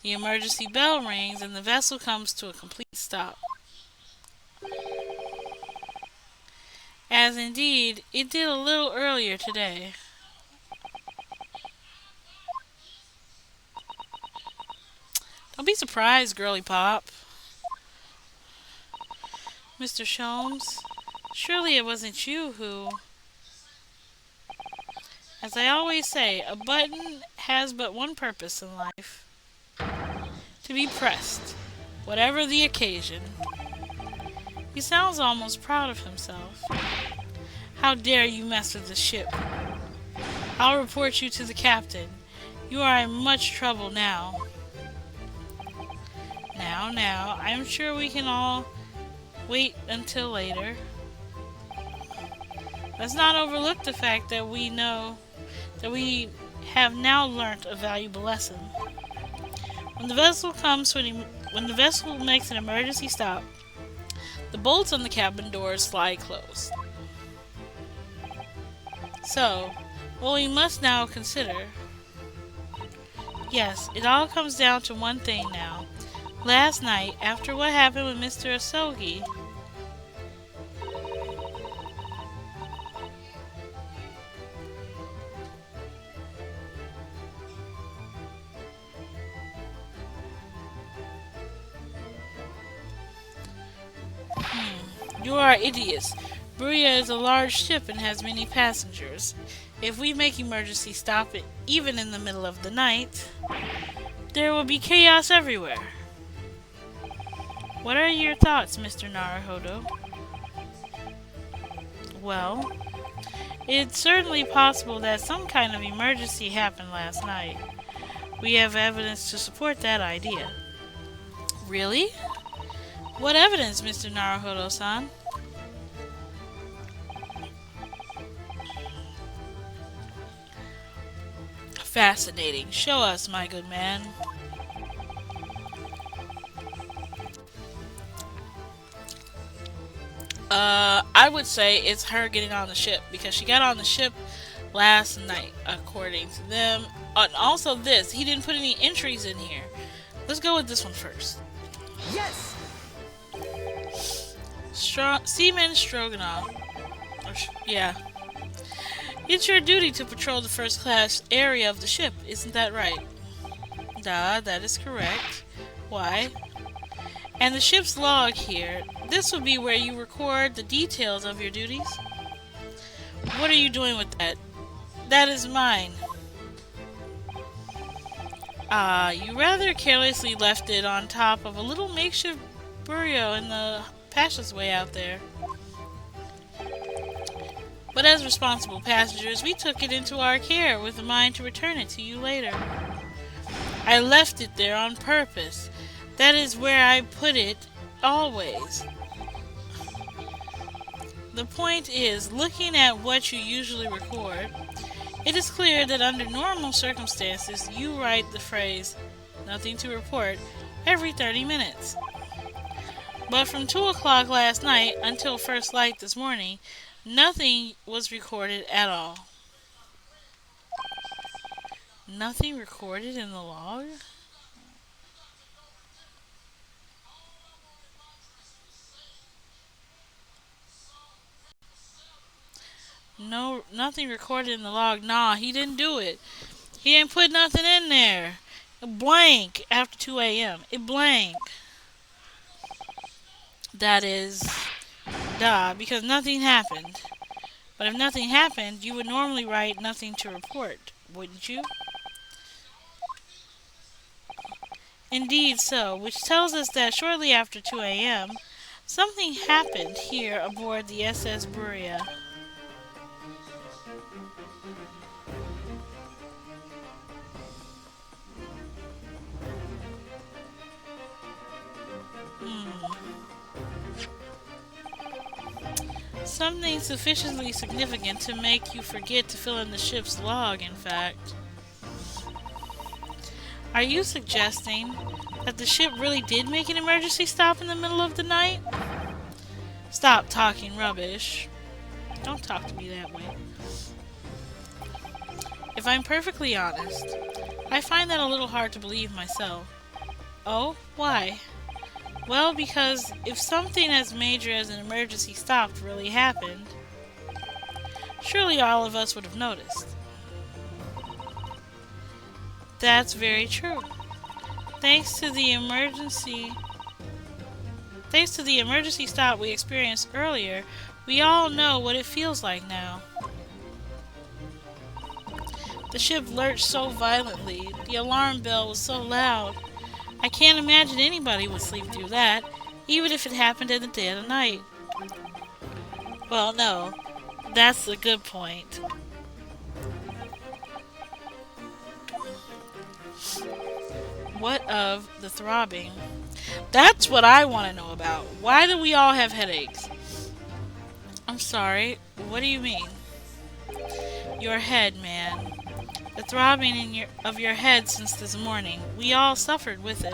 The emergency bell rings and the vessel comes to a complete stop. As indeed, it did a little earlier today. Don't be surprised, girly pop. Mr. Sholmes, surely it wasn't you who... As I always say, a button has but one purpose in life. To be pressed, whatever the occasion. He sounds almost proud of himself. How dare you mess with the ship? I'll report you to the captain. You are in much trouble now. Now, I'm sure we can all wait until later. Let's not overlook the fact that we know that we have now learnt a valuable lesson. When the vessel makes an emergency stop, the bolts on the cabin doors slide closed. So, what we must now consider... Yes, it all comes down to one thing now. Last night, after what happened with Mr. Asogi, you are idiots. Buria is a large ship and has many passengers. If we make emergency stop it, even in the middle of the night, there will be chaos everywhere. What are your thoughts, Mr. Naruhodo? Well, it's certainly possible that some kind of emergency happened last night. We have evidence to support that idea. Really? What evidence, Mr. Naruhodo-san? Fascinating. Show us, my good man. I would say it's her getting on the ship because she got on the ship last night, according to them. And also this, he didn't put any entries in here. Let's go with this one first. Yes! Seaman Stroganoff. Yeah. It's your duty to patrol the first class area of the ship, isn't that right? That is correct. Why? And the ship's log here, this will be where you record the details of your duties. What are you doing with that? That is mine. You rather carelessly left it on top of a little makeshift bureau in the passageway out there. But as responsible passengers, we took it into our care with a mind to return it to you later. I left it there on purpose. That is where I put it, always. The point is, looking at what you usually record, it is clear that under normal circumstances, you write the phrase, "nothing to report," every 30 minutes. But from 2 o'clock last night until first light this morning, nothing was recorded at all. Nothing recorded in the log? No, nothing recorded in the log. Nah, he didn't do it. He didn't put nothing in there. It blank after 2 a.m. It blank. That is, because nothing happened. But if nothing happened, you would normally write nothing to report, wouldn't you? Indeed so, which tells us that shortly after 2 a.m., something happened here aboard the SS Buria. Something sufficiently significant to make you forget to fill in the ship's log, in fact. Are you suggesting that the ship really did make an emergency stop in the middle of the night? Stop talking rubbish. Don't talk to me that way. If If I'm perfectly honest, I find that a little hard to believe myself. Oh, why? Well, because if something as major as an emergency stop really happened, surely all of us would have noticed. That's very true. Thanks to the emergency Thanks to the emergency stop we experienced earlier, we all know what it feels like now. The ship lurched so violently, the alarm bell was so loud. I can't imagine anybody would sleep through that, even if it happened in the dead of night. Well, no, that's a good point. What of the throbbing? That's what I want to know about. Why do we all have headaches? I'm sorry, what do you mean? Your head, man. The throbbing of your head since this morning. We all suffered with it.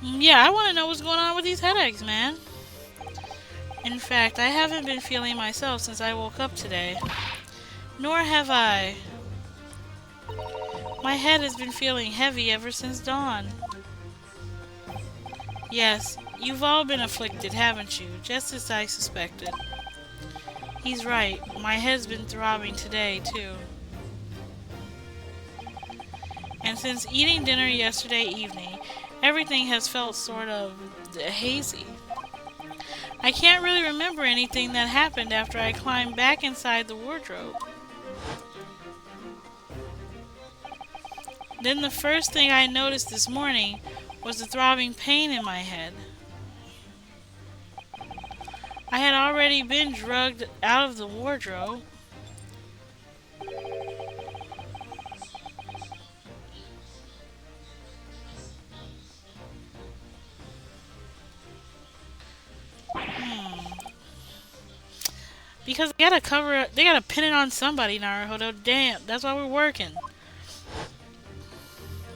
Yeah, I want to know what's going on with these headaches, man. In fact, I haven't been feeling myself since I woke up today. Nor have I. My head has been feeling heavy ever since dawn. Yes, you've all been afflicted, haven't you? Just as I suspected. He's right. My head's been throbbing today, too. And since eating dinner yesterday evening, everything has felt sort of hazy. I can't really remember anything that happened after I climbed back inside the wardrobe. Then the first thing I noticed this morning was the throbbing pain in my head. I had already been drugged out of the wardrobe. Because they gotta pin it on somebody, Naruhodo. Damn, that's why we're working.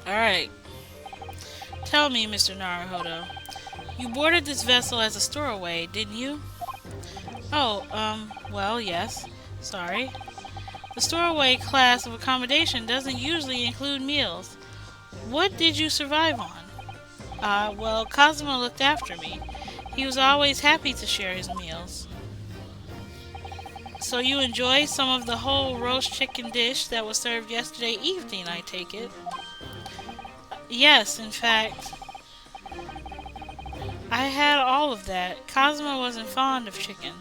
Alright, tell me, Mr. Naruhodo. You boarded this vessel as a stowaway, didn't you? Oh, well, yes. Sorry. The stowaway class of accommodation doesn't usually include meals. What did you survive on? Well, Cosmo looked after me. He was always happy to share his meals. So you enjoy some of the whole roast chicken dish that was served yesterday evening, I take it? Yes, in fact, I had all of that. Cosmo wasn't fond of chicken.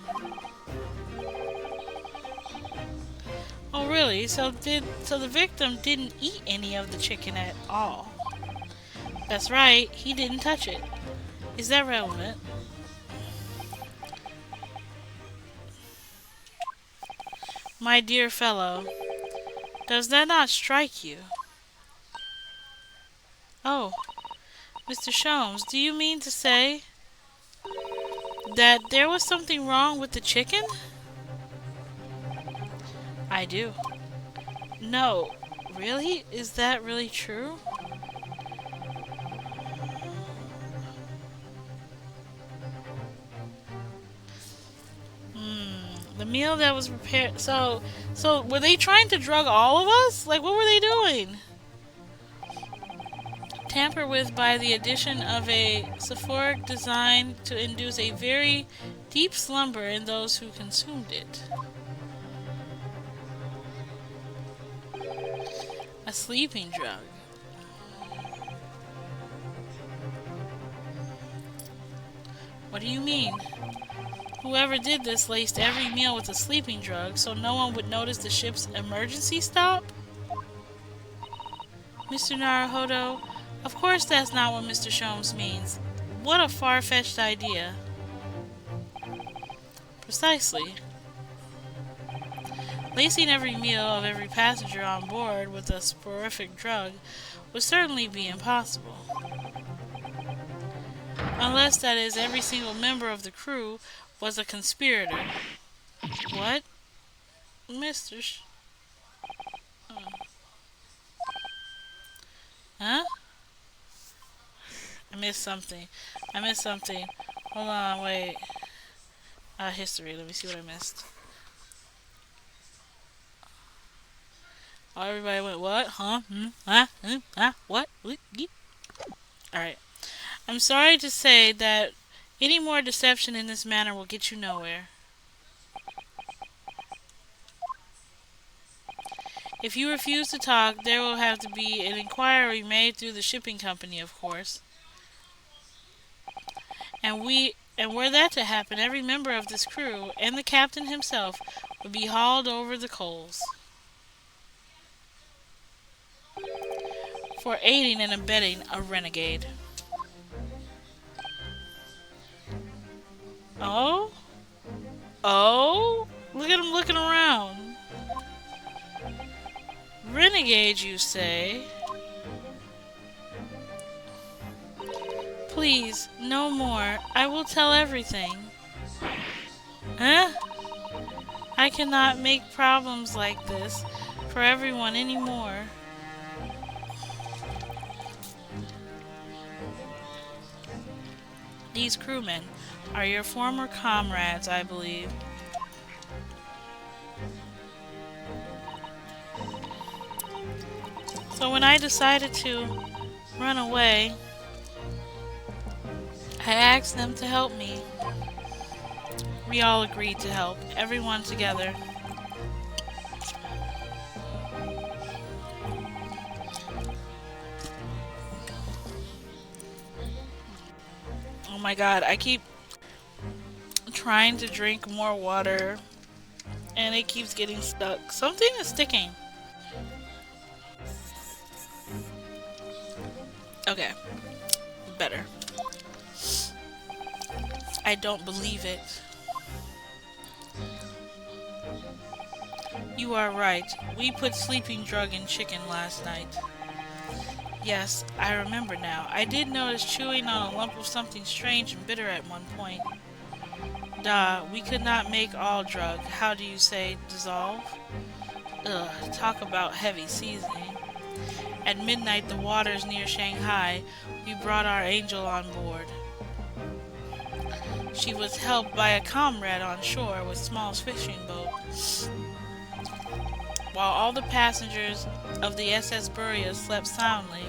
Oh, really? So the victim didn't eat any of the chicken at all? That's right, he didn't touch it. Is that relevant? My dear fellow, does that not strike you? Oh, Mr. Sholmes, do you mean to say that there was something wrong with the chicken? I do. No, really? Is that really true? The meal that was prepared. So were they trying to drug all of us? Like, what were they doing? Tampered with by the addition of a sulfuric designed to induce a very deep slumber in those who consumed it. A sleeping drug. What do you mean? Whoever did this laced every meal with a sleeping drug so no one would notice the ship's emergency stop? Mr. Naruhodo, of course that's not what Mr. Sholmes means. What a far-fetched idea. Precisely. Lacing every meal of every passenger on board with a soporific drug would certainly be impossible. Unless, that is, every single member of the crew was a conspirator. What? Mr. missed something. I missed something. Hold on, wait. History. Let me see what I missed. Oh, everybody went, what? Huh? What? Alright. I'm sorry to say that any more deception in this manner will get you nowhere. If you refuse to talk, there will have to be an inquiry made through the shipping company, of course. And were that to happen, every member of this crew and the captain himself would be hauled over the coals for aiding and abetting a renegade. Oh? Oh? Look at him looking around. Renegade, you say? Please, no more. I will tell everything. Huh? I cannot make problems like this for everyone anymore. These crewmen are your former comrades, I believe. So when I decided to run away, I asked them to help me. We all agreed to help, everyone together. Oh my god, I keep trying to drink more water and it keeps getting stuck. Something is sticking. Okay, better. I don't believe it. You are right. We put sleeping drug in chicken last night. Yes, I remember now. I did notice chewing on a lump of something strange and bitter at one point. We could not make all drug. How do you say, dissolve? Ugh, talk about heavy seasoning. At midnight, the waters near Shanghai, we brought our angel on board. She was helped by a comrade on shore with small fishing boat. While all the passengers of the SS Beria slept soundly,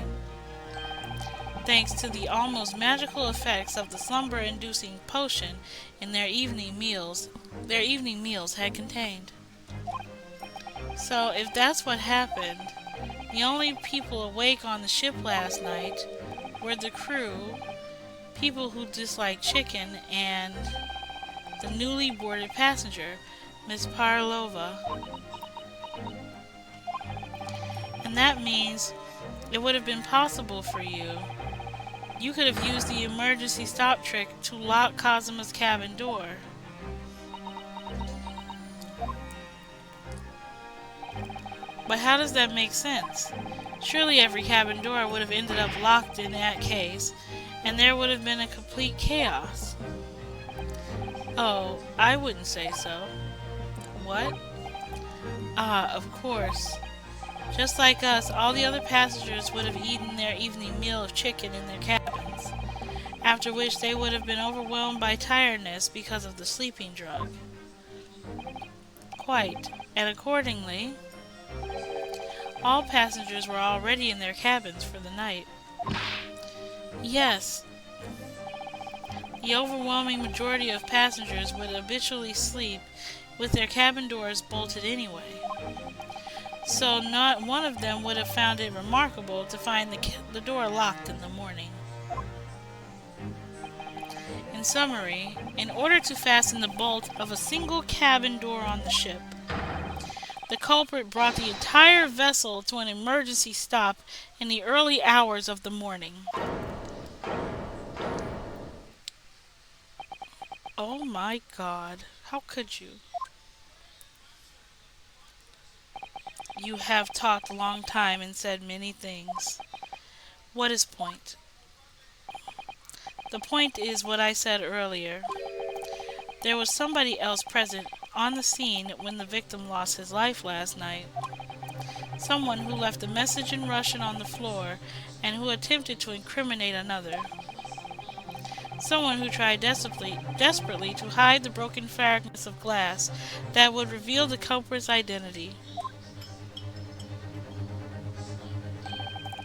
thanks to the almost magical effects of the slumber-inducing potion in their evening meals had contained. So, if that's what happened, the only people awake on the ship last night were the crew, people who dislike chicken, and the newly boarded passenger, Miss Parlova. And that means it would have been possible for you. You could have used the emergency stop trick to lock Kazuma's cabin door. But how does that make sense? Surely every cabin door would have ended up locked in that case, and there would have been a complete chaos. Oh, I wouldn't say so. What? Of course. Just like us, all the other passengers would have eaten their evening meal of chicken in their cabins, after which they would have been overwhelmed by tiredness because of the sleeping drug. Quite, and accordingly, all passengers were already in their cabins for the night. Yes, the overwhelming majority of passengers would habitually sleep with their cabin doors bolted anyway. So not one of them would have found it remarkable to find the door locked in the morning. In summary, in order to fasten the bolt of a single cabin door on the ship, the culprit brought the entire vessel to an emergency stop in the early hours of the morning. Oh my god, how could you? You have talked a long time and said many things. What is point? The point is what I said earlier. There was somebody else present on the scene when the victim lost his life last night. Someone who left a message in Russian on the floor and who attempted to incriminate another. Someone who tried desperately to hide the broken fragments of glass that would reveal the culprit's identity.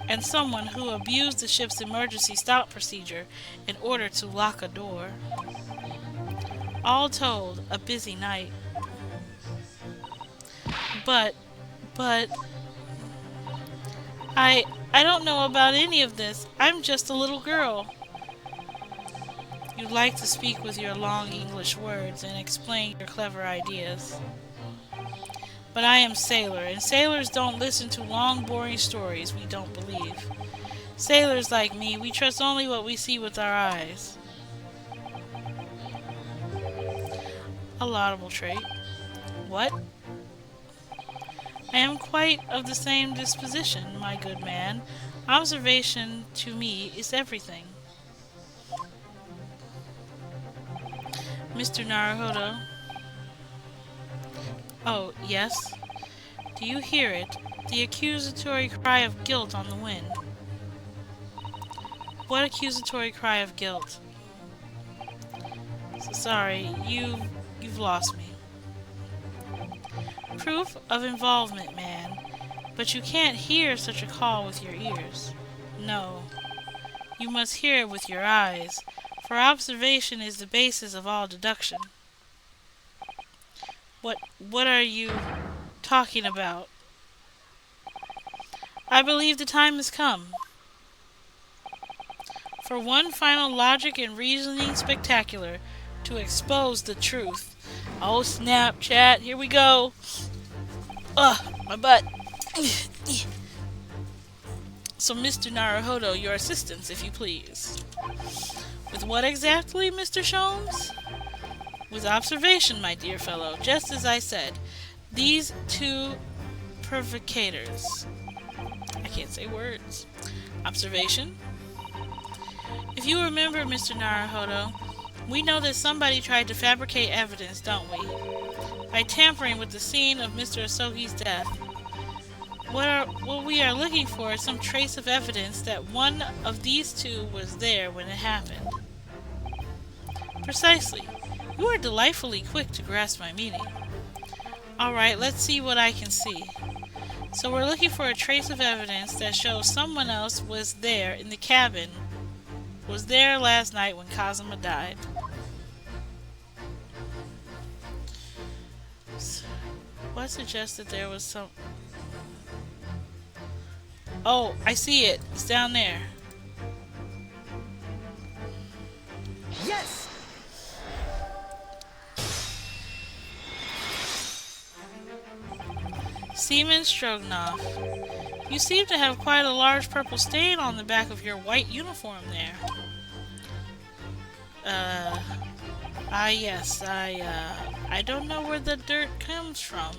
And someone who abused the ship's emergency stop procedure in order to lock a door. All told, a busy night. But, but, I don't know about any of this. I'm just a little girl. You like to speak with your long English words and explain your clever ideas. But I am Sailor, and sailors don't listen to long, boring stories we don't believe. Sailors like me, we trust only what we see with our eyes. A laudable trait. What? I am quite of the same disposition, my good man. Observation to me is everything. Mr. Naruhodo. Oh, yes? Do you hear it? The accusatory cry of guilt on the wind. What accusatory cry of guilt? So sorry, you've lost me. Proof of involvement, man. But you can't hear such a call with your ears. No. You must hear it with your eyes, for observation is the basis of all deduction. What are you talking about? I believe the time has come. For one final logic and reasoning spectacular to expose the truth. Oh snap, chat, here we go. Ugh, my butt. So Mr. Naruhodo, your assistance, if you please. With what exactly, Mr. Sholmes? With observation, my dear fellow, just as I said. These two provocators. I can't say words. Observation. If you remember, Mr. Naruhodo, we know that somebody tried to fabricate evidence, don't we? By tampering with the scene of Mr. Asogi's death. What we are looking for is some trace of evidence that one of these two was there when it happened. Precisely. You are delightfully quick to grasp my meaning. Alright, let's see what I can see. So we're looking for a trace of evidence that shows someone else was there in the cabin, was there last night when Kazuma died. What suggests that there was some... Oh, I see it. It's down there. Yes! Seaman Stroganoff. You seem to have quite a large purple stain on the back of your white uniform there. Yes, I don't know where the dirt comes from.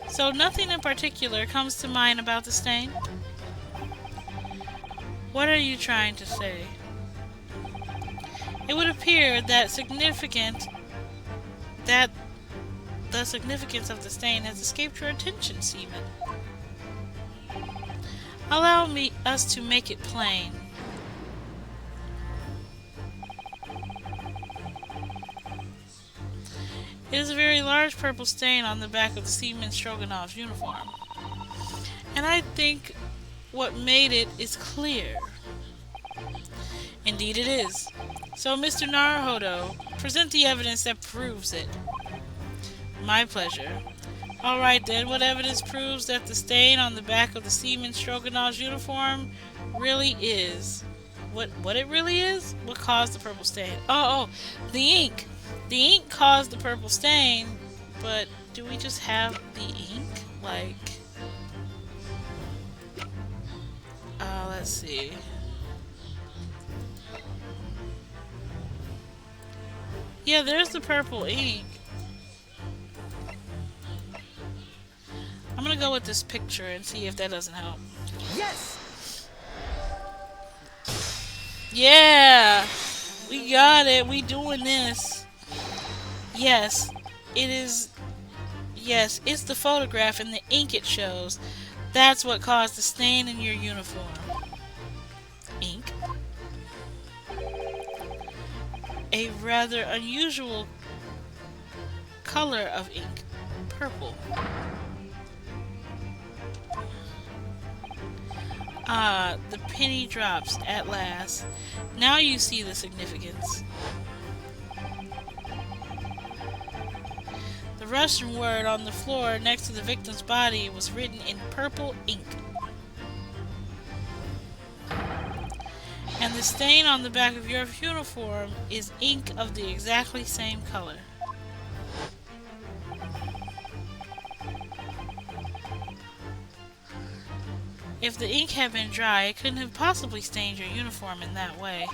So nothing in particular comes to mind about the stain? What are you trying to say? It would appear that the significance of the stain has escaped your attention, Seaman. Allow us to make it plain. It is a very large purple stain on the back of the Seaman Stroganoff's uniform. And I think what made it is clear. Indeed it is. So, Mr. Naruhodo, present the evidence that proves it. My pleasure. Alright then, what evidence proves that the stain on the back of the Seaman Stroganoff's uniform really is? What it really is? What caused the purple stain? Oh, the ink. The ink caused the purple stain, but do we just have the ink? Like, let's see. Yeah, there's the purple ink. I'm gonna go with this picture and see if that doesn't help. Yes! Yeah! We got it. We doing this. Yes, it is. Yes, it's the photograph and the ink it shows. That's what caused the stain in your uniform. Ink. a rather unusual color of ink, purple. Ah, the penny drops at last. Now you see the significance. The Russian word on the floor next to the victim's body was written in purple ink. And the stain on the back of your uniform is ink of the exactly same color. If the ink had been dry, it couldn't have possibly stained your uniform in that way.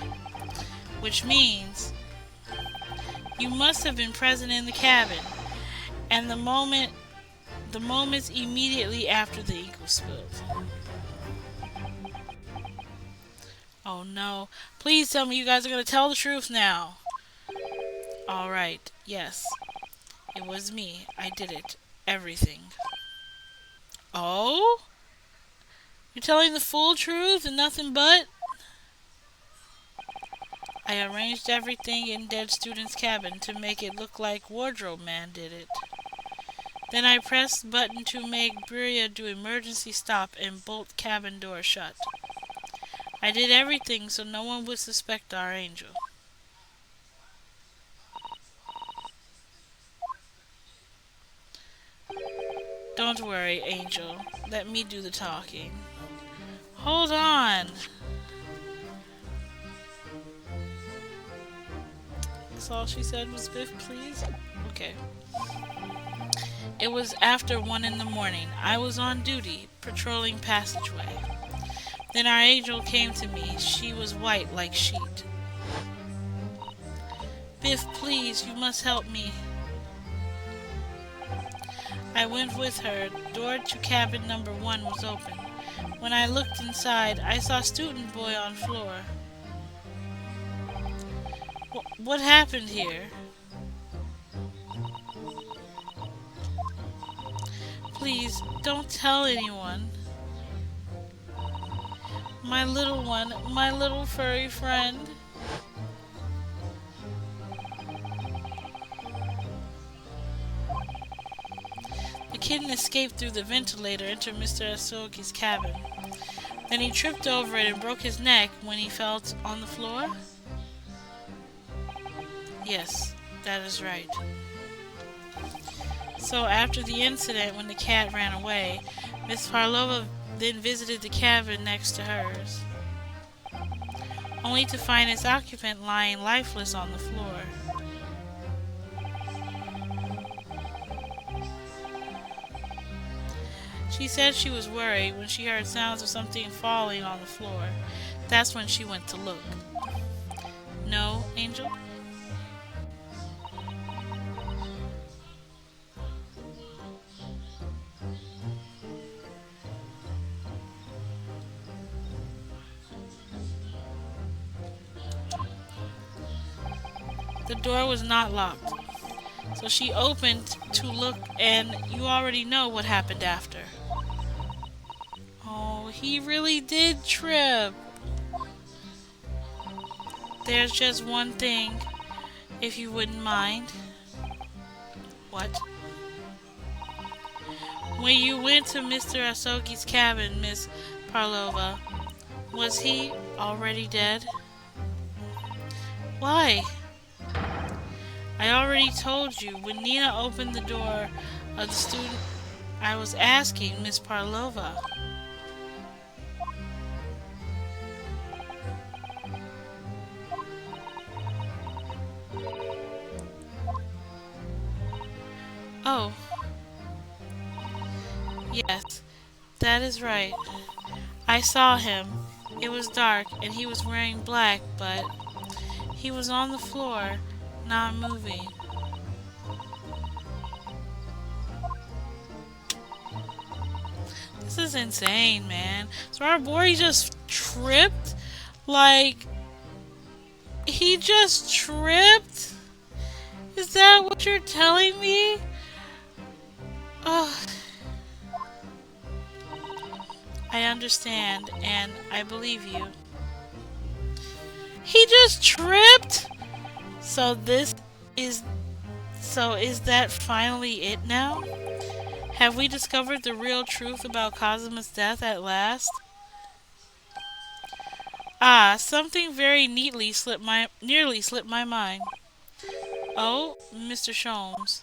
Which means you must have been present in the cabin, and the moments immediately after the ink was spilled. Oh no. Please tell me you guys are going to tell the truth now. Alright, yes. It was me. I did it. Everything. Oh? You're telling the full truth and nothing but? I arranged everything in dead student's cabin to make it look like wardrobe man did it. Then I pressed button to make Bria do emergency stop and bolt cabin door shut. I did everything so no one would suspect our angel. Don't worry, Angel. Let me do the talking. Hold on. That's all she said was Biff, please? Okay. It was after 1 in the morning. I was on duty, patrolling passageway. Then our angel came to me. She was white like sheet. Biff, please, you must help me. I went with her. Door to cabin number 1 was open. When I looked inside, I saw student boy on floor. What happened here? Please, don't tell anyone. My little one, my little furry friend. The kitten escaped through the ventilator into Mr. Asogi's cabin. Then he tripped over it and broke his neck when he fell on the floor? Yes, that is right. So after the incident when the cat ran away, Miss Parlova then visited the cabin next to hers, only to find its occupant lying lifeless on the floor. She said she was worried when she heard sounds of something falling on the floor. That's when she went to look. No, Angel? The door was not locked, so she opened to look, and you already know what happened after. Oh, he really did trip. There's just one thing, if you wouldn't mind. What? When you went to Mr. Asogi's cabin, Miss Parlova, was he already dead? Why? I already told you, when Nina opened the door of the student, I was asking Miss Parlova. Oh. Yes, that is right. I saw him. It was dark, and he was wearing black, but he was on the floor, not moving. This is insane, man. So our boy just tripped? Like, he just tripped? Is that what you're telling me? Oh, I understand, and I believe you. He just tripped? So this is is that finally it now? Have we discovered the real truth about Kazuma's death at last? Ah, something very nearly slipped my mind. Oh, Mr. Sholmes.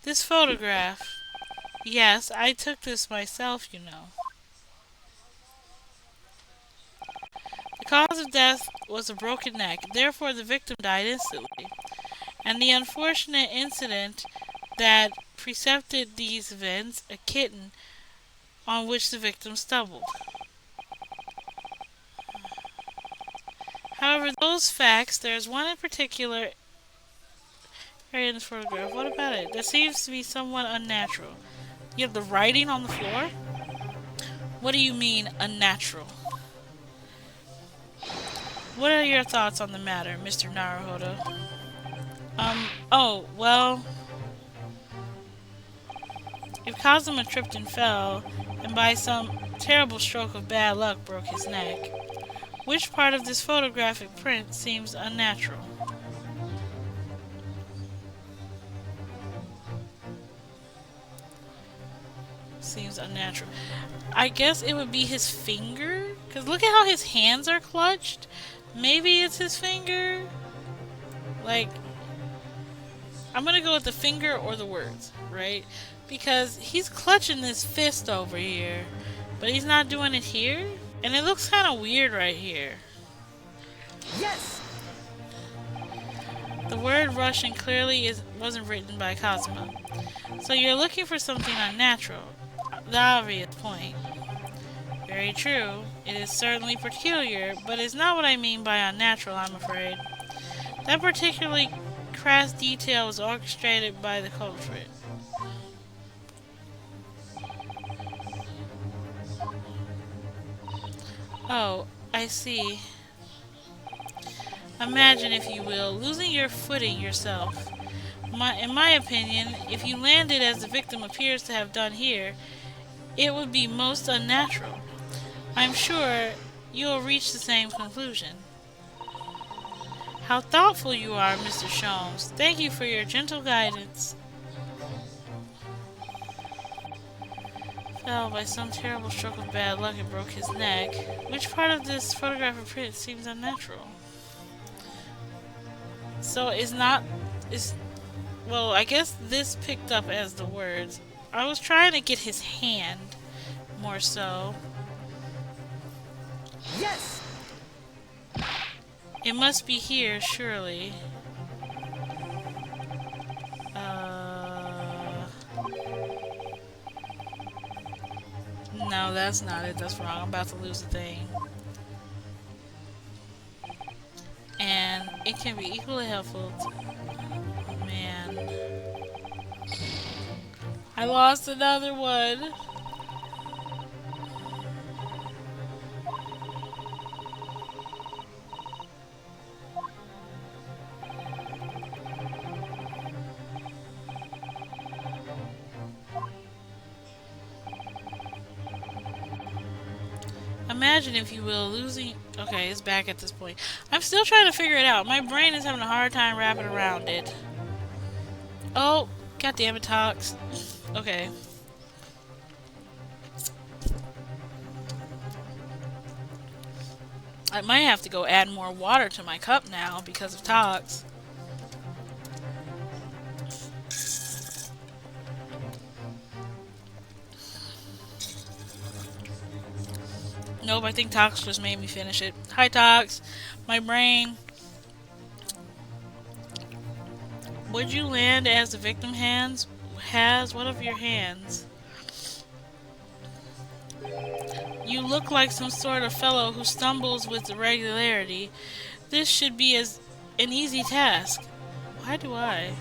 This photograph. Yes, I took this myself, you know. The cause of death was a broken neck, therefore the victim died instantly. And the unfortunate incident that preceded these events, a kitten on which the victim stumbled. However, those facts, there's one in particular area in this photograph. What about it? That seems to be somewhat unnatural. You have the writing on the floor? What do you mean, unnatural? What are your thoughts on the matter, Mr. Naruhodo? Oh, well, if Kazuma tripped and fell, and by some terrible stroke of bad luck broke his neck, which part of this photographic print seems unnatural? Seems unnatural. I guess it would be his finger? Because look at how his hands are clutched. Maybe it's his finger? Like, I'm gonna go with the finger or the words, right? Because he's clutching this fist over here, but he's not doing it here? And it looks kind of weird right here. Yes! The word Russian clearly wasn't written by Kazuma. So you're looking for something unnatural. The obvious point. Very true. It is certainly peculiar, but it's not what I mean by unnatural, I'm afraid. That particularly crass detail was orchestrated by the culprit. Oh, I see. Imagine, if you will, losing your footing yourself. In my opinion, if you landed as the victim appears to have done here, it would be most unnatural. I'm sure you'll reach the same conclusion. How thoughtful you are, Mr. Sholmes. Thank you for your gentle guidance. Fell by some terrible stroke of bad luck and broke his neck. Which part of this photographic print seems unnatural? So it's not... It's, well, I guess this picked up as the words. I was trying to get his hand, more so. Yes! It must be here, surely. No, that's not it. That's wrong. I'm about to lose the thing. And it can be equally helpful to... Oh, man. I lost another one. Imagine, if you will, losing... Okay, it's back at this point. I'm still trying to figure it out. My brain is having a hard time wrapping around it. Oh, goddamn it, Tox. Okay. I might have to go add more water to my cup now because of Tox. Nope, I think Tox just made me finish it. Hi, Tox. My brain. Would you land as the victim has one of your hands? You look like some sort of fellow who stumbles with irregularity. This should be an easy task. Why do I?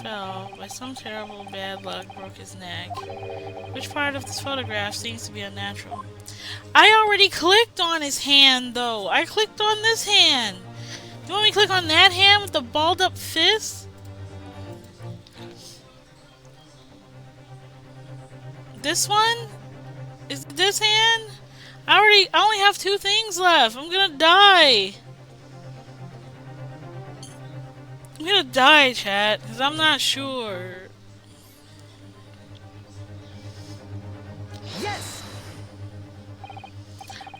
Fell by some terrible bad luck, broke his neck. Which part of this photograph seems to be unnatural? I already clicked on his hand, though. I clicked on this hand. You want me to click on that hand with the balled up fist? This one? Is it this hand? I only have two things left. I'm gonna die. I'm gonna die, chat, because I'm not sure. Yes!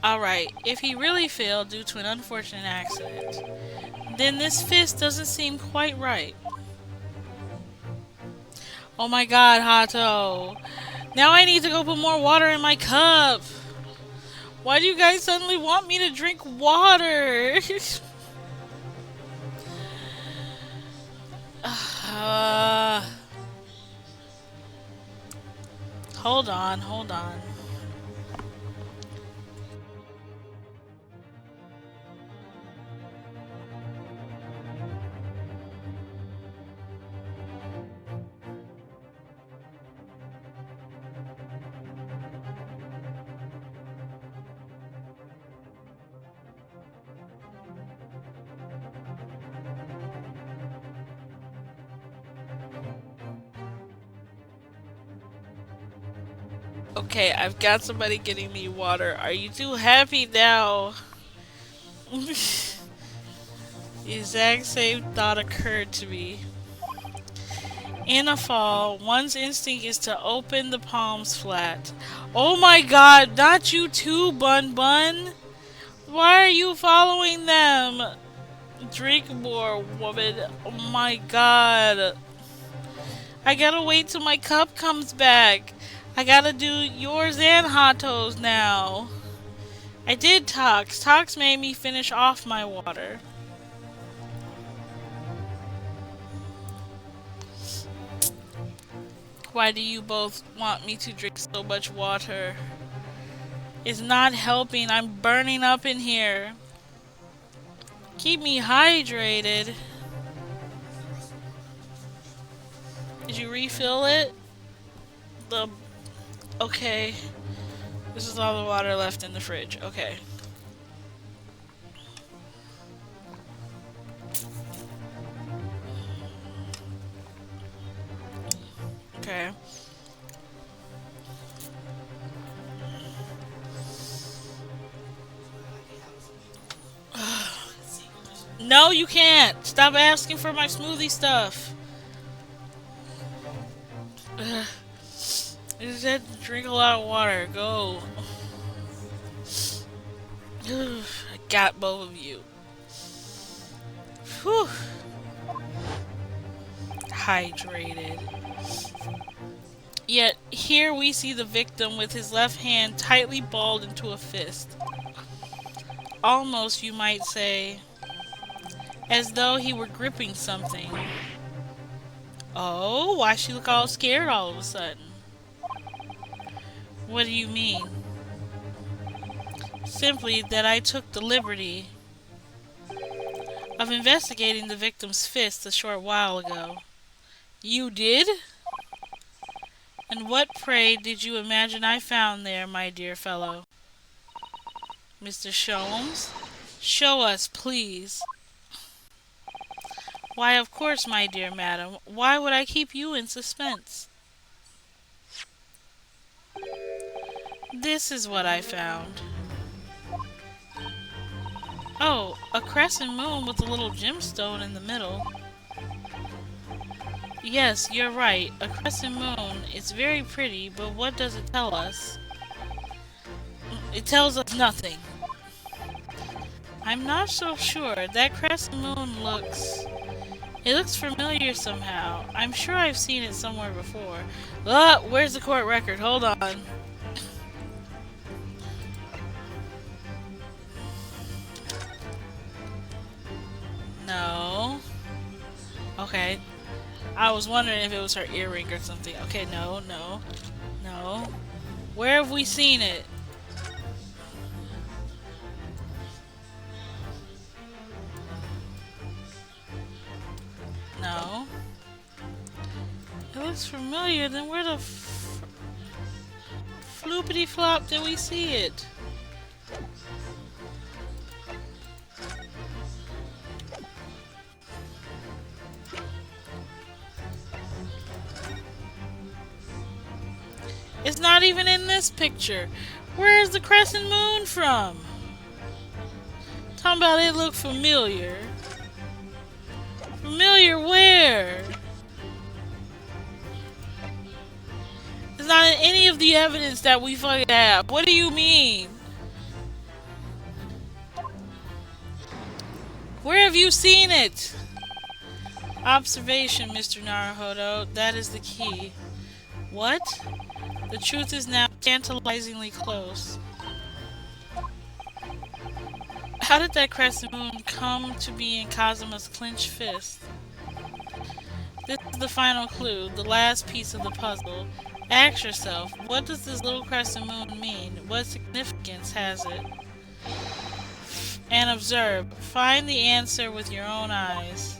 Alright, if he really failed due to an unfortunate accident, then this fist doesn't seem quite right. Oh my god, Hato. Now I need to go put more water in my cup. Why do you guys suddenly want me to drink water? uh, hold on, hold on. Okay, I've got somebody getting me water. Are you too happy now? The exact same thought occurred to me. In a fall, one's instinct is to open the palms flat. Oh my god, not you too, Bun Bun! Why are you following them? Drink more, woman. Oh my god. I gotta wait till my cup comes back. I gotta do yours and Hato's now. I did Tox. Tox made me finish off my water. Why do you both want me to drink so much water? It's not helping. I'm burning up in here. Keep me hydrated. Did you refill it? The Okay. This is all the water left in the fridge. Okay. Okay. No, you can't. Stop asking for my smoothie stuff. Ugh. You said drink a lot of water. Go. Ugh. I got both of you. Whew. Hydrated. Yet here we see the victim with his left hand tightly balled into a fist. Almost, you might say, as though he were gripping something. Oh, why she look all scared all of a sudden? What do you mean? Simply that I took the liberty of investigating the victim's fist a short while ago. You did? And what, pray, did you imagine I found there, my dear fellow? Mr. Sholmes? Show us, please. Why, of course, my dear madam. Why would I keep you in suspense? This is what I found. Oh, a crescent moon with a little gemstone in the middle. Yes, you're right. A crescent moon. It's very pretty, but what does it tell us? It tells us nothing. I'm not so sure. That crescent moon looks... It looks familiar somehow. I'm sure I've seen it somewhere before. Where's the court record? Hold on. No. Okay. I was wondering if it was her earring or something. Okay, no, no, no. Where have we seen it? No. It looks familiar. Then where the floopity flop did we see it? It's not even in this picture. Where's the crescent moon from? Talking about it look familiar. Familiar where? It's not in any of the evidence that we fucking have. What do you mean? Where have you seen it? Observation, Mr. Naruhodo. That is the key. What? The truth is now tantalizingly close. How did that crescent moon come to be in Kazuma's clenched fist? This is the final clue, the last piece of the puzzle. Ask yourself, what does this little crescent moon mean? What significance has it? And observe. Find the answer with your own eyes.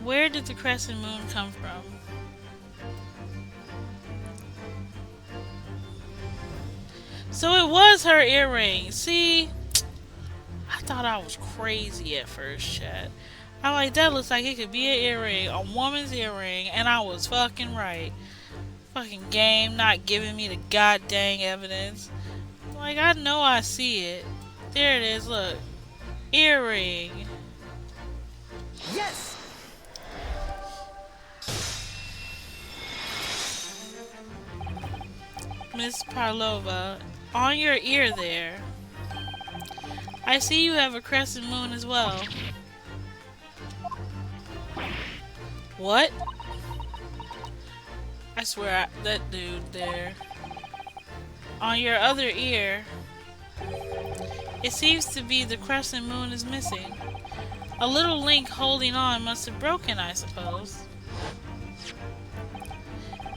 Where did the crescent moon come from? So it was her earring. See? I thought I was crazy at first, chat. I'm like, that looks like it could be an earring, a woman's earring, and I was fucking right. Fucking game not giving me the goddamn evidence. Like, I know I see it. There it is, look. Earring. Yes! Miss Parlova, on your ear there. I see you have a crescent moon as well. What? I swear, that dude there. On your other ear, it seems to be the crescent moon is missing. A little link holding on must have broken, I suppose.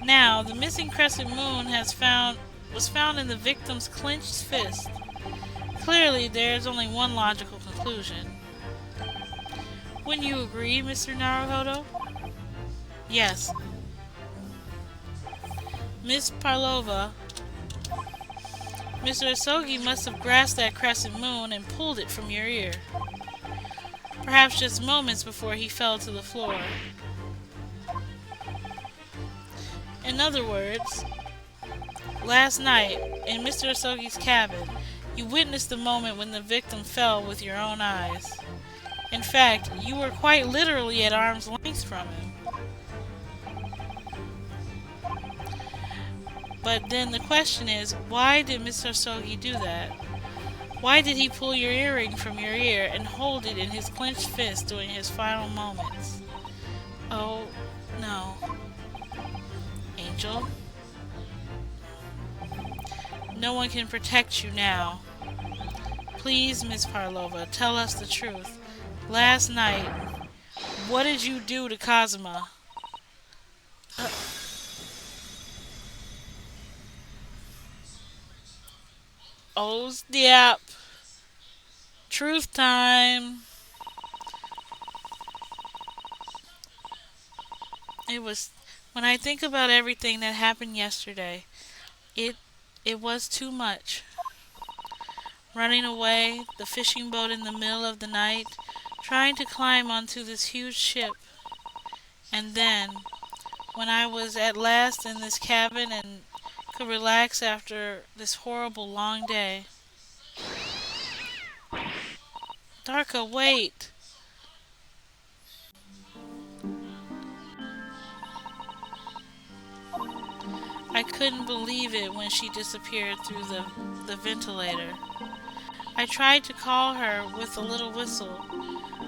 Now, the missing crescent moon was found in the victim's clenched fist. Clearly, there is only one logical conclusion. Wouldn't you agree, Mr. Naruhodo? Yes. Miss Parlova, Mr. Asogi must have grasped that crescent moon and pulled it from your ear. Perhaps just moments before he fell to the floor. In other words, last night, in Mr. Asogi's cabin, you witnessed the moment when the victim fell with your own eyes. In fact, you were quite literally at arm's length from him. But then the question is, why did Mr. Asogi do that? Why did he pull your earring from your ear and hold it in his clenched fist during his final moments? Oh, no. Angel? No one can protect you now. Please, Miss Parlova, tell us the truth. Last night, what did you do to Kazuma? Oh, snap. Truth time. It was, when I think about everything that happened yesterday, it was too much. Running away, the fishing boat in the middle of the night, trying to climb onto this huge ship. And then, when I was at last in this cabin and could relax after this horrible long day. Darka, wait! I couldn't believe it when she disappeared through the ventilator. I tried to call her with a little whistle.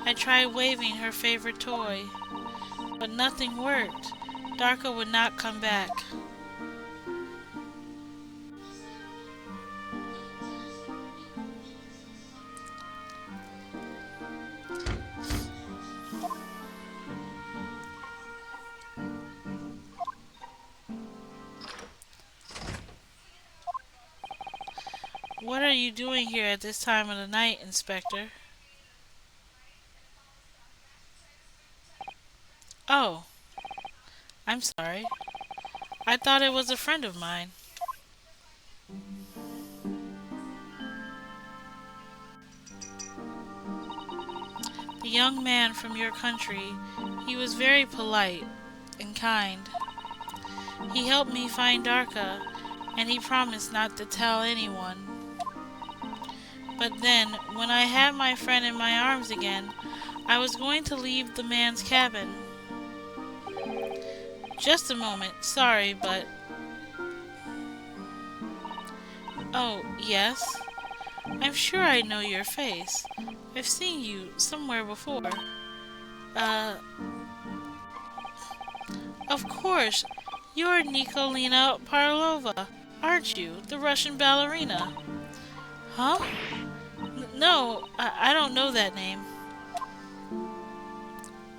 I tried waving her favorite toy. But nothing worked. Darka would not come back. What are you doing here at this time of the night, Inspector? Oh, I'm sorry. I thought it was a friend of mine. The young man from your country, he was very polite and kind. He helped me find Darka, and he promised not to tell anyone. But then, when I had my friend in my arms again, I was going to leave the man's cabin. Just a moment, sorry, but. Oh, yes? I'm sure I know your face. I've seen you somewhere before. Uh, of course, you're Nikolina Parlova, aren't you? The Russian ballerina. Huh? No, I don't know that name.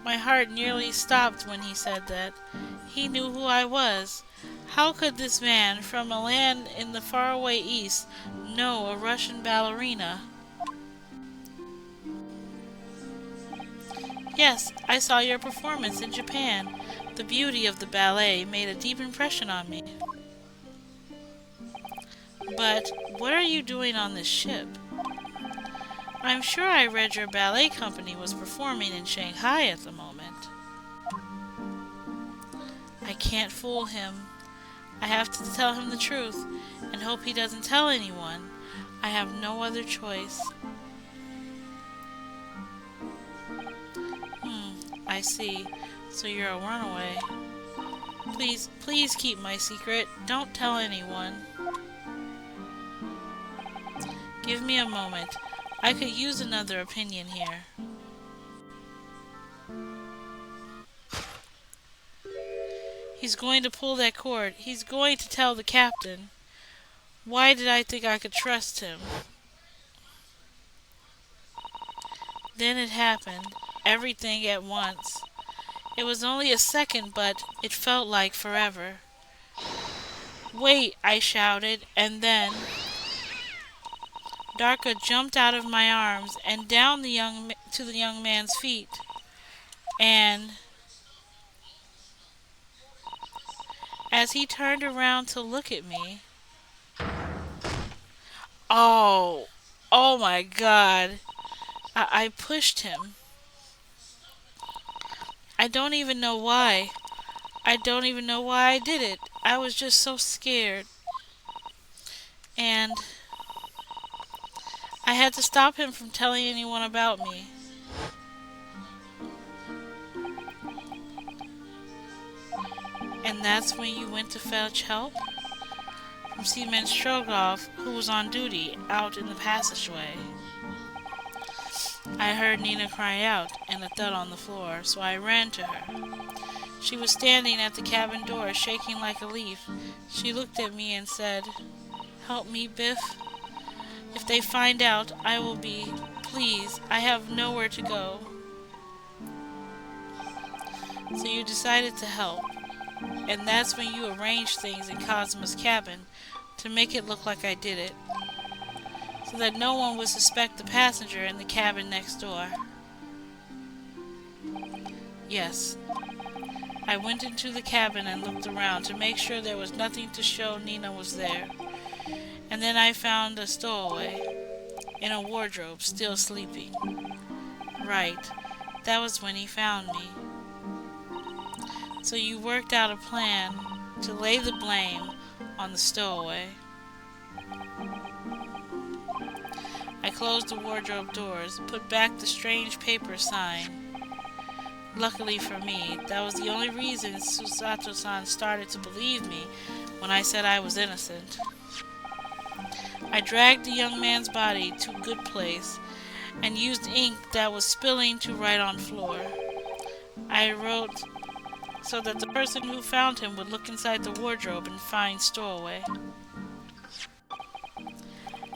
My heart nearly stopped when he said that. He knew who I was. How could this man from a land in the faraway east know a Russian ballerina? Yes, I saw your performance in Japan. The beauty of the ballet made a deep impression on me. But what are you doing on this ship? I'm sure I read your ballet company was performing in Shanghai at the moment. I can't fool him. I have to tell him the truth and hope he doesn't tell anyone. I have no other choice. I see. So you're a runaway. Please, please keep my secret. Don't tell anyone. Give me a moment. I could use another opinion here. He's going to pull that cord. He's going to tell the captain. Why did I think I could trust him? Then it happened. Everything at once. It was only a second, but it felt like forever. Wait, I shouted, and then Darka jumped out of my arms and down to the young man's feet. And as he turned around to look at me, oh, oh my God, I pushed him. I don't even know why. I don't even know why I did it. I was just so scared. And I had to stop him from telling anyone about me. And that's when you went to fetch help? From Seaman Strogoff, who was on duty out in the passageway. I heard Nina cry out and a thud on the floor, so I ran to her. She was standing at the cabin door, shaking like a leaf. She looked at me and said, "Help me, Biff. If they find out, I will be. Please, I have nowhere to go." So you decided to help. And that's when you arranged things in Cosmo's cabin to make it look like I did it, so that no one would suspect the passenger in the cabin next door. Yes. I went into the cabin and looked around to make sure there was nothing to show Nina was there. And then I found a stowaway in a wardrobe, still sleeping. Right. That was when he found me. So you worked out a plan to lay the blame on the stowaway. I closed the wardrobe doors, put back the strange paper sign. Luckily for me, that was the only reason Susato-san started to believe me when I said I was innocent. I dragged the young man's body to a good place and used ink that was spilling to write on floor. I wrote so that the person who found him would look inside the wardrobe and find stowaway.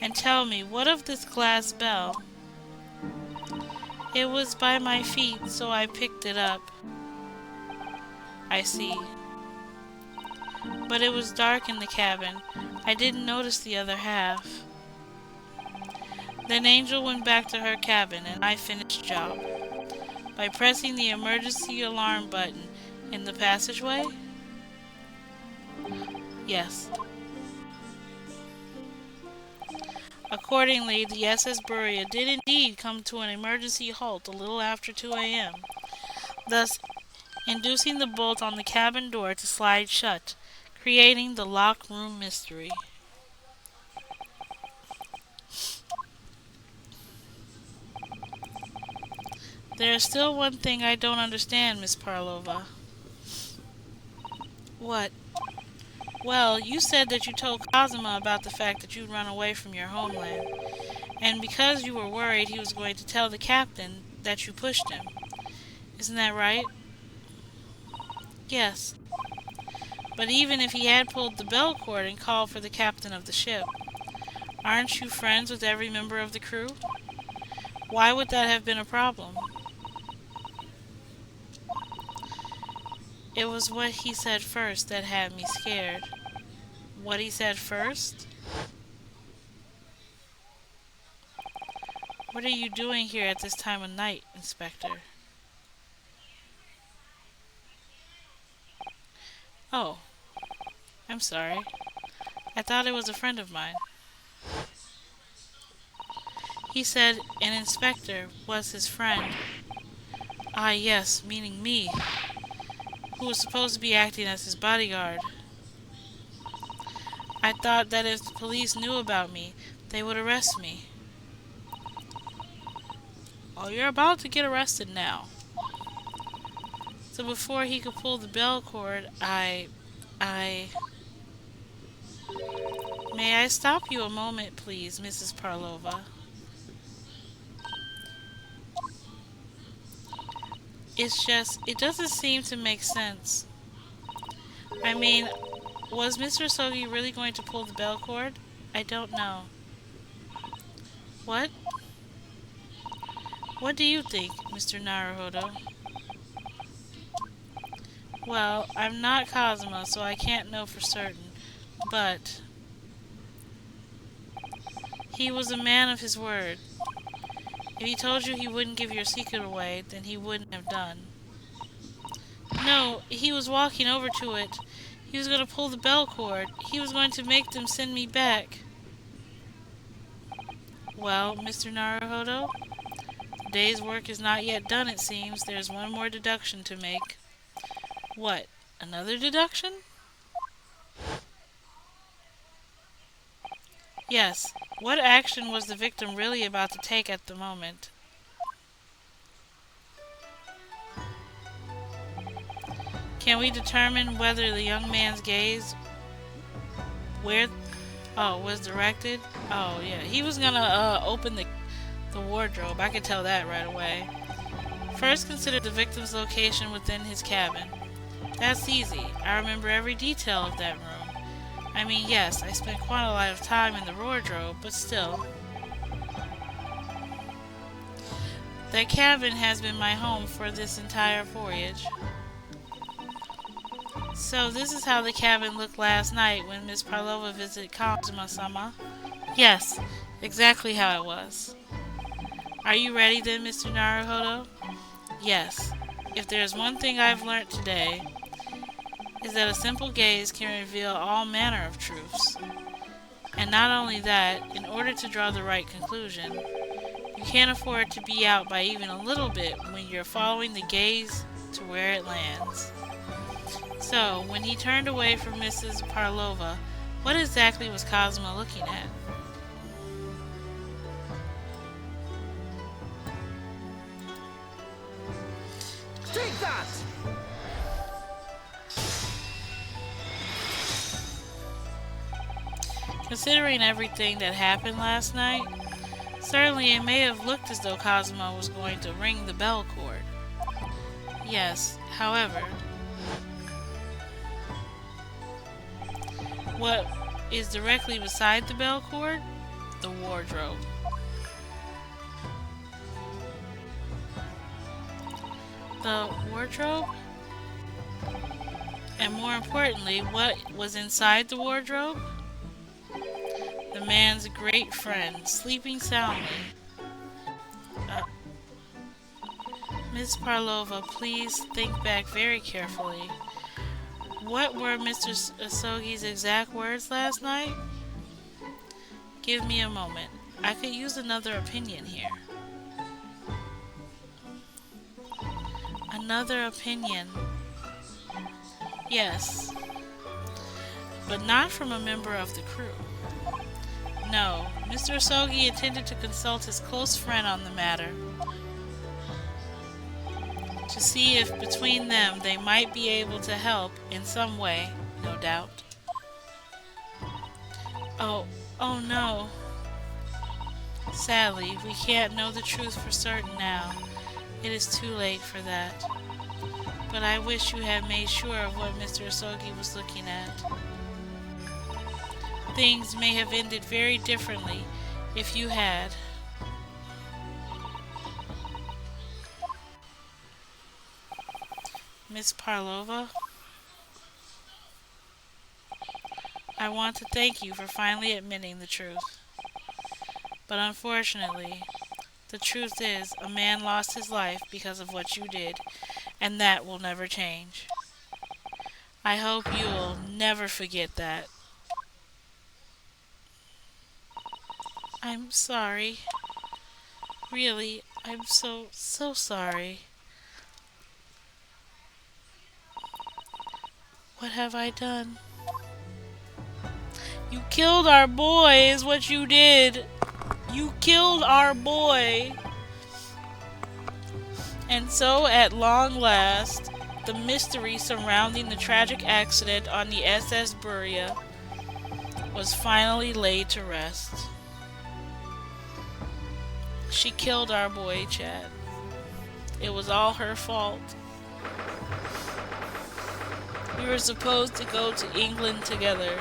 And tell me, what of this glass bell? It was by my feet, so I picked it up. I see. But it was dark in the cabin. I didn't notice the other half. Then Angel went back to her cabin, and I finished the job. By pressing the emergency alarm button in the passageway? Yes. Accordingly, the SS Buria did indeed come to an emergency halt a little after 2 a.m., thus inducing the bolt on the cabin door to slide shut, creating the locked room mystery. There is still one thing I don't understand, Miss Parlova. What? Well, you said that you told Kazuma about the fact that you'd run away from your homeland, and because you were worried he was going to tell the captain that you pushed him. Isn't that right? Yes. But even if he had pulled the bell cord and called for the captain of the ship, aren't you friends with every member of the crew? Why would that have been a problem? It was what he said first that had me scared. What he said first? What are you doing here at this time of night, Inspector? Oh, I'm sorry. I thought it was a friend of mine. He said an inspector was his friend. Ah, yes, meaning me, who was supposed to be acting as his bodyguard. I thought that if the police knew about me, they would arrest me. Oh, you're about to get arrested now. So before he could pull the bell cord, I... May I stop you a moment, please, Mrs. Parlova? It's just, it doesn't seem to make sense. I mean, was Mr. Sogi really going to pull the bell cord? I don't know. What? What do you think, Mr. Naruhodo? Well, I'm not Kazuma, so I can't know for certain, but he was a man of his word. If he told you he wouldn't give your secret away, then he wouldn't have done. No, he was walking over to it. He was going to pull the bell cord. He was going to make them send me back. Well, Mr. Naruhodo, the day's work is not yet done, it seems. There's one more deduction to make. What? Another deduction? Yes. What action was the victim really about to take at the moment? Can we determine whether the young man's gaze where was directed? Oh yeah, he was gonna open the wardrobe. I could tell that right away. First, consider the victim's location within his cabin. That's easy. I remember every detail of that room. I mean, yes, I spent quite a lot of time in the wardrobe, but still. That cabin has been my home for this entire voyage. So this is how the cabin looked last night when Miss Parlova visited Kazuma-sama? Yes, exactly how it was. Are you ready then, Mr. Naruhodo? Yes. If there is one thing I've learnt today, is that a simple gaze can reveal all manner of truths. And not only that, in order to draw the right conclusion, you can't afford to be out by even a little bit when you're following the gaze to where it lands. So, when he turned away from Mrs. Parlova, what exactly was Kazuma looking at? Take that! Considering everything that happened last night, certainly it may have looked as though Kazuma was going to ring the bell cord. Yes, however, what is directly beside the bell cord? The wardrobe. The wardrobe? And more importantly, what was inside the wardrobe? The man's great friend, sleeping soundly. Miss Parlova, please think back very carefully. What were Mr. Asogi's exact words last night? Give me a moment. I could use another opinion here. Another opinion. Yes. but not from a member of the crew. No, Mr. Asogi intended to consult his close friend on the matter, to see if between them they might be able to help in some way, no doubt. Oh, oh no. Sadly, we can't know the truth for certain now. It is too late for that. But I wish you had made sure of what Mr. Asogi was looking at. Things may have ended very differently if you had. Miss Parlova, I want to thank you for finally admitting the truth. But unfortunately, the truth is a man lost his life because of what you did, and that will never change. I hope you will never forget that. I'm sorry. Really, I'm so sorry. What have I done? You killed our boy, is what you did. You killed our boy. And so, at long last, the mystery surrounding the tragic accident on the SS Buria was finally laid to rest. She killed our boy, Chad. It was all her fault. We were supposed to go to England together.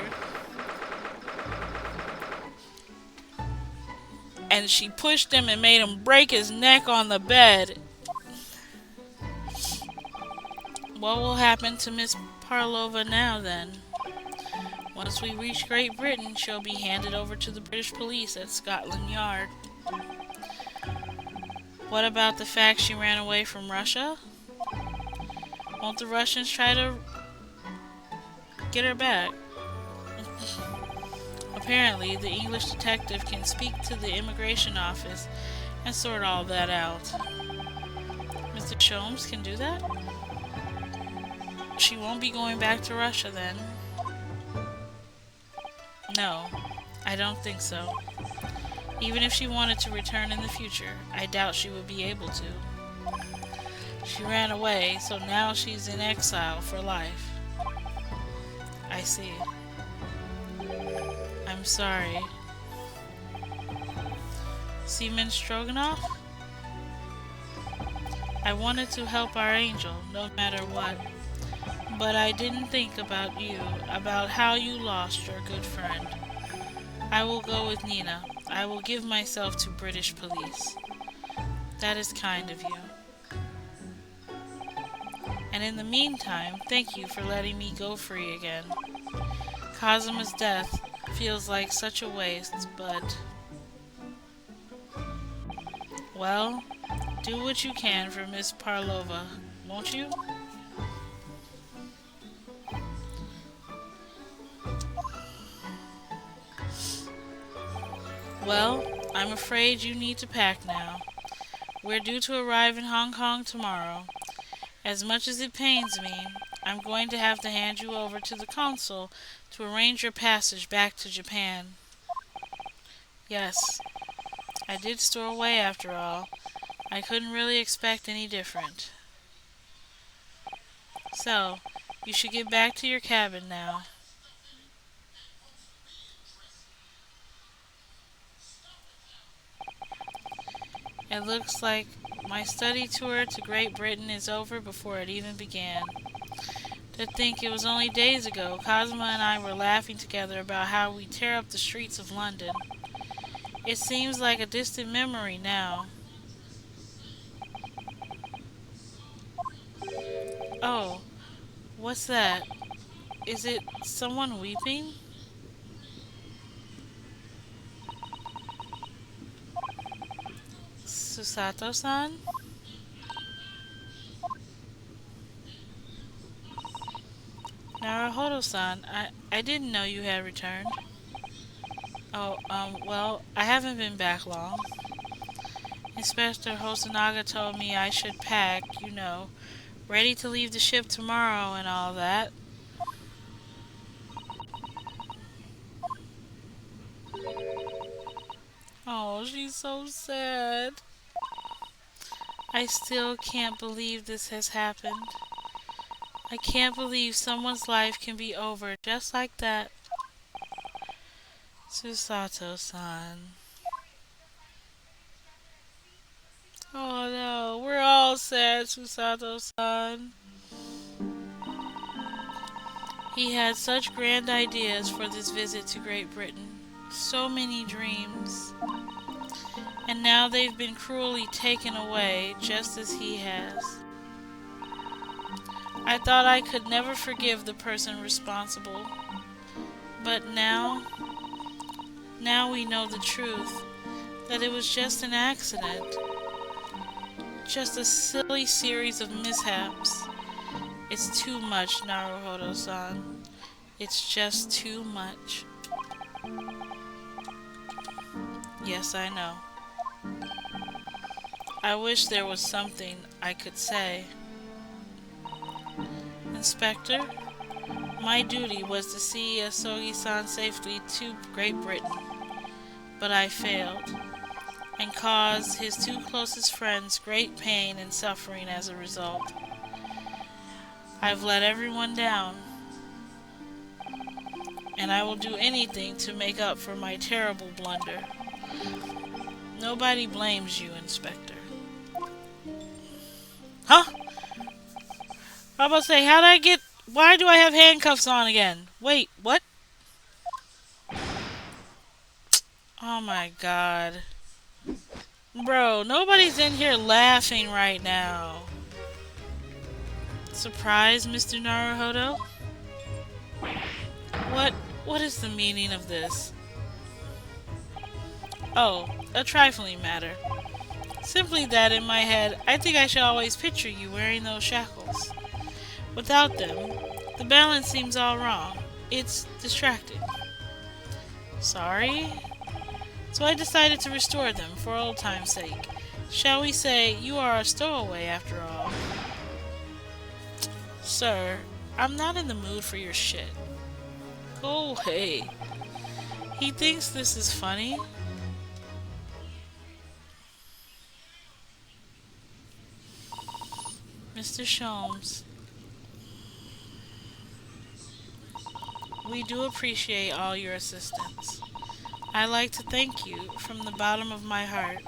And she pushed him and made him break his neck on the bed. What will happen to Miss Parlova now, then? Once we reach Great Britain, she'll be handed over to the British police at Scotland Yard. What about the fact she ran away from Russia? Won't the Russians try to get her back? Apparently, the English detective can speak to the immigration office and sort all that out. Mr. Sholmes can do that? She won't be going back to Russia then. No, I don't think so. Even if she wanted to return in the future, I doubt she would be able to. She ran away, so now she's in exile for life. I see. I'm sorry. Seaman Stroganoff? I wanted to help our angel, no matter what. But I didn't think about you, about how you lost your good friend. I will go with Nina. I will give myself to British police. That is kind of you. And in the meantime, thank you for letting me go free again. Kazuma's death feels like such a waste, but... Well, do what you can for Miss Parlova, won't you? Well, I'm afraid you need to pack now. We're due to arrive in Hong Kong tomorrow. As much as it pains me, I'm going to have to hand you over to the consul to arrange your passage back to Japan. Yes, I did store away after all. I couldn't really expect any different. So, you should get back to your cabin now. It looks like my study tour to Great Britain is over before it even began. To think it was only days ago Cosma and I were laughing together about how we tear up the streets of London. It seems like a distant memory now. Oh, what's that? Is it someone weeping? Susato-san? Naruhodo-san, I didn't know you had returned. Oh, well, I haven't been back long. Inspector Hosonaga told me I should pack, ready to leave the ship tomorrow and all that. Oh, she's so sad. I still can't believe this has happened. I can't believe someone's life can be over just like that. Susato-san. Oh no, we're all sad, Susato-san. He had such grand ideas for this visit to Great Britain. So many dreams. And now they've been cruelly taken away, just as he has. I thought I could never forgive the person responsible. But now we know the truth. That it was just an accident. Just a silly series of mishaps. It's too much, Naruhodo-san. It's just too much. Yes, I know. I wish there was something I could say. Inspector, my duty was to see Asogi-san safely to Great Britain, but I failed, and caused his two closest friends great pain and suffering as a result. I've let everyone down, and I will do anything to make up for my terrible blunder. Nobody blames you, Inspector. Huh? I'm about to say, how did I get... Why do I have handcuffs on again? Wait, what? Oh my god. Bro, nobody's in here laughing right now. Surprise, Mr. Naruhodo? What... What is the meaning of this? Oh, a trifling matter. Simply that in my head, I think I should always picture you wearing those shackles. Without them, the balance seems all wrong. It's distracting. Sorry? So I decided to restore them for old time's sake. Shall we say you are a stowaway after all? Sir, I'm not in the mood for your shit. Go away. He thinks this is funny. Mr. Sholmes, we do appreciate all your assistance. I'd like to thank you from the bottom of my heart.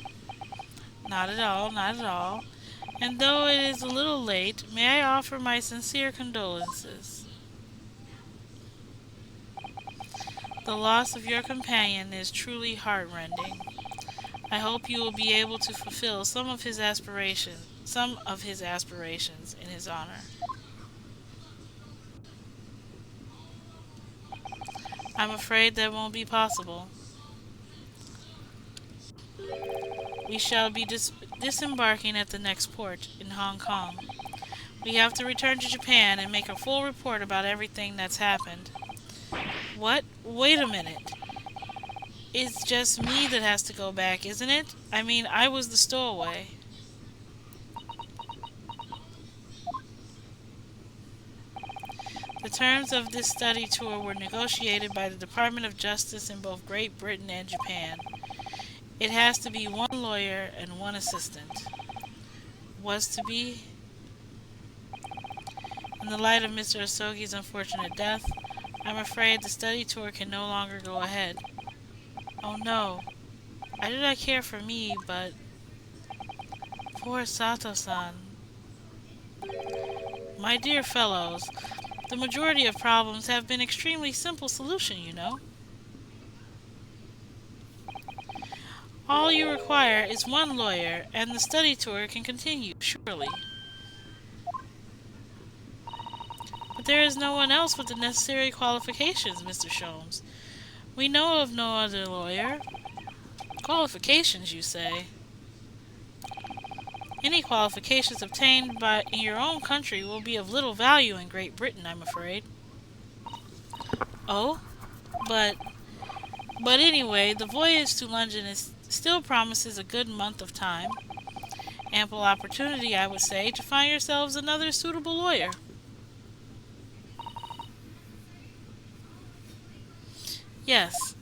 Not at all, not at all. And though it is a little late, may I offer my sincere condolences. The loss of your companion is truly heartrending. I hope you will be able to fulfill some of his aspirations in his honor. I'm afraid that won't be possible. We shall be disembarking at the next port in Hong Kong. We have to return to Japan and make a full report about everything that's happened. What? Wait a minute. It's just me that has to go back, isn't it? I mean, I was the stowaway. The terms of this study tour were negotiated by the Department of Justice in both Great Britain and Japan. It has to be one lawyer and one assistant. Was to be. In the light of Mr. Asogi's unfortunate death, I'm afraid the study tour can no longer go ahead. Oh no. I do not care for me, but... Poor Sato-san. My dear fellows, the majority of problems have been extremely simple solution, you know. All you require is one lawyer, and the study tour can continue, surely. But there is no one else with the necessary qualifications, Mr. Sholmes. We know of no other lawyer. Qualifications, you say? Any qualifications obtained in your own country will be of little value in Great Britain, I'm afraid. Oh? But anyway, the voyage to London still promises a good month of time. Ample opportunity, I would say, to find yourselves another suitable lawyer. Yes.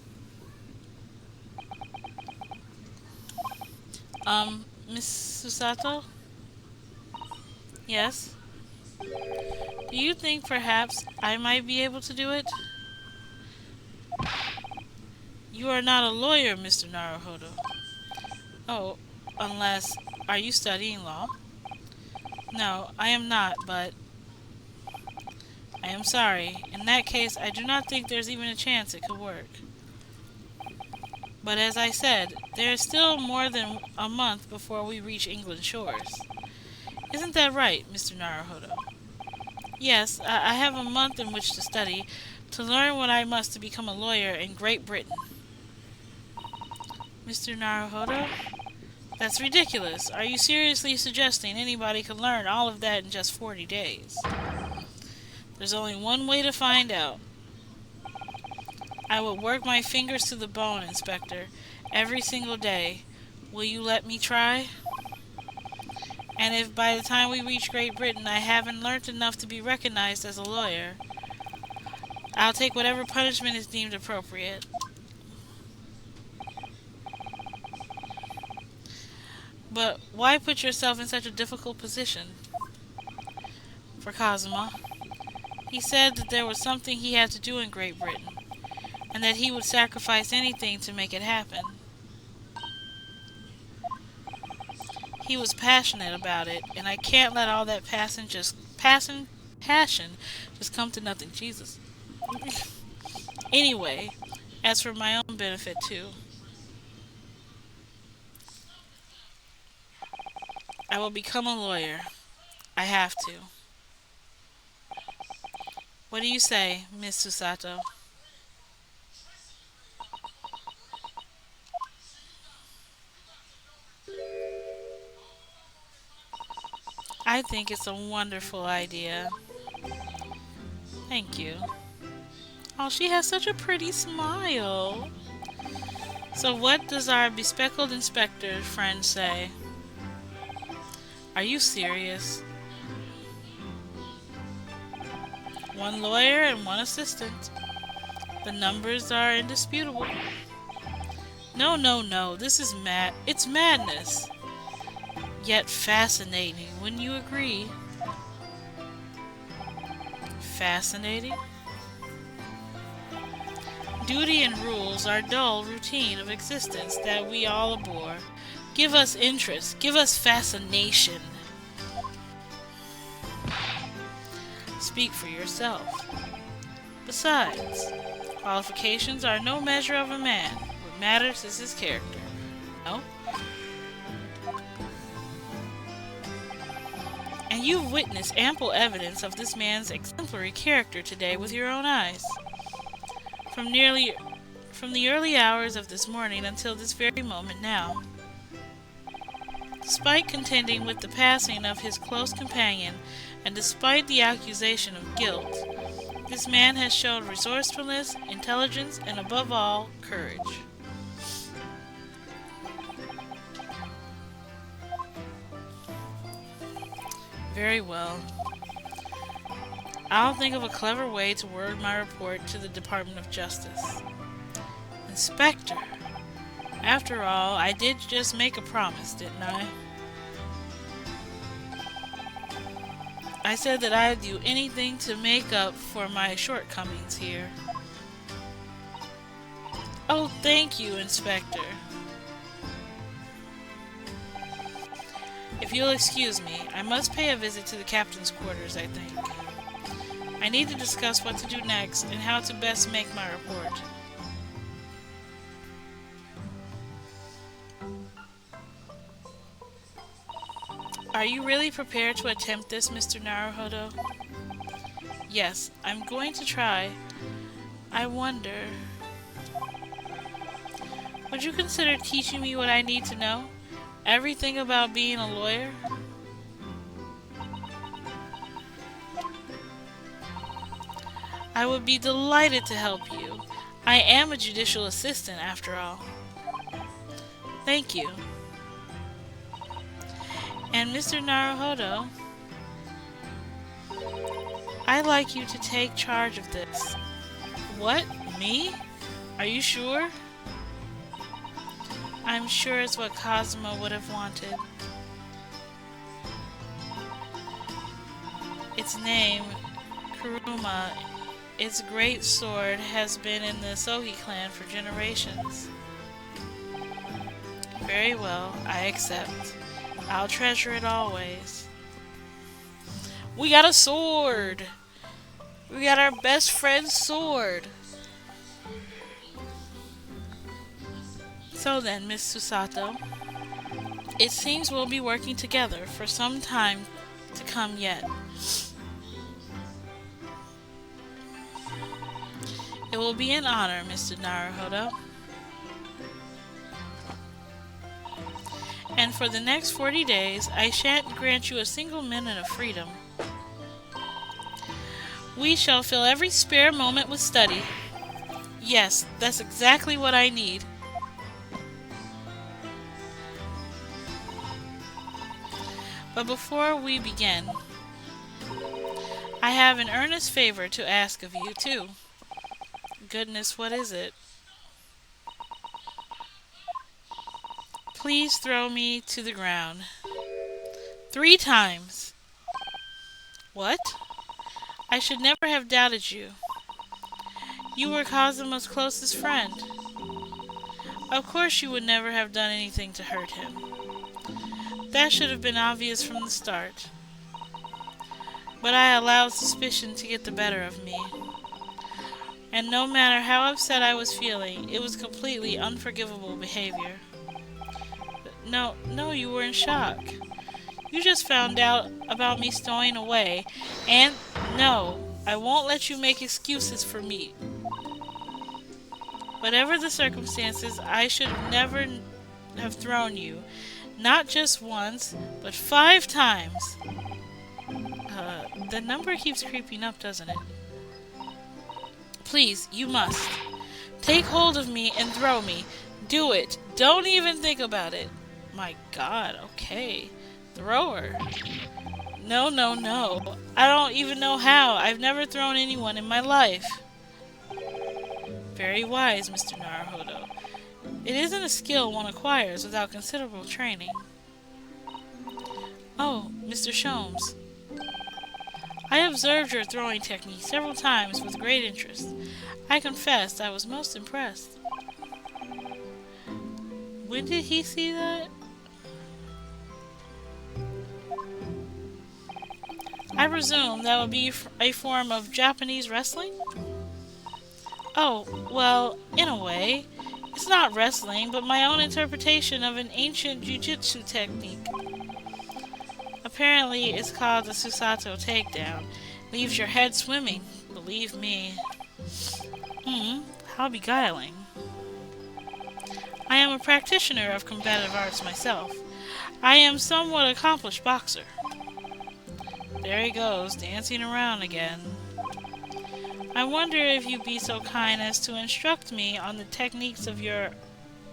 Miss Susato? Yes? Do you think perhaps I might be able to do it? You are not a lawyer, Mr. Naruhodo. Oh, unless... Are you studying law? No, I am not, but... I am sorry. In that case, I do not think there's even a chance it could work. But as I said, there is still more than a month before we reach England shores. Isn't that right, Mr. Naruhodo? Yes, I have a month in which to study, to learn what I must to become a lawyer in Great Britain. Mr. Naruhodo? That's ridiculous. Are you seriously suggesting anybody could learn all of that in just 40 days? There's only one way to find out. I will work my fingers to the bone, Inspector, every single day. Will you let me try? And if by the time we reach Great Britain I haven't learnt enough to be recognized as a lawyer, I'll take whatever punishment is deemed appropriate. But why put yourself in such a difficult position? For Kazuma. He said that there was something he had to do in Great Britain, and that he would sacrifice anything to make it happen. He was passionate about it, and I can't let all that passion just come to nothing. Jesus. Anyway, as for my own benefit too, I will become a lawyer. I have to. What do you say, Miss Susato? I think it's a wonderful idea. Thank you. Oh, she has such a pretty smile. So what does our bespectacled inspector friend say? Are you serious? One lawyer and one assistant. The numbers are indisputable. No, no, no. This is mad. It's madness. Yet fascinating, wouldn't you agree? Fascinating? Duty and rules are dull routine of existence that we all abhor. Give us interest. Give us fascination. Speak for yourself. Besides, qualifications are no measure of a man. What matters is his character. No? And you've witnessed ample evidence of this man's exemplary character today with your own eyes. From the early hours of this morning until this very moment now. Despite contending with the passing of his close companion, and despite the accusation of guilt, this man has shown resourcefulness, intelligence, and above all, courage. Very well. I'll think of a clever way to word my report to the Department of Justice. Inspector! After all, I did just make a promise, didn't I? I said that I'd do anything to make up for my shortcomings here. Oh, thank you, Inspector. If you'll excuse me, I must pay a visit to the captain's quarters, I think. I need to discuss what to do next and how to best make my report. Are you really prepared to attempt this, Mr. Naruhodo? Yes, I'm going to try. I wonder... Would you consider teaching me what I need to know? Everything about being a lawyer? I would be delighted to help you. I am a judicial assistant, after all. Thank you. And Mr. Naruhodo, I'd like you to take charge of this. What? Me? Are you sure? I'm sure it's what Cosmo would have wanted. Its name, Kuruma, its great sword, has been in the Sogi clan for generations. Very well, I accept. I'll treasure it always. We got a sword! We got our best friend's sword! So then, Miss Susato, it seems we'll be working together for some time to come yet. It will be an honor, Mr. Naruhodo. And for the next 40 days, I shan't grant you a single minute of freedom. We shall fill every spare moment with study. Yes, that's exactly what I need. But before we begin, I have an earnest favor to ask of you, too. Goodness, what is it? Please throw me to the ground. 3 times. What? I should never have doubted you. You were Kazuma's closest friend. Of course you would never have done anything to hurt him. That should have been obvious from the start. But I allowed suspicion to get the better of me. And no matter how upset I was feeling, it was completely unforgivable behavior. No, you were in shock. You just found out about me stowing away, and no, I won't let you make excuses for me. Whatever the circumstances, I should never have thrown you. Not just once, but 5 times. The number keeps creeping up, doesn't it? Please, you must. Take hold of me and throw me. Do it. Don't even think about it. My God, okay. Throw her. No. I don't even know how. I've never thrown anyone in my life. Very wise, Mr. Naruhodo. It isn't a skill one acquires without considerable training. Oh, Mr. Sholmes. I observed your throwing technique several times with great interest. I confess I was most impressed. When did he see that? I presume that would be a form of Japanese wrestling? Oh, well, in a way. It's not wrestling, but my own interpretation of an ancient jujitsu technique. Apparently, it's called the Susato takedown. Leaves your head swimming, believe me. How beguiling. I am a practitioner of combative arts myself. I am somewhat accomplished boxer. There he goes, dancing around again. I wonder if you'd be so kind as to instruct me on the techniques of your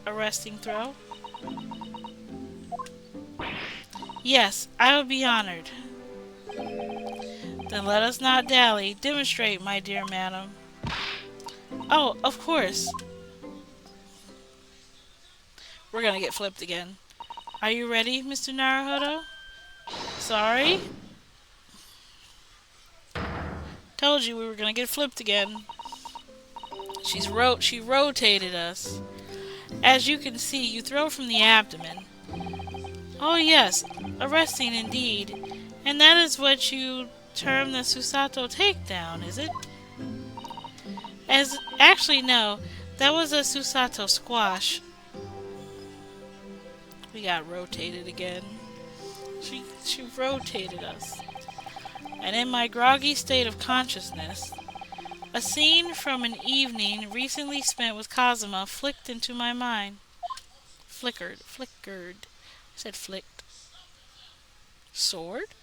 arresting throw? Yes, I would be honored. Then let us not dally. Demonstrate, my dear madam. Oh, of course. We're gonna get flipped again. Are you ready, Mr. Naruhodo? Sorry? Told you we were gonna get flipped again. She rotated us. As you can see, you throw from the abdomen. Oh yes, arresting indeed. And that is what you term the Susato takedown, is it? Actually no, that was a Susato squash. We got rotated again. She rotated us. And in my groggy state of consciousness, a scene from an evening recently spent with Kazuma flicked into my mind. Flickered. I said flicked. Sword?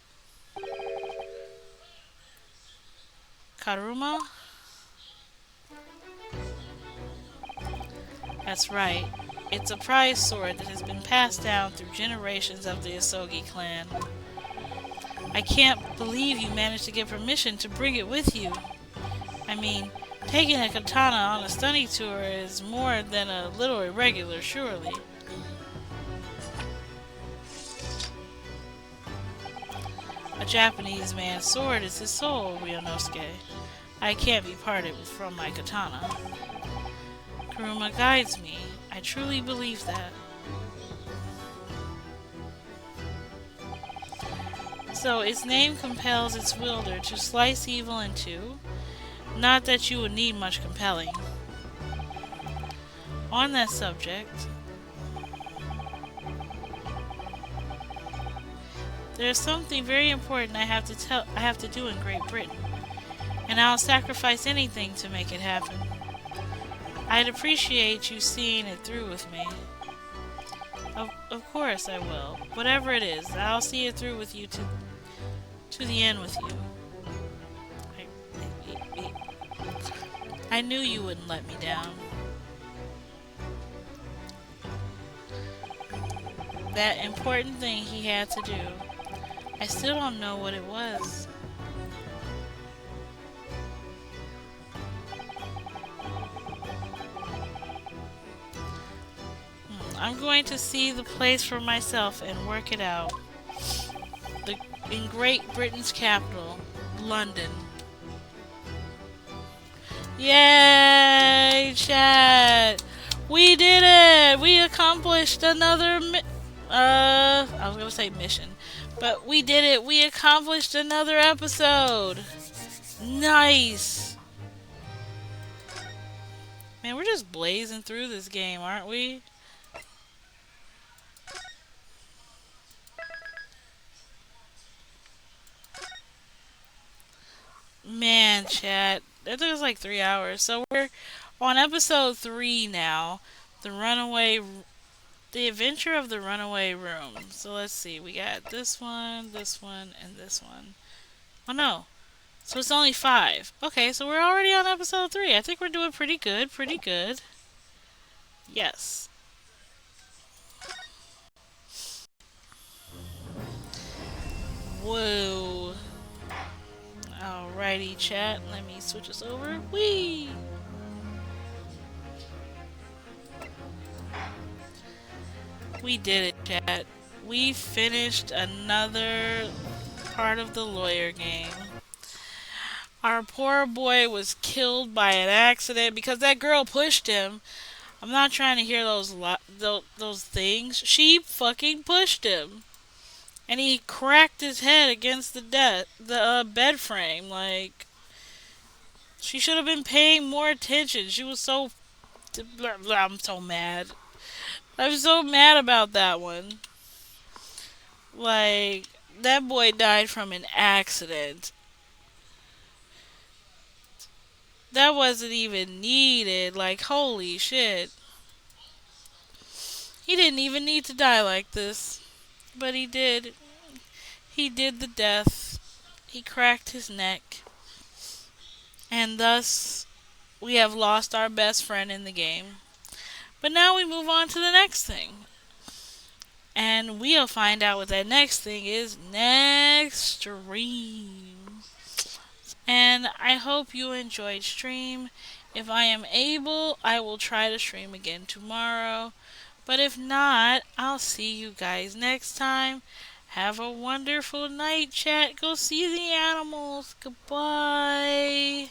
Karuma? That's right. It's a prize sword that has been passed down through generations of the Asogi clan. I can't believe you managed to get permission to bring it with you. I mean, taking a katana on a study tour is more than a little irregular, surely. A Japanese man's sword is his soul, Ryunosuke. I can't be parted from my katana. Kuruma guides me. I truly believe that. So its name compels its wielder to slice evil in two. Not that you would need much compelling. On that subject, there is something very important I have to do in Great Britain, and I'll sacrifice anything to make it happen. I'd appreciate you seeing it through with me. Of course I will. Whatever it is, I'll see it through with you to the end with you. I knew you wouldn't let me down. That important thing he had to do. I still don't know what it was. I'm going to see the place for myself and work it out. The, in Great Britain's capital, London. Yay, chat! We did it! We accomplished another I was gonna say mission. But we did it! We accomplished another episode! Nice! Man, we're just blazing through this game, aren't we? Man, chat. That took us like 3 hours. So we're on episode 3 now. The runaway. The adventure of the runaway room. So let's see. We got this one, and this one. Oh no. So it's only 5. Okay, so we're already on episode 3. I think we're doing pretty good. Pretty good. Yes. Whoa. Alrighty, chat. Let me switch us over. Whee! We did it, chat. We finished another part of the lawyer game. Our poor boy was killed by an accident because that girl pushed him. I'm not trying to hear those things. She fucking pushed him, and he cracked his head against the bed frame. Like, she should have been paying more attention. She was so. I'm so mad. I'm so mad about that one. Like, that boy died from an accident. That wasn't even needed. Like, holy shit. He didn't even need to die like this. But he did. He did the death. He cracked his neck. And thus, we have lost our best friend in the game. But now we move on to the next thing. And we'll find out what that next thing is next stream. And I hope you enjoyed stream. If I am able, I will try to stream again tomorrow. But if not, I'll see you guys next time. Have a wonderful night, chat. Go see the animals. Goodbye.